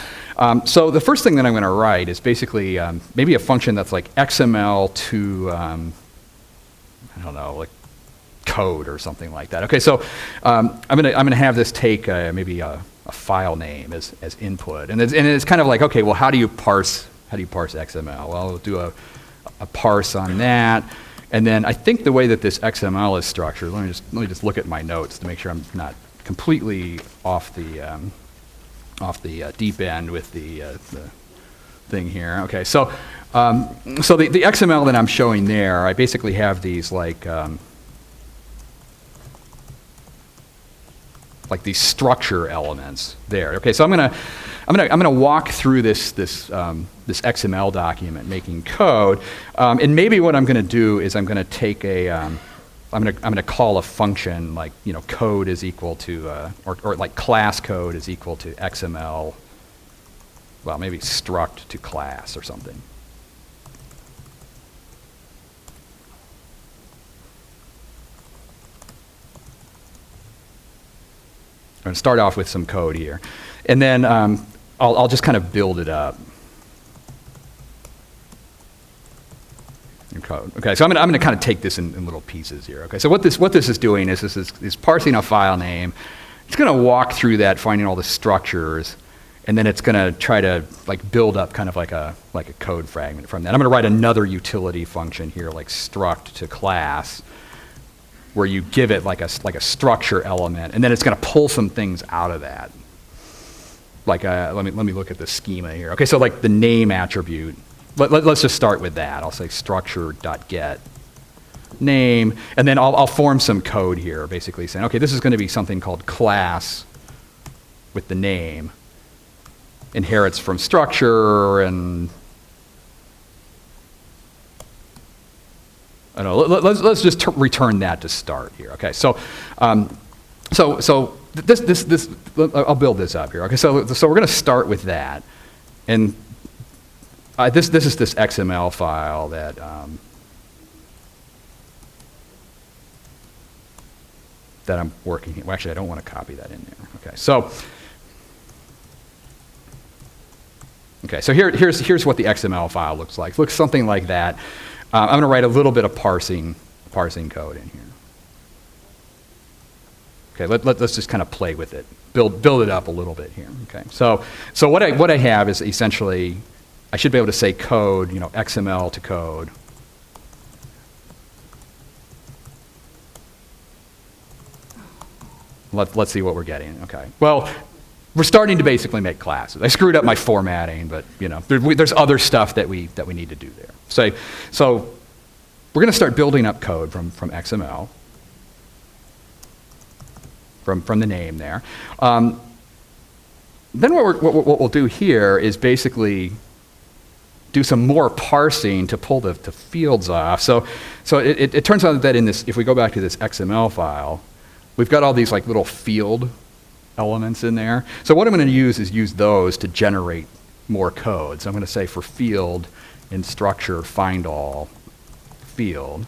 So the first thing that I'm going to write is basically maybe a function that's like XML to I don't know, like code or something like that. Okay, so I'm gonna have this take maybe a file name as input, and it's kind of like, okay, well, how do you parse XML? Well, we'll do a parse on that. And then I think the way that this XML is structured, let me just look at my notes to make sure I'm not completely off the deep end with the thing here. Okay, so the XML that I'm showing there, I basically have these like these structure elements there. Okay, so I'm gonna walk through this XML document making code, and maybe what I'm gonna do is I'm gonna take I'm gonna call a function like, you know, code is equal to or like class code is equal to XML. Well, maybe struct to class or something. I'm going to start off with some code here, and then I'll just kind of build it up. In code. Okay, so I'm going to kind of take this in little pieces here. Okay, so what this is doing is this is parsing a file name. It's going to walk through that, finding all the structures, and then it's going to try to like build up kind of like a code fragment from that. I'm going to write another utility function here, like struct to class, where you give it like a structure element, and then it's going to pull some things out of that. Like let me look at the schema here. Okay, so like the name attribute. Let's just start with that. I'll say structure.get name, and then I'll form some code here, basically saying, okay, this is going to be something called class with the name, inherits from structure, and I don't know. Let's just return that to start here. Okay, so this I'll build this up here. Okay, so we're going to start with that, and this is this XML file that that I'm working here. Well, actually, I don't want to copy that in there. Okay, so here's what the XML file looks like. It looks something like that. I'm going to write a little bit of parsing code in here. Okay, let's just kind of play with it, build it up a little bit here. Okay, so what I have is essentially, I should be able to say code, you know, XML to code. Let's see what we're getting. Okay, well, we're starting to basically make classes. I screwed up my formatting, but you know, there's other stuff that we need to do there. So we're going to start building up code from XML, from the name there. Then what we'll do here is basically do some more parsing to pull the fields off. So it turns out that in this, if we go back to this XML file, we've got all these like little field elements in there. So what I'm going to use those to generate more code. So I'm going to say for field in structure find all field.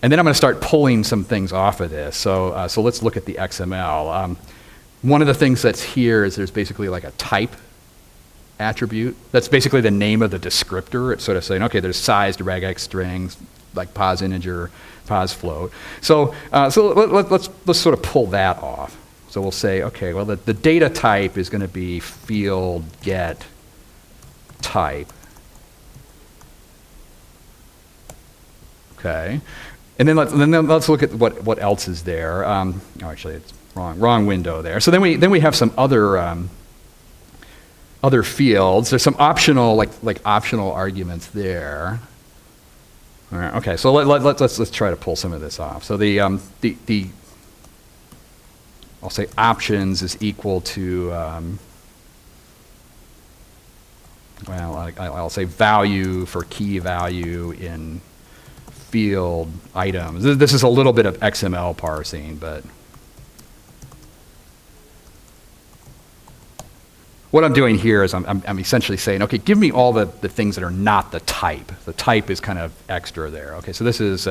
And then I'm going to start pulling some things off of this. So let's look at the XML. One of the things that's here is there's basically like a type attribute. That's basically the name of the descriptor. It's sort of saying, okay, there's sized regex strings, like pos integer, pos float. So let's sort of pull that off. So we'll say, okay, well, the data type is going to be field get type. Okay, and then let's look at what else is there. Oh, actually, it's wrong window there. So then we have some other fields. There's some optional like optional arguments there. All right, okay, so let's try to pull some of this off. So the I'll say options is equal to well, I'll say value for key value in field items. This is a little bit of XML parsing, but what I'm doing here is I'm essentially saying, okay, give me all the things that are not the type. The type is kind of extra there. Okay, so this is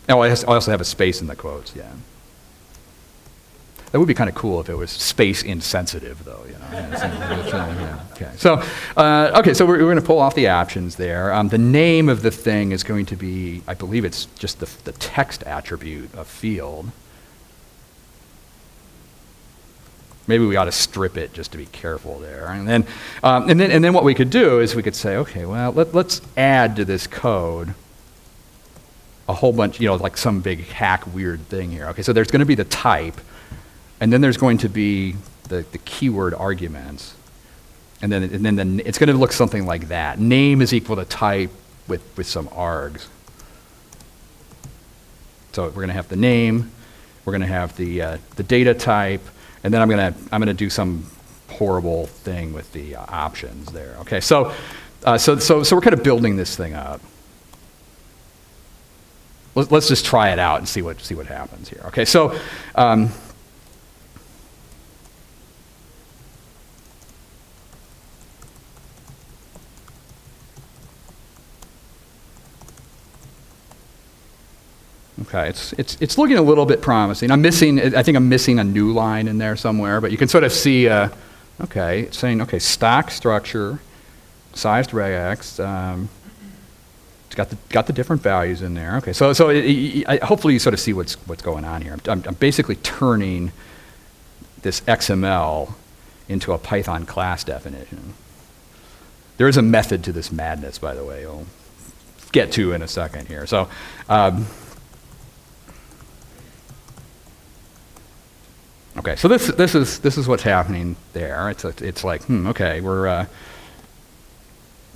Oh, I also have a space in the quotes, yeah. That would be kind of cool if it was space insensitive, though. Yeah. Okay. So, so we're going to pull off the options there. The name of the thing is going to be, I believe it's just the text attribute of field. Maybe we ought to strip it just to be careful there. And then what we could do is we could say, okay, well, let's add to this code a whole bunch, like some big hack weird thing here. Okay, so there's going to be the type. And then there's going to be the keyword arguments. And then it's going to look something like that. Name is equal to type with some args. So we're going to have the name, we're going to have the data type, and then I'm going to do some horrible thing with the options there. Okay, so we're kind of building this thing up. Let's just try it out and see what happens here. Okay, so okay, it's looking a little bit promising. I think I'm missing a new line in there somewhere, but you can sort of see, okay, it's saying, okay, stock structure, sized regex, it's got the different values in there. Okay, so hopefully you sort of see what's going on here. I'm basically turning this XML into a Python class definition. There is a method to this madness, by the way. I'll get to in a second here. So. Okay, so this is what's happening there. It's like, okay, we're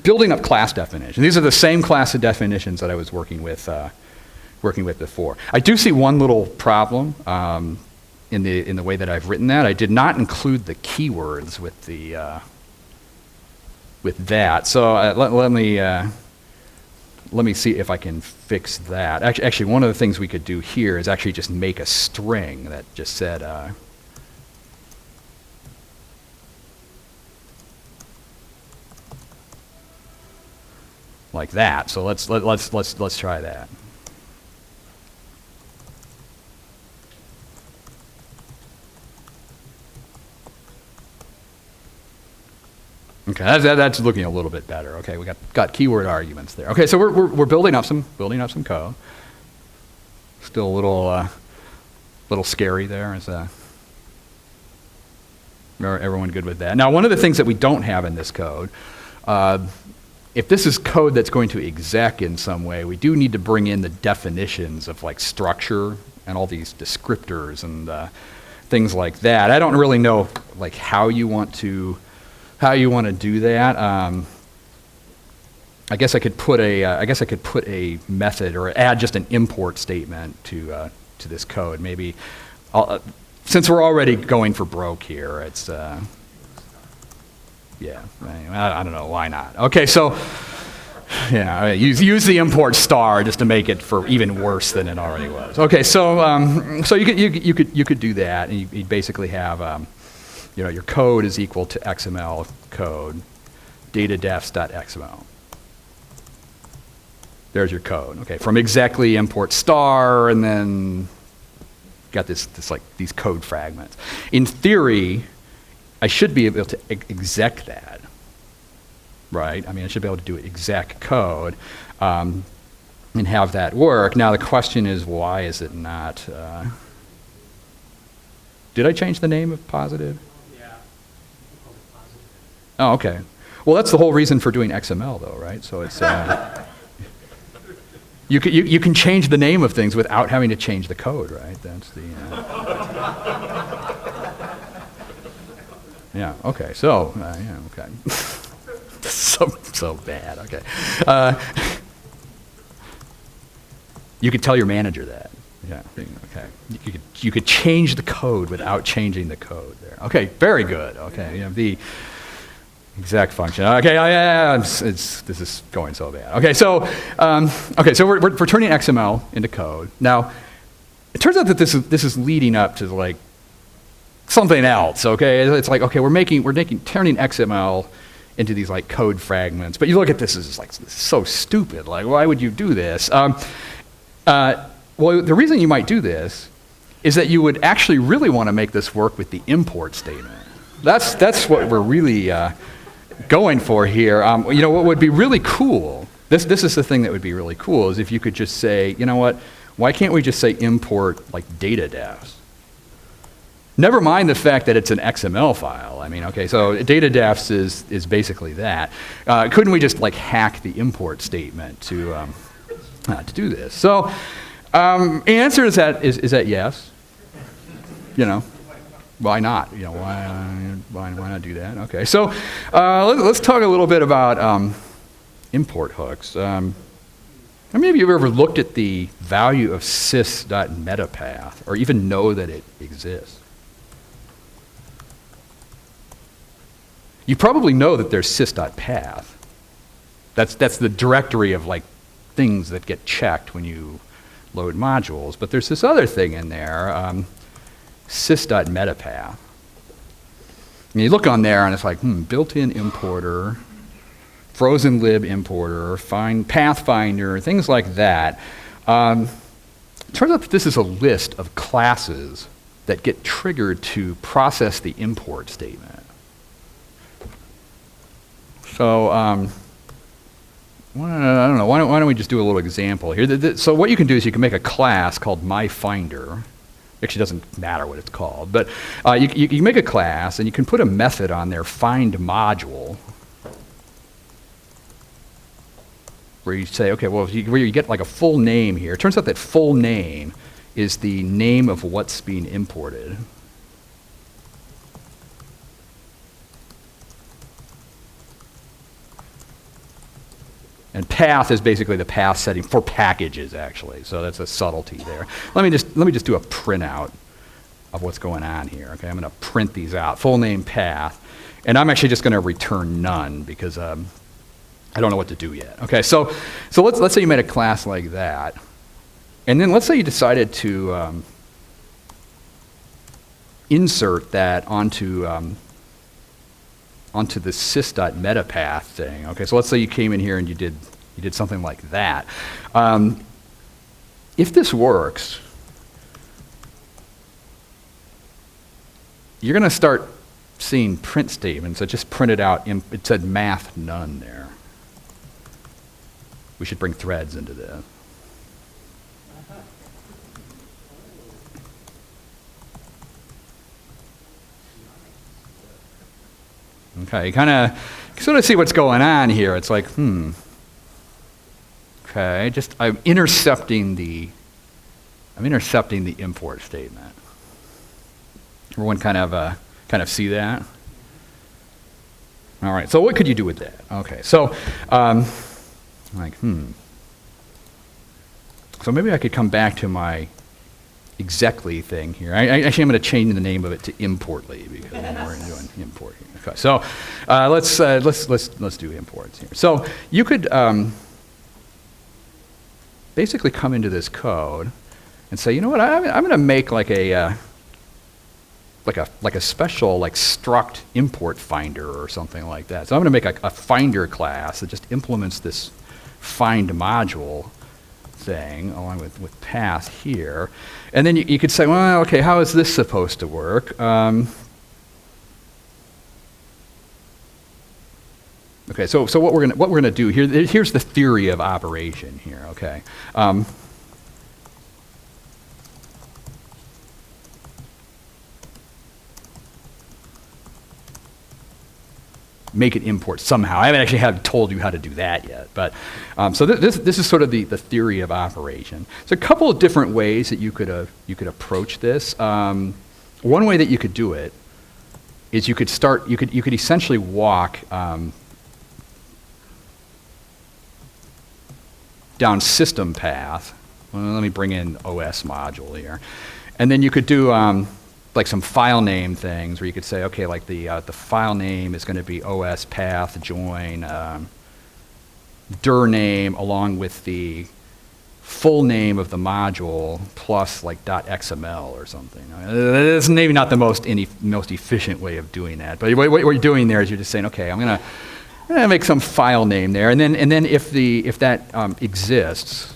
building up class definitions. These are the same class of definitions that I was working with before. I do see one little problem in the way that I've written that. I did not include the keywords with that. So let me see if I can fix that. Actually, one of the things we could do here is actually just make a string that just said. Like that. So let's try that. Okay, that's looking a little bit better. Okay, we got keyword arguments there. Okay, so we're building up some code. Still a little scary there. Is everyone good with that? Now, one of the things that we don't have in this code. If this is code that's going to exec in some way, we do need to bring in the definitions of like structure and all these descriptors and things like that. I don't really know like how you want to do that. I guess I could put a method or add just an import statement to this code. Maybe since we're already going for broke here, it's. Yeah, I don't know, why not? Okay, so, yeah, use the import star just to make it for even worse than it already was. Okay, so you could do that, and you basically have, your code is equal to XML code, datadefs.xml. There's your code. Okay, from exactly import star, and then got this like these code fragments. In theory, I should be able to exec that, right? I mean, I should be able to do exec code and have that work. Now, the question is, why is it not? Did I change the name of positive? Yeah. Oh, okay. Well, that's the whole reason for doing XML, though, right? So it's you can change the name of things without having to change the code, right? That's the. Yeah. Okay. So. Yeah. Okay. so bad. Okay. You could tell your manager that. Yeah. Okay. You could change the code without changing the code there. Okay. Very good. Okay. You know, the exact function. Okay. Yeah. This is going so bad. Okay. So. So we're turning XML into code now. It turns out that this is leading up to like something else. Okay. It's like okay, we're turning XML into these like code fragments. But you look at this as like this is so stupid. Like why would you do this? Well, the reason you might do this is that you would actually really want to make this work with the import statement. That's what we're really going for here. You know, what would be really cool, this is the thing that would be really cool, is if you could just say, you know what, why can't we just say import like data defs? Never mind the fact that it's an XML file. I mean, okay, so data defs is basically that. Couldn't we just like hack the import statement to do this? So the answer is that yes. You know, why not? You know, why not do that? Okay, so let's talk a little bit about import hooks. How many of you have ever looked at the value of sys.metapath or even know that it exists? You probably know that there's sys.path. That's the directory of like things that get checked when you load modules. But there's this other thing in there, sys.metapath. And you look on there and it's like, built-in importer, frozen lib importer, pathfinder, things like that. It turns out that this is a list of classes that get triggered to process the import statement. So, I don't know, why don't we just do a little example here? So what you can do is you can make a class called myFinder. Actually, it doesn't matter what it's called, but you can make a class and you can put a method on there, find module, where you say, okay, well, where you get like a full name here. It turns out that full name is the name of what's being imported. And path is basically the path setting for packages, actually. So that's a subtlety there. Let me just do a printout of what's going on here. Okay, I'm going to print these out. Full name path, and I'm actually just going to return none because I don't know what to do yet. Okay, so let's say you made a class like that, and then let's say you decided to insert that onto the sys.metapath thing. Okay, so let's say you came in here and you did something like that. If this works, you're going to start seeing print statements that just printed out. It said math none there. We should bring threads into this. Okay, you kind of sort of see what's going on here. It's like, okay, I'm intercepting the import statement. Everyone kind of see that? All right, so what could you do with that? Okay, so so maybe I could come back to my exactly thing here. Actually, I'm going to change the name of it to importly because we're doing import here. Okay, so let's do imports here. So you could basically come into this code and say, you know what? I'm going to make like a special like struct import finder or something like that. So I'm going to make a finder class that just implements this find module thing along with path here. And then you could say, well, okay, how is this supposed to work? Okay, so what we're gonna do here, here's the theory of operation here, okay? Make it import somehow. I haven't actually told you how to do that yet, but so this is sort of the theory of operation. So a couple of different ways that you could approach this. One way that you could do it is you could essentially walk down system path. Well, let me bring in OS module here, and then you could do like some file name things where you could say, okay, like the file name is going to be OS path join dir name along with the full name of the module plus like .xml or something. That's maybe not the most efficient way of doing that, but what you're doing there is you're just saying, okay, I'm going to make some file name there, and then if that exists,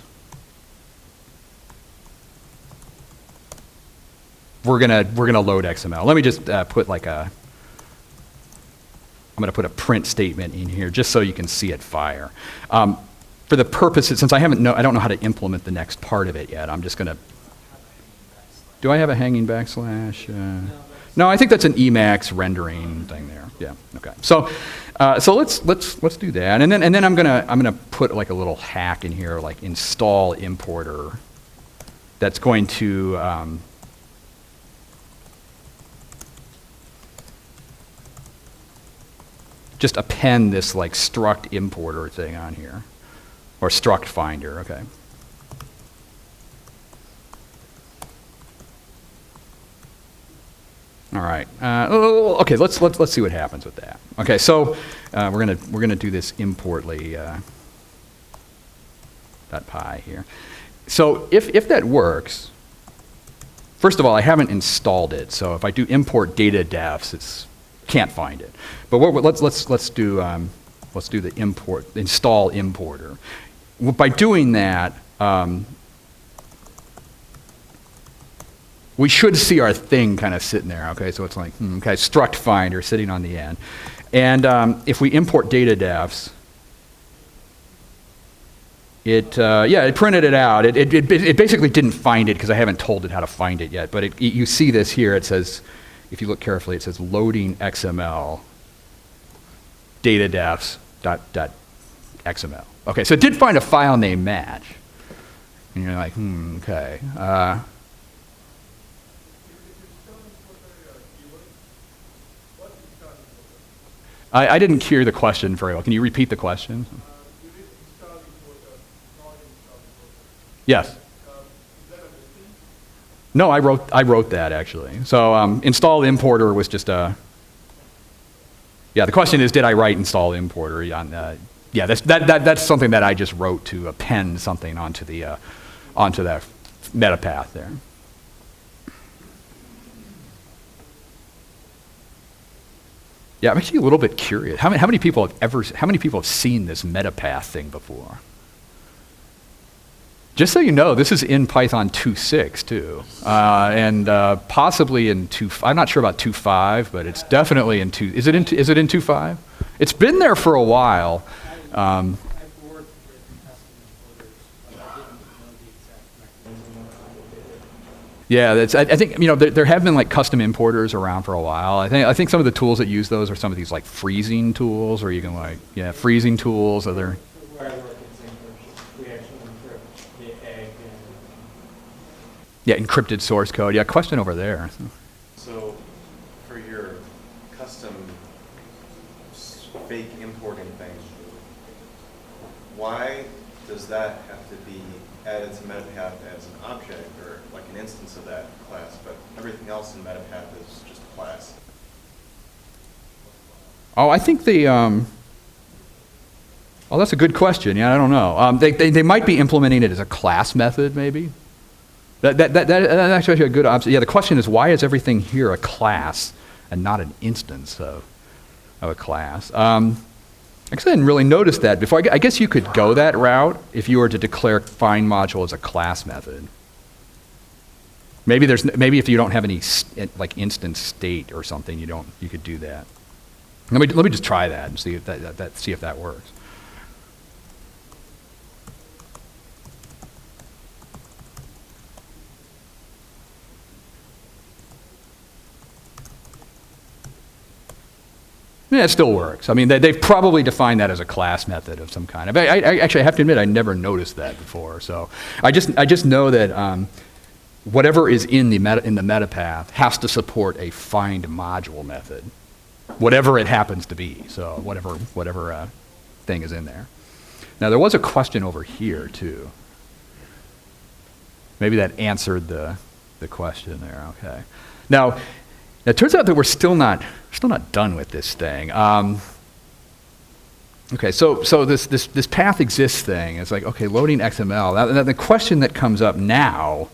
we're gonna load XML. Let me just put like I'm gonna put a print statement in here just so you can see it fire. For the purposes, since I don't know how to implement the next part of it yet, I'm just gonna. Do I have a hanging backslash? No, I think that's an Emacs rendering thing there. Yeah. Okay. So let's do that, and then I'm gonna put like a little hack in here, like install importer. That's going to just append this like struct importer thing on here, or struct finder. Okay. All right. Okay. Let's see what happens with that. Okay. So we're gonna do this importly .py here. So if that works, first of all, I haven't installed it. So if I do import data defs, it's can't find it. But let's do the install importer. By doing that. We should see our thing kind of sitting there, okay? So it's like, okay, struct finder sitting on the end. And if we import data defs, it printed it out. It basically didn't find it because I haven't told it how to find it yet. But you see this here. It says, if you look carefully, it says loading XML data defs .xml. Okay, so it did find a file name match. And you're like, okay. I didn't hear the question very well. Can you repeat the question? Yes. No, I wrote that actually. So install importer was just a. Yeah, the question is, did I write install importer on? Yeah, that's something that I just wrote to append something onto the onto that meta path there. Yeah, I'm actually a little bit curious. How many people have seen this metapath thing before? Just so you know, this is in Python 2.6 too, and possibly in 2. I'm not sure about 2.5, but it's definitely in 2. Is it in 2.5? It's been there for a while. I've worked with custom importers, but I didn't know the exact mechanism. Yeah, I think there have been like custom importers around for a while. I think some of the tools that use those are some of these like freezing tools, or you can freezing tools. Other. Where I work in encryption, we actually encrypt the egg and. Yeah, encrypted source code. Yeah, question over there. So, for your custom fake importing thing, why does that have to be added to Metapath as an object or like an instance of that class, but everything else in Metapath is just a class? Oh, I think well, that's a good question. Yeah, I don't know. They might be implementing it as a class method, maybe. That's actually a good observation. Yeah, the question is, why is everything here a class and not an instance of a class? Actually, I didn't really notice that before. I guess you could go that route if you were to declare find module as a class method. Maybe if you don't have any like instance state or something, you could do that. Let me just try that and see if that works. Yeah, it still works. I mean, they've probably defined that as a class method of some kind. I actually have to admit, I never noticed that before. So I just know that whatever is in the meta path has to support a find module method, whatever it happens to be. So whatever thing is in there. Now there was a question over here too. Maybe that answered the question there. Okay. Now it turns out that we're still not done with this thing. Okay, so this path exists thing. It's like, okay, loading XML. Now the question that comes up now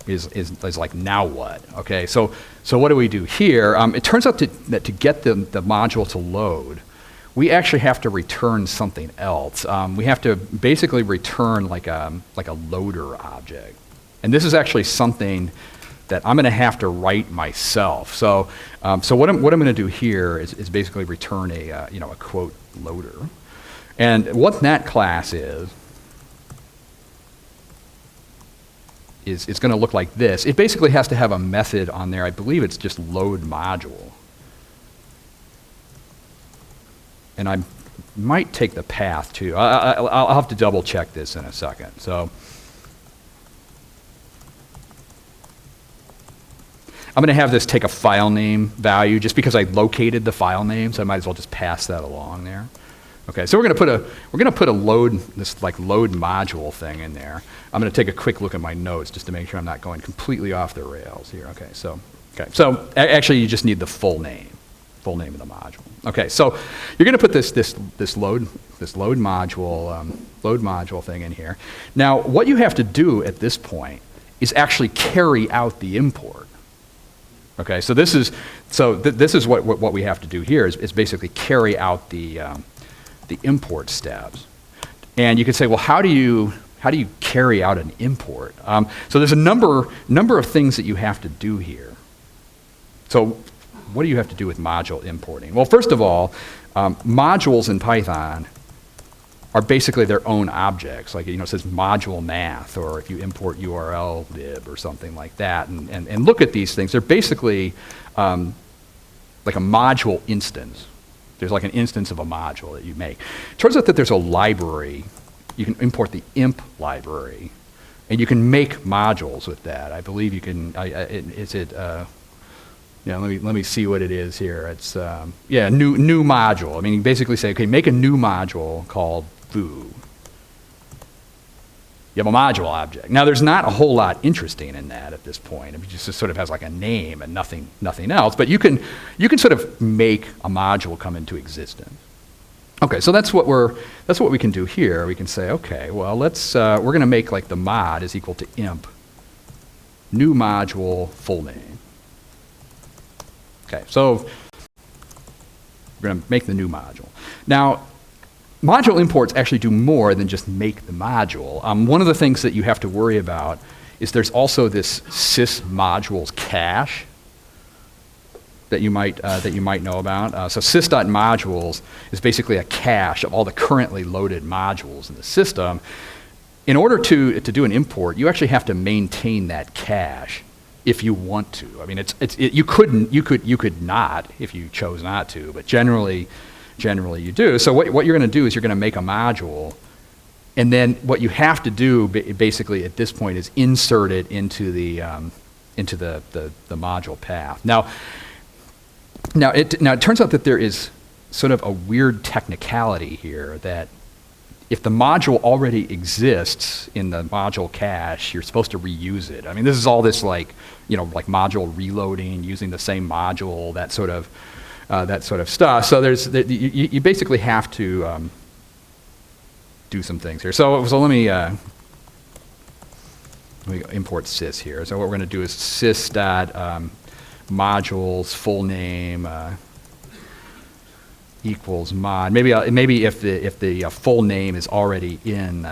is like, now what? Okay, so what do we do here? It turns out that to get the module to load, we actually have to return something else. We have to basically return like a loader object, and this is actually something that I'm going to have to write myself. So, so what I'm going to do here is basically return a you know, a quote loader, and what that class is it's going to look like this. It basically has to have a method on there. I believe it's just load module, and I might take the path too. I'll have to double check this in a second. So. I'm going to have this take a file name value just because I located the file name, so I might as well just pass that along there. Okay, so we're going to put a load, this like load module thing in there. I'm going to take a quick look at my notes just to make sure I'm not going completely off the rails here. Okay, so actually you just need the full name of the module. Okay, so you're going to put this load module thing in here. Now, what you have to do at this point is actually carry out the import. Okay, so this is what we have to do here is basically carry out the import steps. And you could say, well, how do you carry out an import? So there's a number of things that you have to do here. So what do you have to do with module importing? Well, first of all, modules in Python are basically their own objects. Like, you know, it says module math, or if you import URL lib or something like that, and look at these things, they're basically like a module instance. There's like an instance of a module that you make. It turns out that there's a library. You can import the imp library, and you can make modules with that. I believe you can, yeah, let me see what it is here. It's, yeah, new module. I mean, you basically say, okay, make a new module called foo. You have a module object. Now, there's not a whole lot interesting in that at this point. It just sort of has like a name and nothing else. But you can sort of make a module come into existence. Okay, so that's what we can do here. We can say, okay, well, let's we're going to make like the mod is equal to imp new module full name. Okay, so we're going to make the new module. Now, module imports actually do more than just make the module. One of the things that you have to worry about is there's also this sysmodules cache that you might know about. So sys.modules is basically a cache of all the currently loaded modules in the system. In order to do an import, you actually have to maintain that cache if you want to. I mean, you could not if you chose not to, but generally you do. So what you're going to do is you're going to make a module, and then what you have to do basically at this point is insert it into the module path. Now it turns out that there is sort of a weird technicality here that if the module already exists in the module cache, you're supposed to reuse it. I mean, this is all this like module reloading, using the same module, that sort of stuff. So you basically have to do some things here. So let me import sys here. So what we're going to do is sys modules full name equals mod. Maybe if the full name is already in.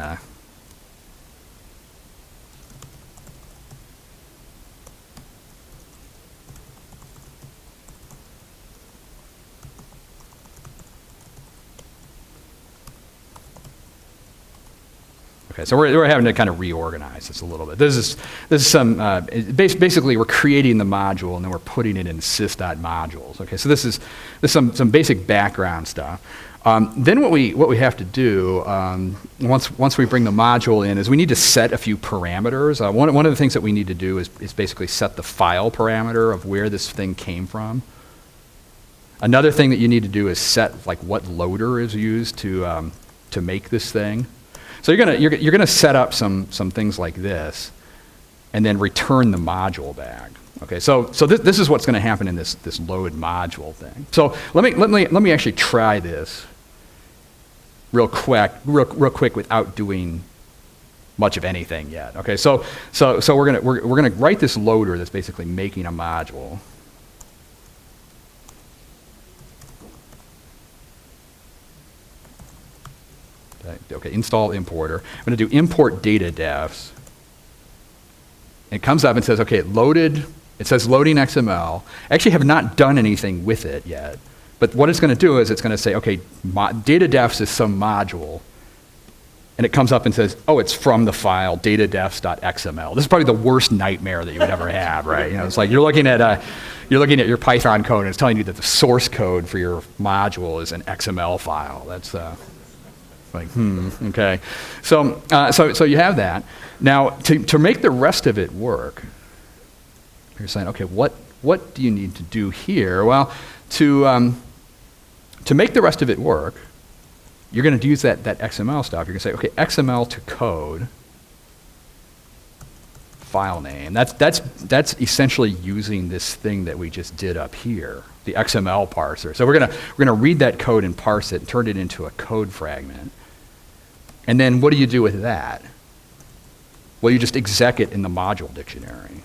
Okay, so we're having to kind of reorganize this a little bit. This is some basically we're creating the module and then we're putting it in sys.modules. Okay, so this is some basic background stuff. Then what we have to do once we bring the module in is we need to set a few parameters. One of the things that we need to do is basically set the file parameter of where this thing came from. Another thing that you need to do is set like what loader is used to make this thing. So you're gonna set up some things like this, and then return the module back. Okay, so this is what's going to happen in this load module thing. So let me actually try this real quick without doing much of anything yet. Okay, so we're gonna write this loader that's basically making a module. Okay, install importer. I'm going to do import data defs. It comes up and says, okay, it says loading XML. I actually have not done anything with it yet. But what it's going to do is it's going to say, okay, datadefs is some module. And it comes up and says, oh, it's from the file datadefs.xml. This is probably the worst nightmare that you would ever have, right? It's like you're looking at your Python code and it's telling you that the source code for your module is an XML file. That's okay. So you have that. Now, to make the rest of it work, you're saying, okay, what do you need to do here? Well, to make the rest of it work, you're going to use that XML stuff. You're going to say, okay, XML to code, file name. That's essentially using this thing that we just did up here, the XML parser. So we're going to read that code and parse it and turn it into a code fragment. And then what do you do with that? Well, you just exec it in the module dictionary.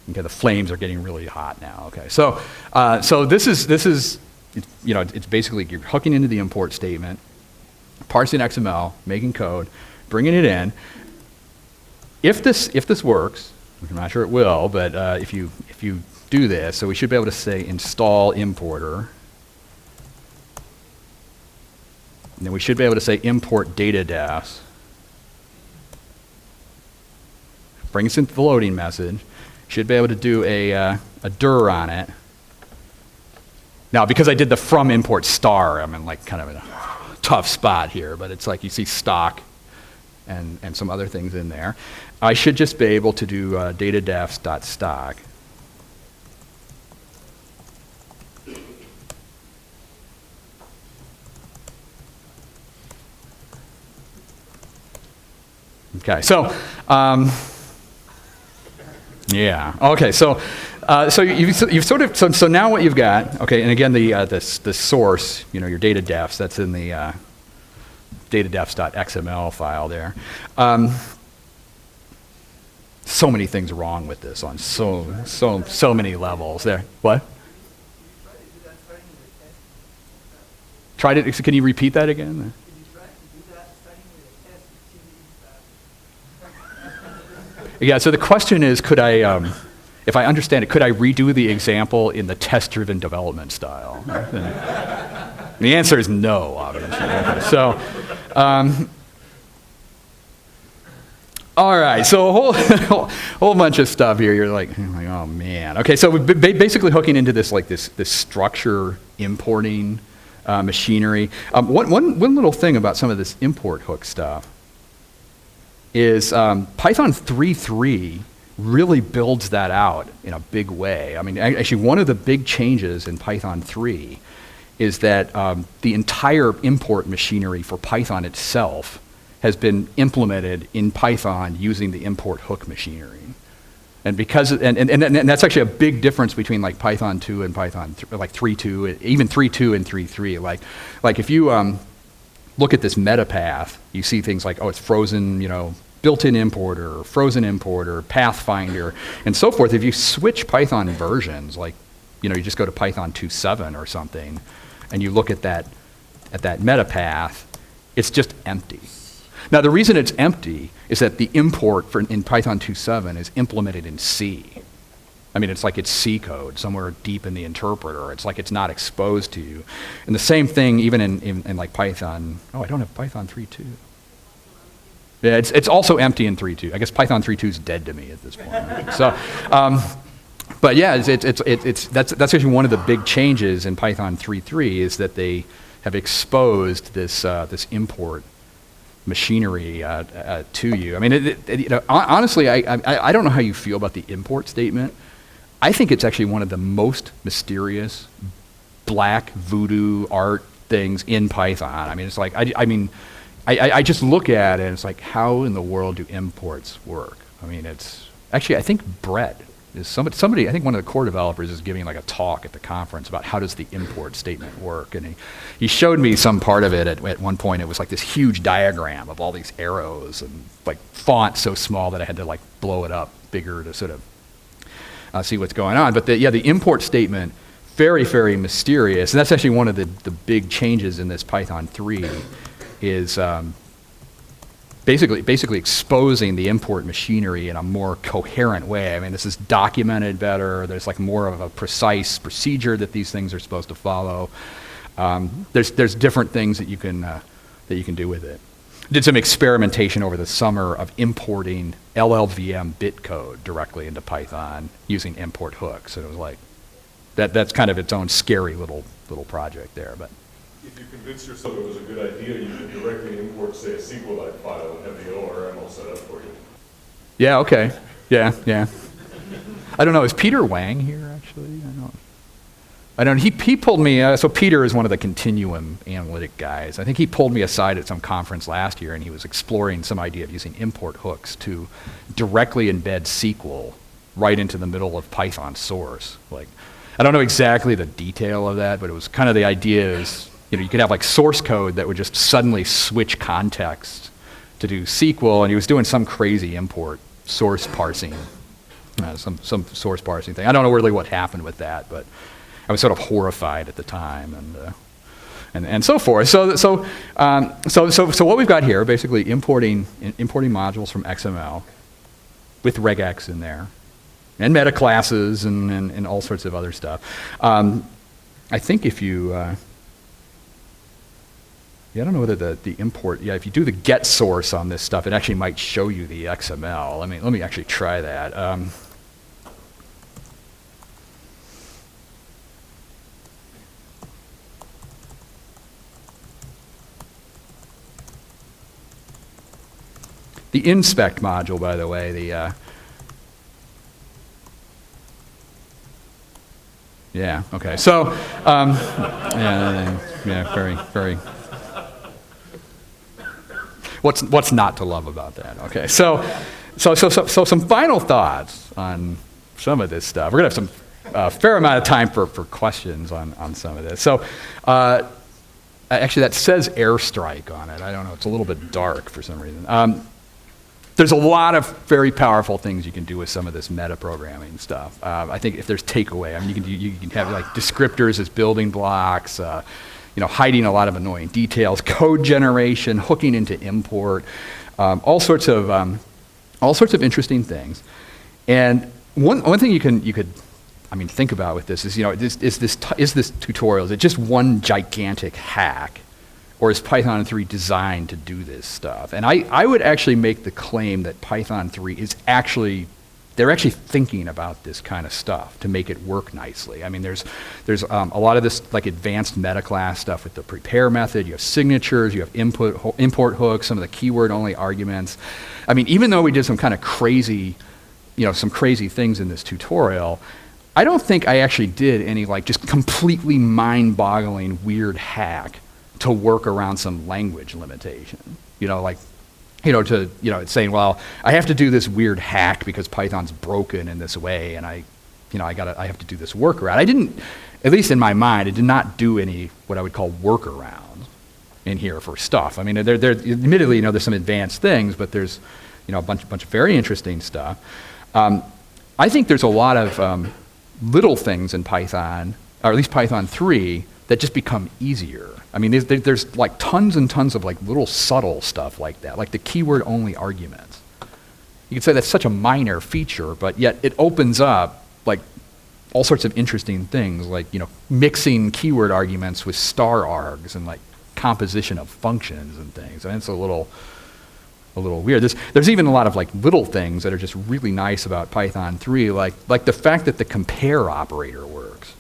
Okay, the flames are getting really hot now. Okay, so this is it's basically you're hooking into the import statement, parsing XML, making code, bringing it in. If this works, which I'm not sure it will, but if you do this, so we should be able to say install importer, and then we should be able to say import datadefs. Bring us into the loading message. Should be able to do a dir on it. Now, because I did the from import star, I'm in like kind of a tough spot here, but it's like you see stock and some other things in there. I should just be able to do datadefs.stock. Okay, so yeah. Okay. So you've sort of so now what you've got. Okay. And again, the source, your data defs, that's in the datadefs.xml file there. So many things wrong with this on so many levels there. What? Tried it. Can you repeat that again? Yeah, so the question is, could I, if I understand it, could I redo the example in the test-driven development style? And the answer is no, obviously. Okay, so, all right, so a whole bunch of stuff here. You're like, oh man. Okay, so we're basically hooking into this this structure importing machinery. One little thing about some of this import hook stuff is Python 3.3 really builds that out in a big way. I mean, actually, one of the big changes in Python 3 is that the entire import machinery for Python itself has been implemented in Python using the import hook machinery. And because and that's actually a big difference between like Python 2 and Python like 3.2, even 3.2 and 3.3. Like if you look at this meta path, you see things like, oh, it's frozen, built-in importer, frozen importer, pathfinder, and so forth. If you switch Python versions, like, you just go to Python 2.7 or something, and you look at that meta path, it's just empty. Now, the reason it's empty is that the import in Python 2.7 is implemented in C. I mean, it's like it's C code somewhere deep in the interpreter. It's like it's not exposed to you. And the same thing even in like Python. Oh, I don't have Python 3.2. Yeah, it's also empty in 3.2. I guess Python 3.2 is dead to me at this point. Right? So, but yeah, that's actually one of the big changes in Python 3.3 is that they have exposed this import machinery to you. I mean, honestly, I don't know how you feel about the import statement. I think it's actually one of the most mysterious black voodoo art things in Python. I mean, it's like, I just look at it and it's like, how in the world do imports work? I mean, it's, actually, I think Brett is somebody, I think one of the core developers is giving like a talk at the conference about how does the import statement work. And he showed me some part of it at one point. It was like this huge diagram of all these arrows and like font so small that I had to like blow it up bigger to sort of see what's going on. But the import statement, very, very mysterious. And that's actually one of the big changes in this Python 3 is basically exposing the import machinery in a more coherent way. I mean, this is documented better. There's like more of a precise procedure that these things are supposed to follow. There's different things that you can do with it. Did some experimentation over the summer of importing LLVM bit code directly into Python using import hooks. And it was like, that's kind of its own scary little project there. But If you convince yourself it was a good idea, you could directly import, say, a SQLite file and have the ORM all set up for you. yeah, okay. Yeah. I don't know, is Peter Wang here actually? I don't. He pulled me, so Peter is one of the continuum analytic guys. I think he pulled me aside at some conference last year and he was exploring some idea of using import hooks to directly embed SQL right into the middle of Python source. Like, I don't know exactly the detail of that, but it was kind of the idea is, you could have like source code that would just suddenly switch context to do SQL, and he was doing some crazy import source parsing, some source parsing thing. I don't know really what happened with that, but I was sort of horrified at the time, and so forth. So what we've got here, basically importing modules from XML with regex in there, and metaclasses and all sorts of other stuff. I think if you, I don't know whether the import, if you do the get source on this stuff, it actually might show you the XML. Let me actually try that. The inspect module, by the way, yeah, okay. So, very. What's not to love about that? Okay, so some final thoughts on some of this stuff. We're gonna have some fair amount of time for questions on some of this. So, actually, that says airstrike on it. I don't know. It's a little bit dark for some reason. There's a lot of very powerful things you can do with some of this metaprogramming stuff. I think if there's takeaway, you can have like descriptors as building blocks, hiding a lot of annoying details, code generation, hooking into import, all sorts of interesting things. And one thing you could think about with this is, is this tutorial, is it just one gigantic hack? Or is Python 3 designed to do this stuff? And I would actually make the claim that Python 3 is they're actually thinking about this kind of stuff to make it work nicely. I mean, there's a lot of this like advanced metaclass stuff with the prepare method. You have signatures, you have import hooks, some of the keyword-only arguments. I mean, even though we did some kind of crazy, some crazy things in this tutorial, I don't think I actually did any like just completely mind-boggling weird hack to work around some language limitation. It's saying, well, I have to do this weird hack because Python's broken in this way, and I have to do this workaround. I didn't, at least in my mind, I did not do any what I would call workarounds in here for stuff. I mean, admittedly, there's some advanced things, but there's, a bunch of very interesting stuff. I think there's a lot of little things in Python, or at least Python 3, that just become easier. I mean, there's like tons and tons of like little subtle stuff like that, like the keyword-only arguments. You could say that's such a minor feature, but yet it opens up like all sorts of interesting things, like mixing keyword arguments with star args and like composition of functions and things. I mean, it's a little weird. There's even a lot of like little things that are just really nice about Python 3, like the fact that the compare operator works.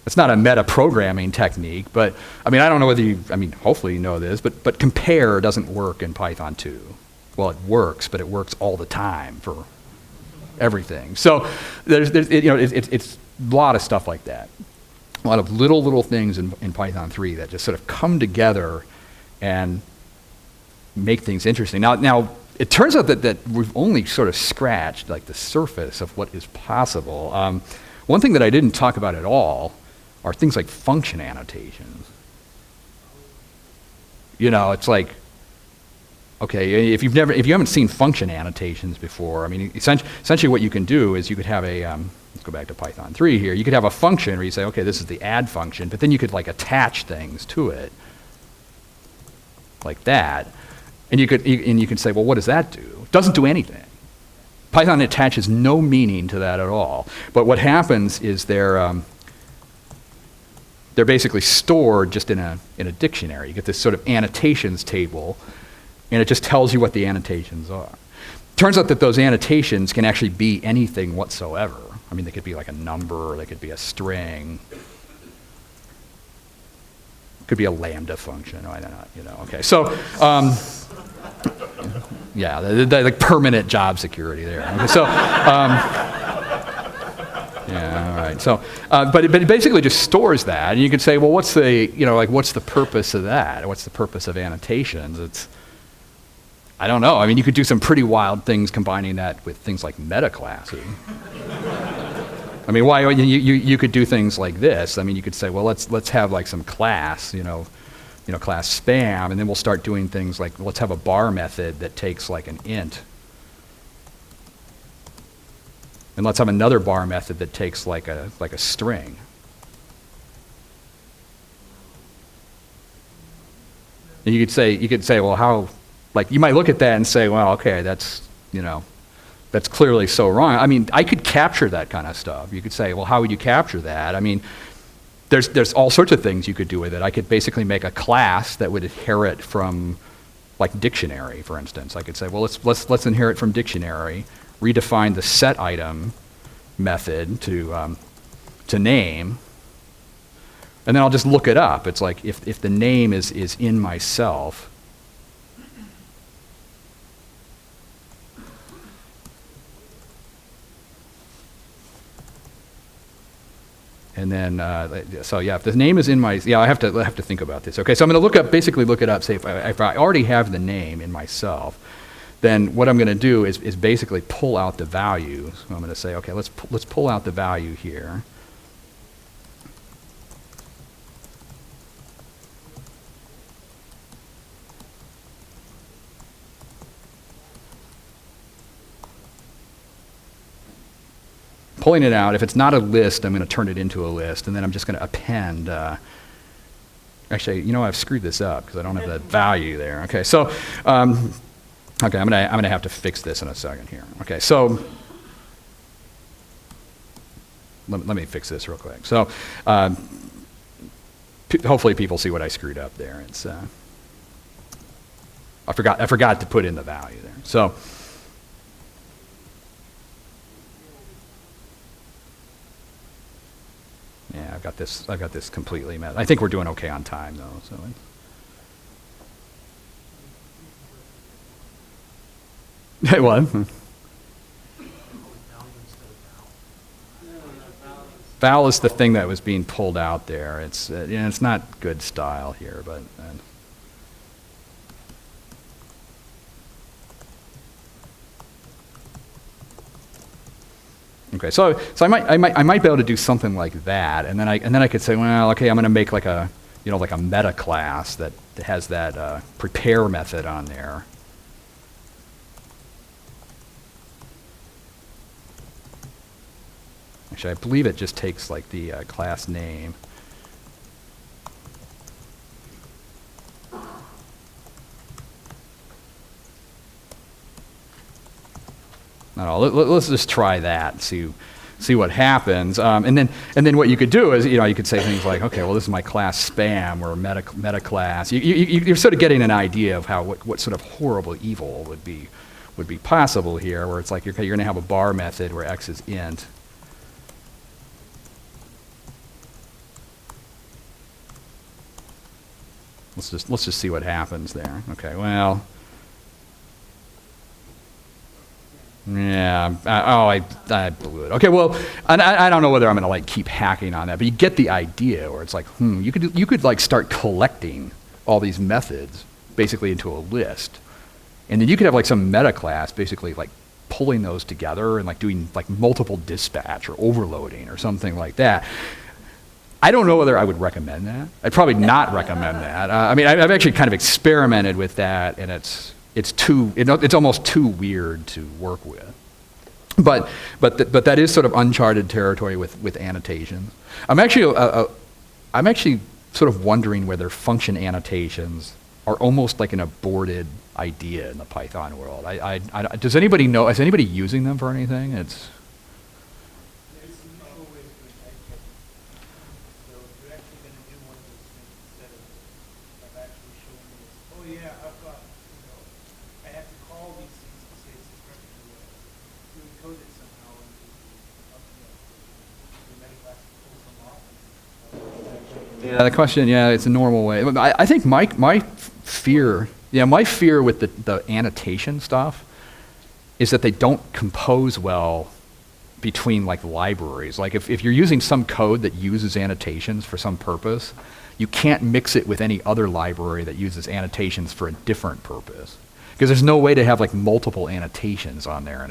It's not a metaprogramming technique, but I don't know whether hopefully you know this, but compare doesn't work in Python 2. Well, it works, but it works all the time for everything. So it's a lot of stuff like that. A lot of little things in Python 3 that just sort of come together and make things interesting. Now it turns out that we've only sort of scratched like the surface of what is possible. One thing that I didn't talk about at all are things like function annotations. It's like, okay, if you haven't seen function annotations before, essentially what you can do is you could have a, let's go back to Python 3 here, you could have a function where you say, okay, this is the add function, but then you could like attach things to it. like that. And you could say, well, what does that do? It doesn't do anything. Python attaches no meaning to that at all. But what happens is they're basically stored just in a dictionary. You get this sort of annotations table, and it just tells you what the annotations are. Turns out that those annotations can actually be anything whatsoever. I mean, they could be like a number, or they could be a string. Could be a lambda function. I don't know, you know. Okay, so yeah, the like permanent job security there. Okay, so yeah, all right. So, but it basically just stores that, and you can say, well, what's the what's the purpose of that? What's the purpose of annotations? I don't know. I mean, you could do some pretty wild things combining that with things like metaclasses. I mean, why you could do things like this. I mean, you could say, well, let's have like some class, class spam, and then we'll start doing things like, let's have a bar method that takes like an int, and let's have another bar method that takes like a string. And you could say, well, how? Like, you might look at that and say, well, okay, that's clearly so wrong. I mean, I could capture that kind of stuff. You could say, well, how would you capture that? I mean, there's all sorts of things you could do with it. I could basically make a class that would inherit from, like, dictionary, for instance. I could say, well, let's inherit from dictionary, redefine the set item method to name, and then I'll just look it up. It's like if the name is in myself. And then, so yeah, if the name is in my, I have to think about this. Okay, so I'm going to basically look it up, say if I already have the name in myself, then what I'm going to do is basically pull out the value. So I'm going to say, okay, let's pull out the value here. Pulling it out, if it's not a list, I'm going to turn it into a list, and then I'm just going to append. Actually, I've screwed this up because I don't have that value there. Okay, so okay, I'm gonna have to fix this in a second here. Okay, so let me fix this real quick. So hopefully people see what I screwed up there. It's I forgot to put in the value there. So. Yeah, I've got this completely messed. I think we're doing okay on time though. So. Hey, what? Val is the thing that was being pulled out there. It's it's not good style here, but. Okay, so I might be able to do something like that, and then I could say, well, okay, I'm going to make like a like a meta class that has that prepare method on there. Actually, I believe it just takes like the class name. Let's just try that and see what happens. And then what you could do is you could say things like, okay, well, this is my class spam or meta class. You're sort of getting an idea of how what sort of horrible evil would be possible here, where it's like you're going to have a bar method where x is int. Let's just see what happens there. Okay, well. Yeah. I blew it. Okay. Well, I don't know whether I'm going to keep hacking on that, but you get the idea where it's like, you could start collecting all these methods basically into a list, and then you could have some meta class basically pulling those together and doing multiple dispatch or overloading or something like that. I don't know whether I would recommend that. I'd probably not recommend that. I mean, I've actually kind of experimented with that, and it's almost too weird to work with. But that is sort of uncharted territory with annotations. I'm actually sort of wondering whether function annotations are almost like an aborted idea in the Python world. Does anybody know, is anybody using them for anything? It's, There's some usual ways to type check. So if you're actually going to do one of those things instead of actually showing me, oh yeah, I've got, I have to call these things to say it's descriptor. You encode it somehow into the metaclass pulls them off. yeah, the question, yeah, it's a normal way. I think my fear, my fear with the annotation stuff is that they don't compose well between like libraries. Like if you're using some code that uses annotations for some purpose, you can't mix it with any other library that uses annotations for a different purpose. Because there's no way to have like multiple annotations on there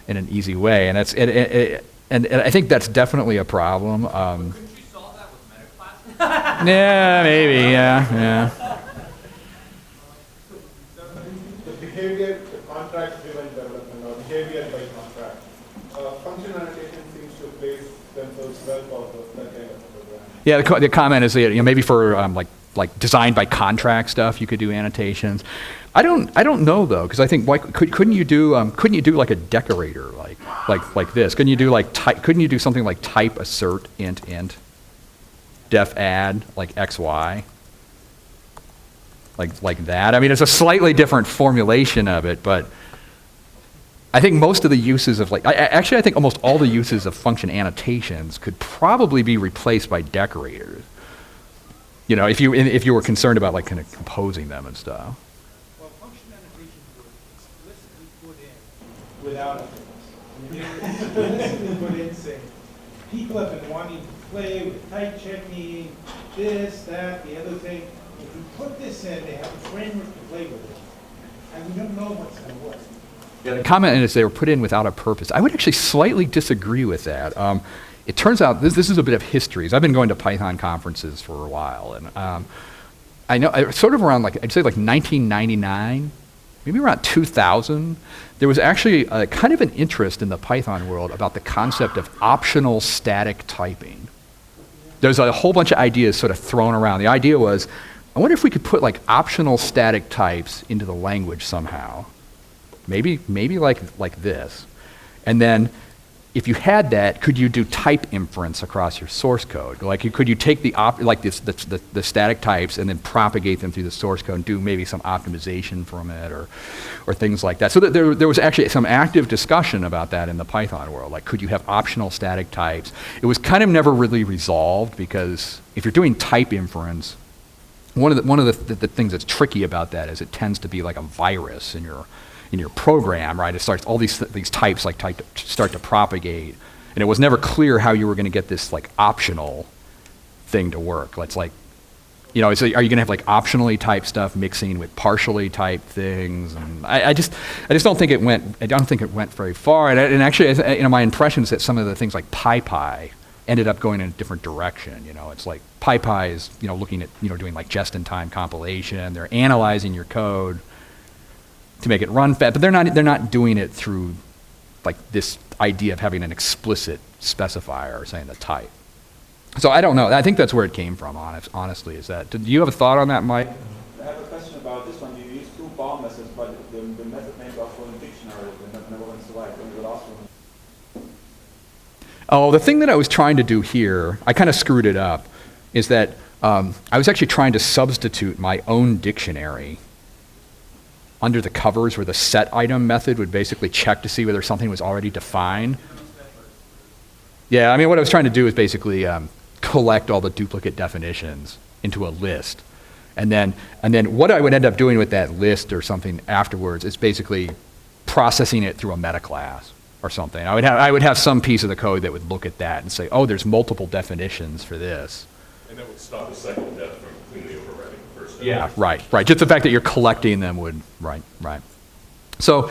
in an easy way. And that's and I think that's definitely a problem. Couldn't you solve that with metaclasses? Yeah, maybe, yeah. The behavior, the contract-driven development or behavior by contract. Function annotation seems to place themselves well for that kind of program. Yeah, the comment is that, maybe for like designed by contract stuff, you could do annotations. I don't know though, because I think couldn't you do like a decorator like this? Couldn't you do couldn't you do something like type assert int def add like xy like that? I mean, it's a slightly different formulation of it, but I think most of the uses of I think almost all the uses of function annotations could probably be replaced by decorators. If you were concerned about like kind of composing them and stuff. Well, function annotations were explicitly put in without a they were explicitly put in saying, people have been wanting to play with type checking, this, that, the other thing. If we put this in, they have a framework to play with it. And we don't know what's going to work. Yeah, the comment is they were put in without a purpose. I would actually slightly disagree with that. It turns out this is a bit of history. I've been going to Python conferences for a while, and I know sort of around I'd say 1999, maybe around 2000, there was actually kind of an interest in the Python world about the concept of optional static typing. There's a whole bunch of ideas sort of thrown around. The idea was, I wonder if we could put optional static types into the language somehow. Maybe like this, and then if you had that, could you do type inference across your source code? Could you take the static types and then propagate them through the source code and do maybe some optimization from it or things like that? So that there was actually some active discussion about that in the Python world. Could you have optional static types? It was kind of never really resolved because if you're doing type inference, one of the things that's tricky about that is it tends to be like a virus in your program, right? It starts all these types start to propagate, and it was never clear how you were going to get this optional thing to work. Are you going to have optionally typed stuff mixing with partially typed things? And I just don't think it went. I don't think it went very far. And actually, my impression is that some of the things like PyPy ended up going in a different direction. It's like PyPy is looking at doing just-in-time compilation. They're analyzing your code to make it run fast, but they're not doing it through this idea of having an explicit specifier saying the type. So I don't know. I think that's where it came from. Honestly, is that? Do you have a thought on that, Mike? I have a question about this one. You use two bar methods, but the method names are from the dictionary. Never went so right. Only the last one. Oh, the thing that I was trying to do here, I kind of screwed it up, is that I was actually trying to substitute my own dictionary under the covers where the set item method would basically check to see whether something was already defined. Yeah, what I was trying to do is basically collect all the duplicate definitions into a list. And then what I would end up doing with that list or something afterwards is basically processing it through a metaclass or something. I would have some piece of the code that would look at that and say, oh, there's multiple definitions for this. And that would stop the second step from cleanly overriding the first step. Yeah, right. Just the fact that you're collecting them would, right. So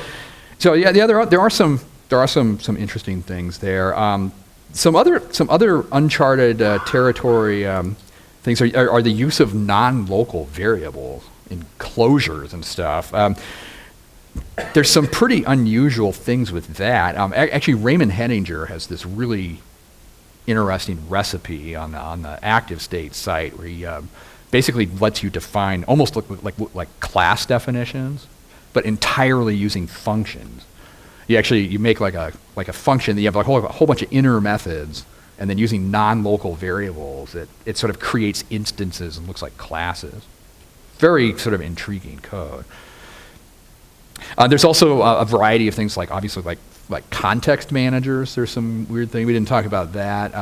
yeah, there are some interesting things there. Some other uncharted territory things are the use of non-local variables in closures and stuff. There's some pretty unusual things with that. Actually, Raymond Henninger has this really interesting recipe on the Active State site where he basically lets you define, almost look like class definitions, but entirely using functions. You make like a function that you have a whole bunch of inner methods, and then using non-local variables, it sort of creates instances and looks like classes. Very sort of intriguing code. There's also a variety of things like, obviously, like context managers. There's some weird thing. We didn't talk about that.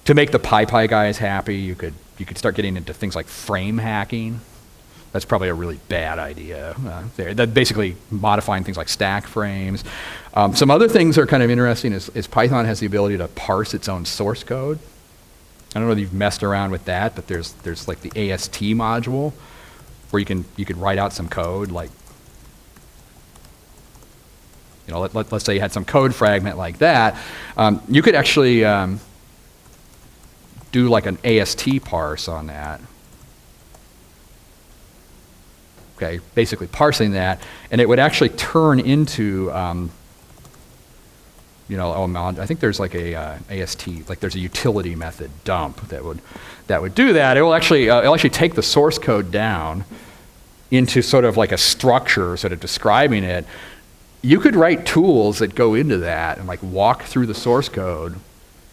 To make the PyPy guys happy, you could start getting into things like frame hacking. That's probably a really bad idea. That basically modifying things like stack frames. Some other things that are kind of interesting is Python has the ability to parse its own source code. I don't know if you've messed around with that, but there's like the AST module where you could write out some code, like, you know, let's say you had some code fragment like that. You could actually do like an AST parse on that. Okay, basically parsing that, and it would actually turn into, you know, I think there's like a AST, like there's a utility method dump that would do that. It'll actually take the source code down into sort of like a structure, sort of describing it. You could write tools that go into that and like walk through the source code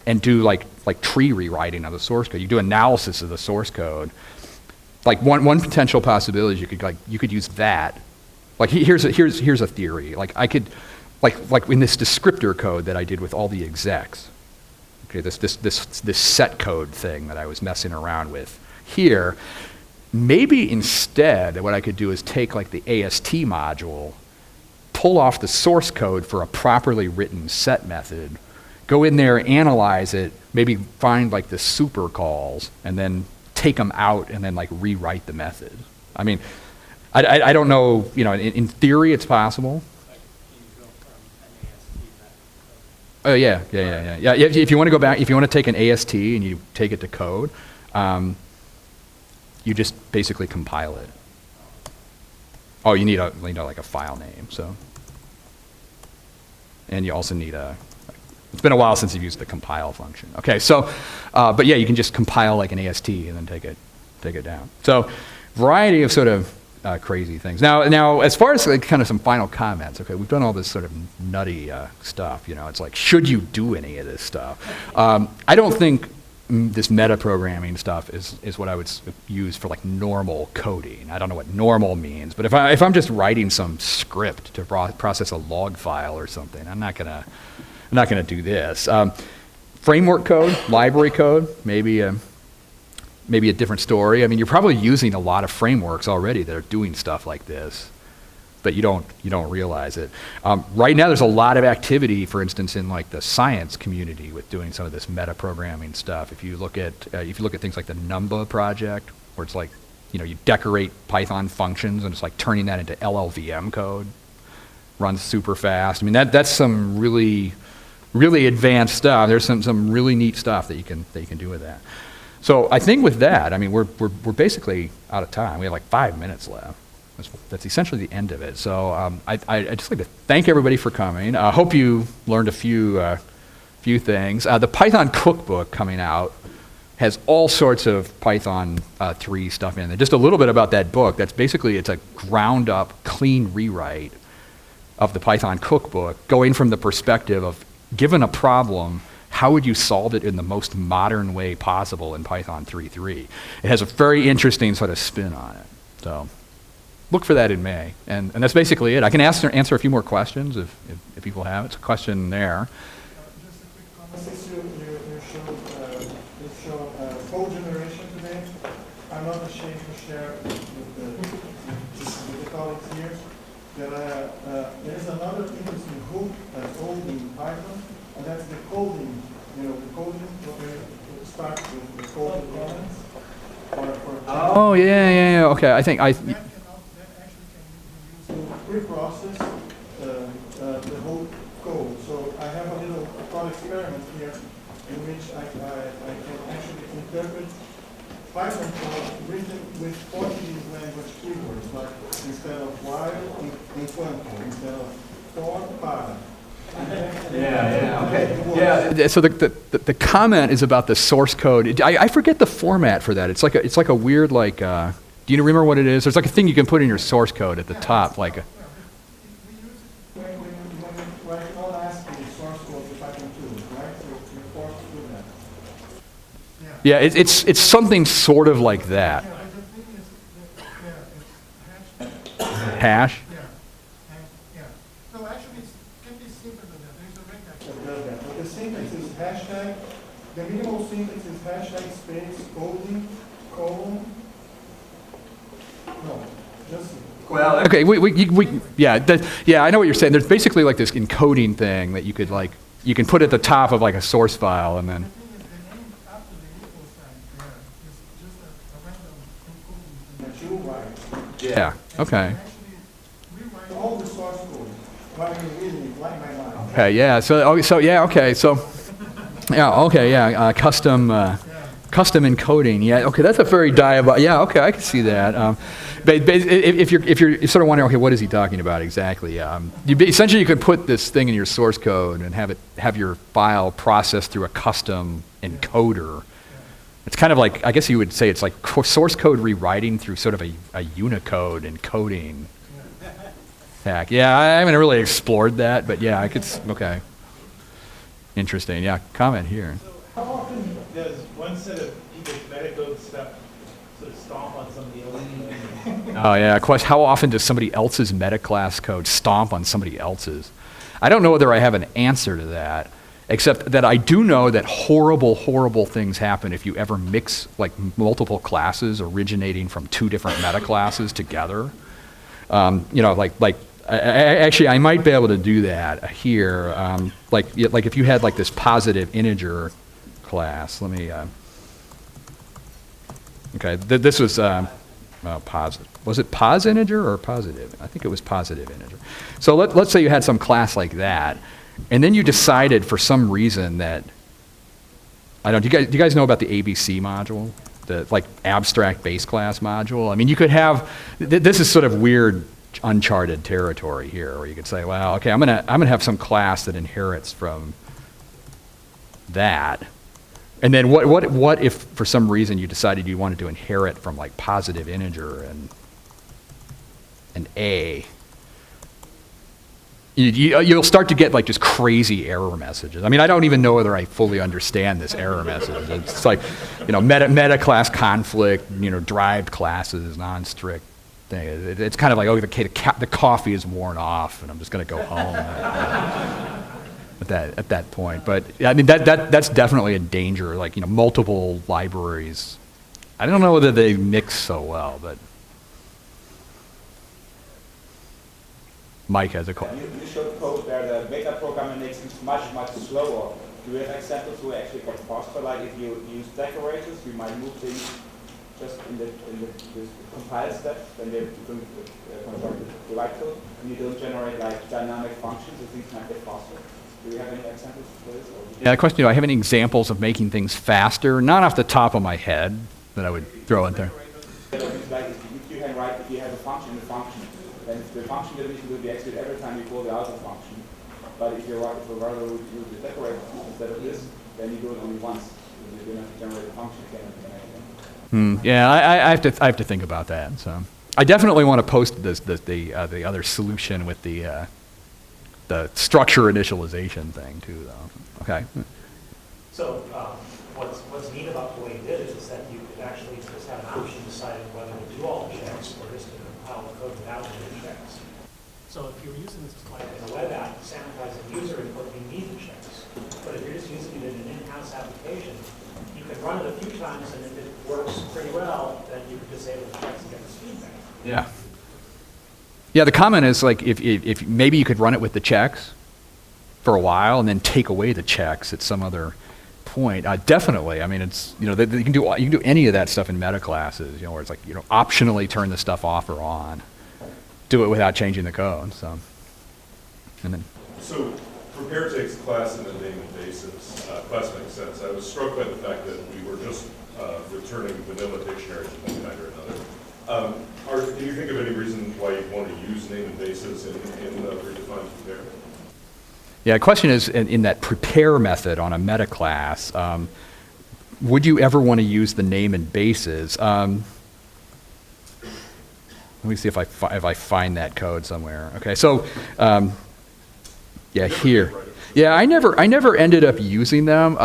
and do like tree rewriting of the source code. You do analysis of the source code. Like one potential possibility is you could use that. Like here's a theory. Like I could like in this descriptor code that I did with all the execs. Okay, this set code thing that I was messing around with here. Maybe instead what I could do is take like the AST module, pull off the source code for a properly written set method, go in there, analyze it, maybe find like the super calls, and then take them out and then like rewrite the method. I mean, I don't know, you know, in theory it's possible. Like, can you go from an AST back to code? Oh yeah. If you want to go back, if you want to take an AST and you take it to code, you just basically compile it. Oh, you need like a file name, so. And you also need it's been a while since you've used the compile function. Okay, so, but yeah, you can just compile like an AST and then take it down. So, variety of sort of crazy things. Now, as far as like kind of some final comments, okay, we've done all this sort of nutty stuff. You know, it's like, should you do any of this stuff? I don't think this metaprogramming stuff is what I would use for like normal coding. I don't know what normal means, but if I'm just writing some script to process a log file or something, I'm not gonna do this. Framework code, library code, maybe a different story. I mean, you're probably using a lot of frameworks already that are doing stuff like this, but you don't realize it. Right now, there's a lot of activity, for instance, in like the science community with doing some of this metaprogramming stuff. If you look at things like the Numba project, where it's like, you know, you decorate Python functions and it's like turning that into LLVM code, runs super fast. I mean, that's some really advanced stuff. There's some really neat stuff that you can do with that. So I think with that, I mean, we're basically out of time. We have like 5 minutes left. That's essentially the end of it. So I'd just like to thank everybody for coming. I hope you learned a few things. The Python cookbook coming out has all sorts of Python 3 stuff in there. Just a little bit about that book. That's basically, it's a ground up, clean rewrite of the Python cookbook, going from the perspective of, given a problem, how would you solve it in the most modern way possible in Python 3.3? It has a very interesting sort of spin on it. So look for that in May. And that's basically it. I can answer a few more questions if people have. It's a question there. Just a quick comment. Since you showed code generation today, I'm not ashamed to share with the colleagues here that there is another interesting hook that's old in Python, and that's the coding. You know, the coding, we start with the coding comments. Oh, yeah. Okay, I think That actually can be used to pre-process the whole code. So I have a little thought experiment here in which I can actually interpret Python code written with Portuguese language keywords, like instead of while, enquanto, instead of for, para. Yeah. So the comment is about the source code. I forget the format for that. It's like a weird like. Do you remember what it is? There's like a thing you can put in your source code at the top, like. When all asking source code if I can do it, right? So you're forced to do that. Yeah, it's something sort of like that. Yeah, but the thing is, it's hash. Hash. Yeah, and, yeah. No, actually, it can be simpler than that. There's a regulator that does that. But the syntax is hashtag. The minimal syntax is hashtag space coding colon. No, just. Well, okay, I know what you're saying. There's basically like this encoding thing that you can put at the top of like a source file, and then. The thing is, the name after the equal sign there is just a random encoding that you write. Yeah. Okay. Actually, we write all the source code while you're reading it line by line. Okay. Yeah. Custom encoding. Yeah. Okay. That's a very diabolical. Yeah. Okay. I can see that. But if you're sort of wondering, okay, what is he talking about exactly? Essentially, you could put this thing in your source code and have your file processed through a custom encoder. It's kind of like, I guess you would say it's like source code rewriting through sort of a Unicode encoding hack. Yeah, I haven't really explored that, but yeah, okay. Interesting. Yeah, comment here. So how often does one set of people's metacode stuff sort of stomp on somebody else's? Oh yeah, question, how often does somebody else's metaclass code stomp on somebody else's? I don't know whether I have an answer to that, except that I do know that horrible, horrible things happen if you ever mix like multiple classes originating from two different metaclasses together. Actually, I might be able to do that here. Like if you had like this positive integer class, let me. Okay, this was positive. Was it pos integer or positive? I think it was positive integer. So let's say you had some class like that, and then you decided for some reason that I don't. Do you guys know about the ABC module, the like abstract base class module? I mean, you could have. This is sort of weird, uncharted territory here, where you could say, well, okay, I'm gonna have some class that inherits from that. And then what if for some reason you decided you wanted to inherit from like positive integer and A? You'll start to get like just crazy error messages. I mean, I don't even know whether I fully understand this error message. It's like, meta-class conflict, derived classes, non-strict thing. It's kind of like, okay, the coffee is worn off and I'm just going to go home. At that point, but I mean that's definitely a danger. Like multiple libraries. I don't know whether they mix so well, but Mike has a question. You showed code where the metaprogramming makes things much slower. Do you have examples where actually got faster? Like if you use decorators, you might move things just in the compile step when you construct the right code, and you don't generate like dynamic functions, so things might get faster. Do you have any examples for this? Yeah, the question, do I have any examples of making things faster? Not off the top of my head that I would throw in there. Like if you can write, if you have a function, then the function definition will be executed every time you call the outer function. But if you rather use the decorator instead of this, then you do it only once. You don't have to generate a function again. Yeah, I have to think about that. So I definitely want to post the other solution with the structure initialization thing too, though. Okay. So what's neat about the way you did it is that you could actually just have an option deciding whether to do all the checks or just to compile the code without doing checks. So if you're using this like in a web app, sanitize a user input, you need the checks. But if you're just using it in an in-house application, you can run it a few times, and if it works pretty well, then you can disable the checks and get this feedback. Yeah. Yeah, the comment is like if maybe you could run it with the checks for a while and then take away the checks at some other point. Definitely. I mean, it's you can do any of that stuff in metaclasses. Where it's like optionally turn the stuff off or on. Do it without changing the code. So, and then. So, prepare takes class in the name and basis. Class makes sense. I was struck by the fact that we were just returning vanilla dictionaries of one kind or another. Do you think of any reason why you'd want to use name and basis in the predefined compare? Yeah, the question is, in that prepare method on a metaclass, would you ever want to use the name and bases? Let me see if I find that code somewhere. Okay, so yeah, here. Yeah, I never ended up using them.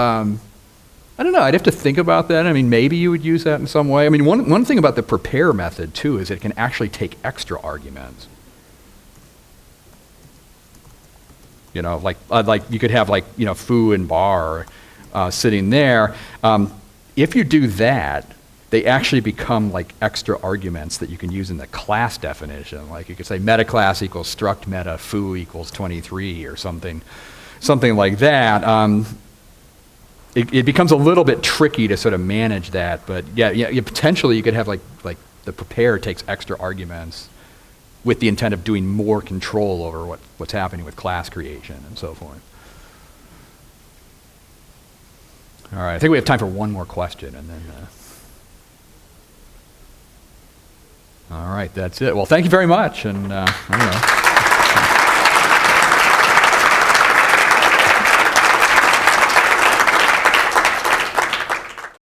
I don't know. I'd have to think about that. I mean, maybe you would use that in some way. I mean, one thing about the prepare method too is it can actually take extra arguments. You know, like you could have foo and bar sitting there. If you do that, they actually become like extra arguments that you can use in the class definition. Like you could say metaclass equals struct meta foo equals 23 or something like that. It becomes a little bit tricky to sort of manage that, but yeah, potentially you could have like the prepare takes extra arguments with the intent of doing more control over what's happening with class creation and so forth. All right, I think we have time for one more question, and then. All right, that's it. Well, thank you very much, and I don't know.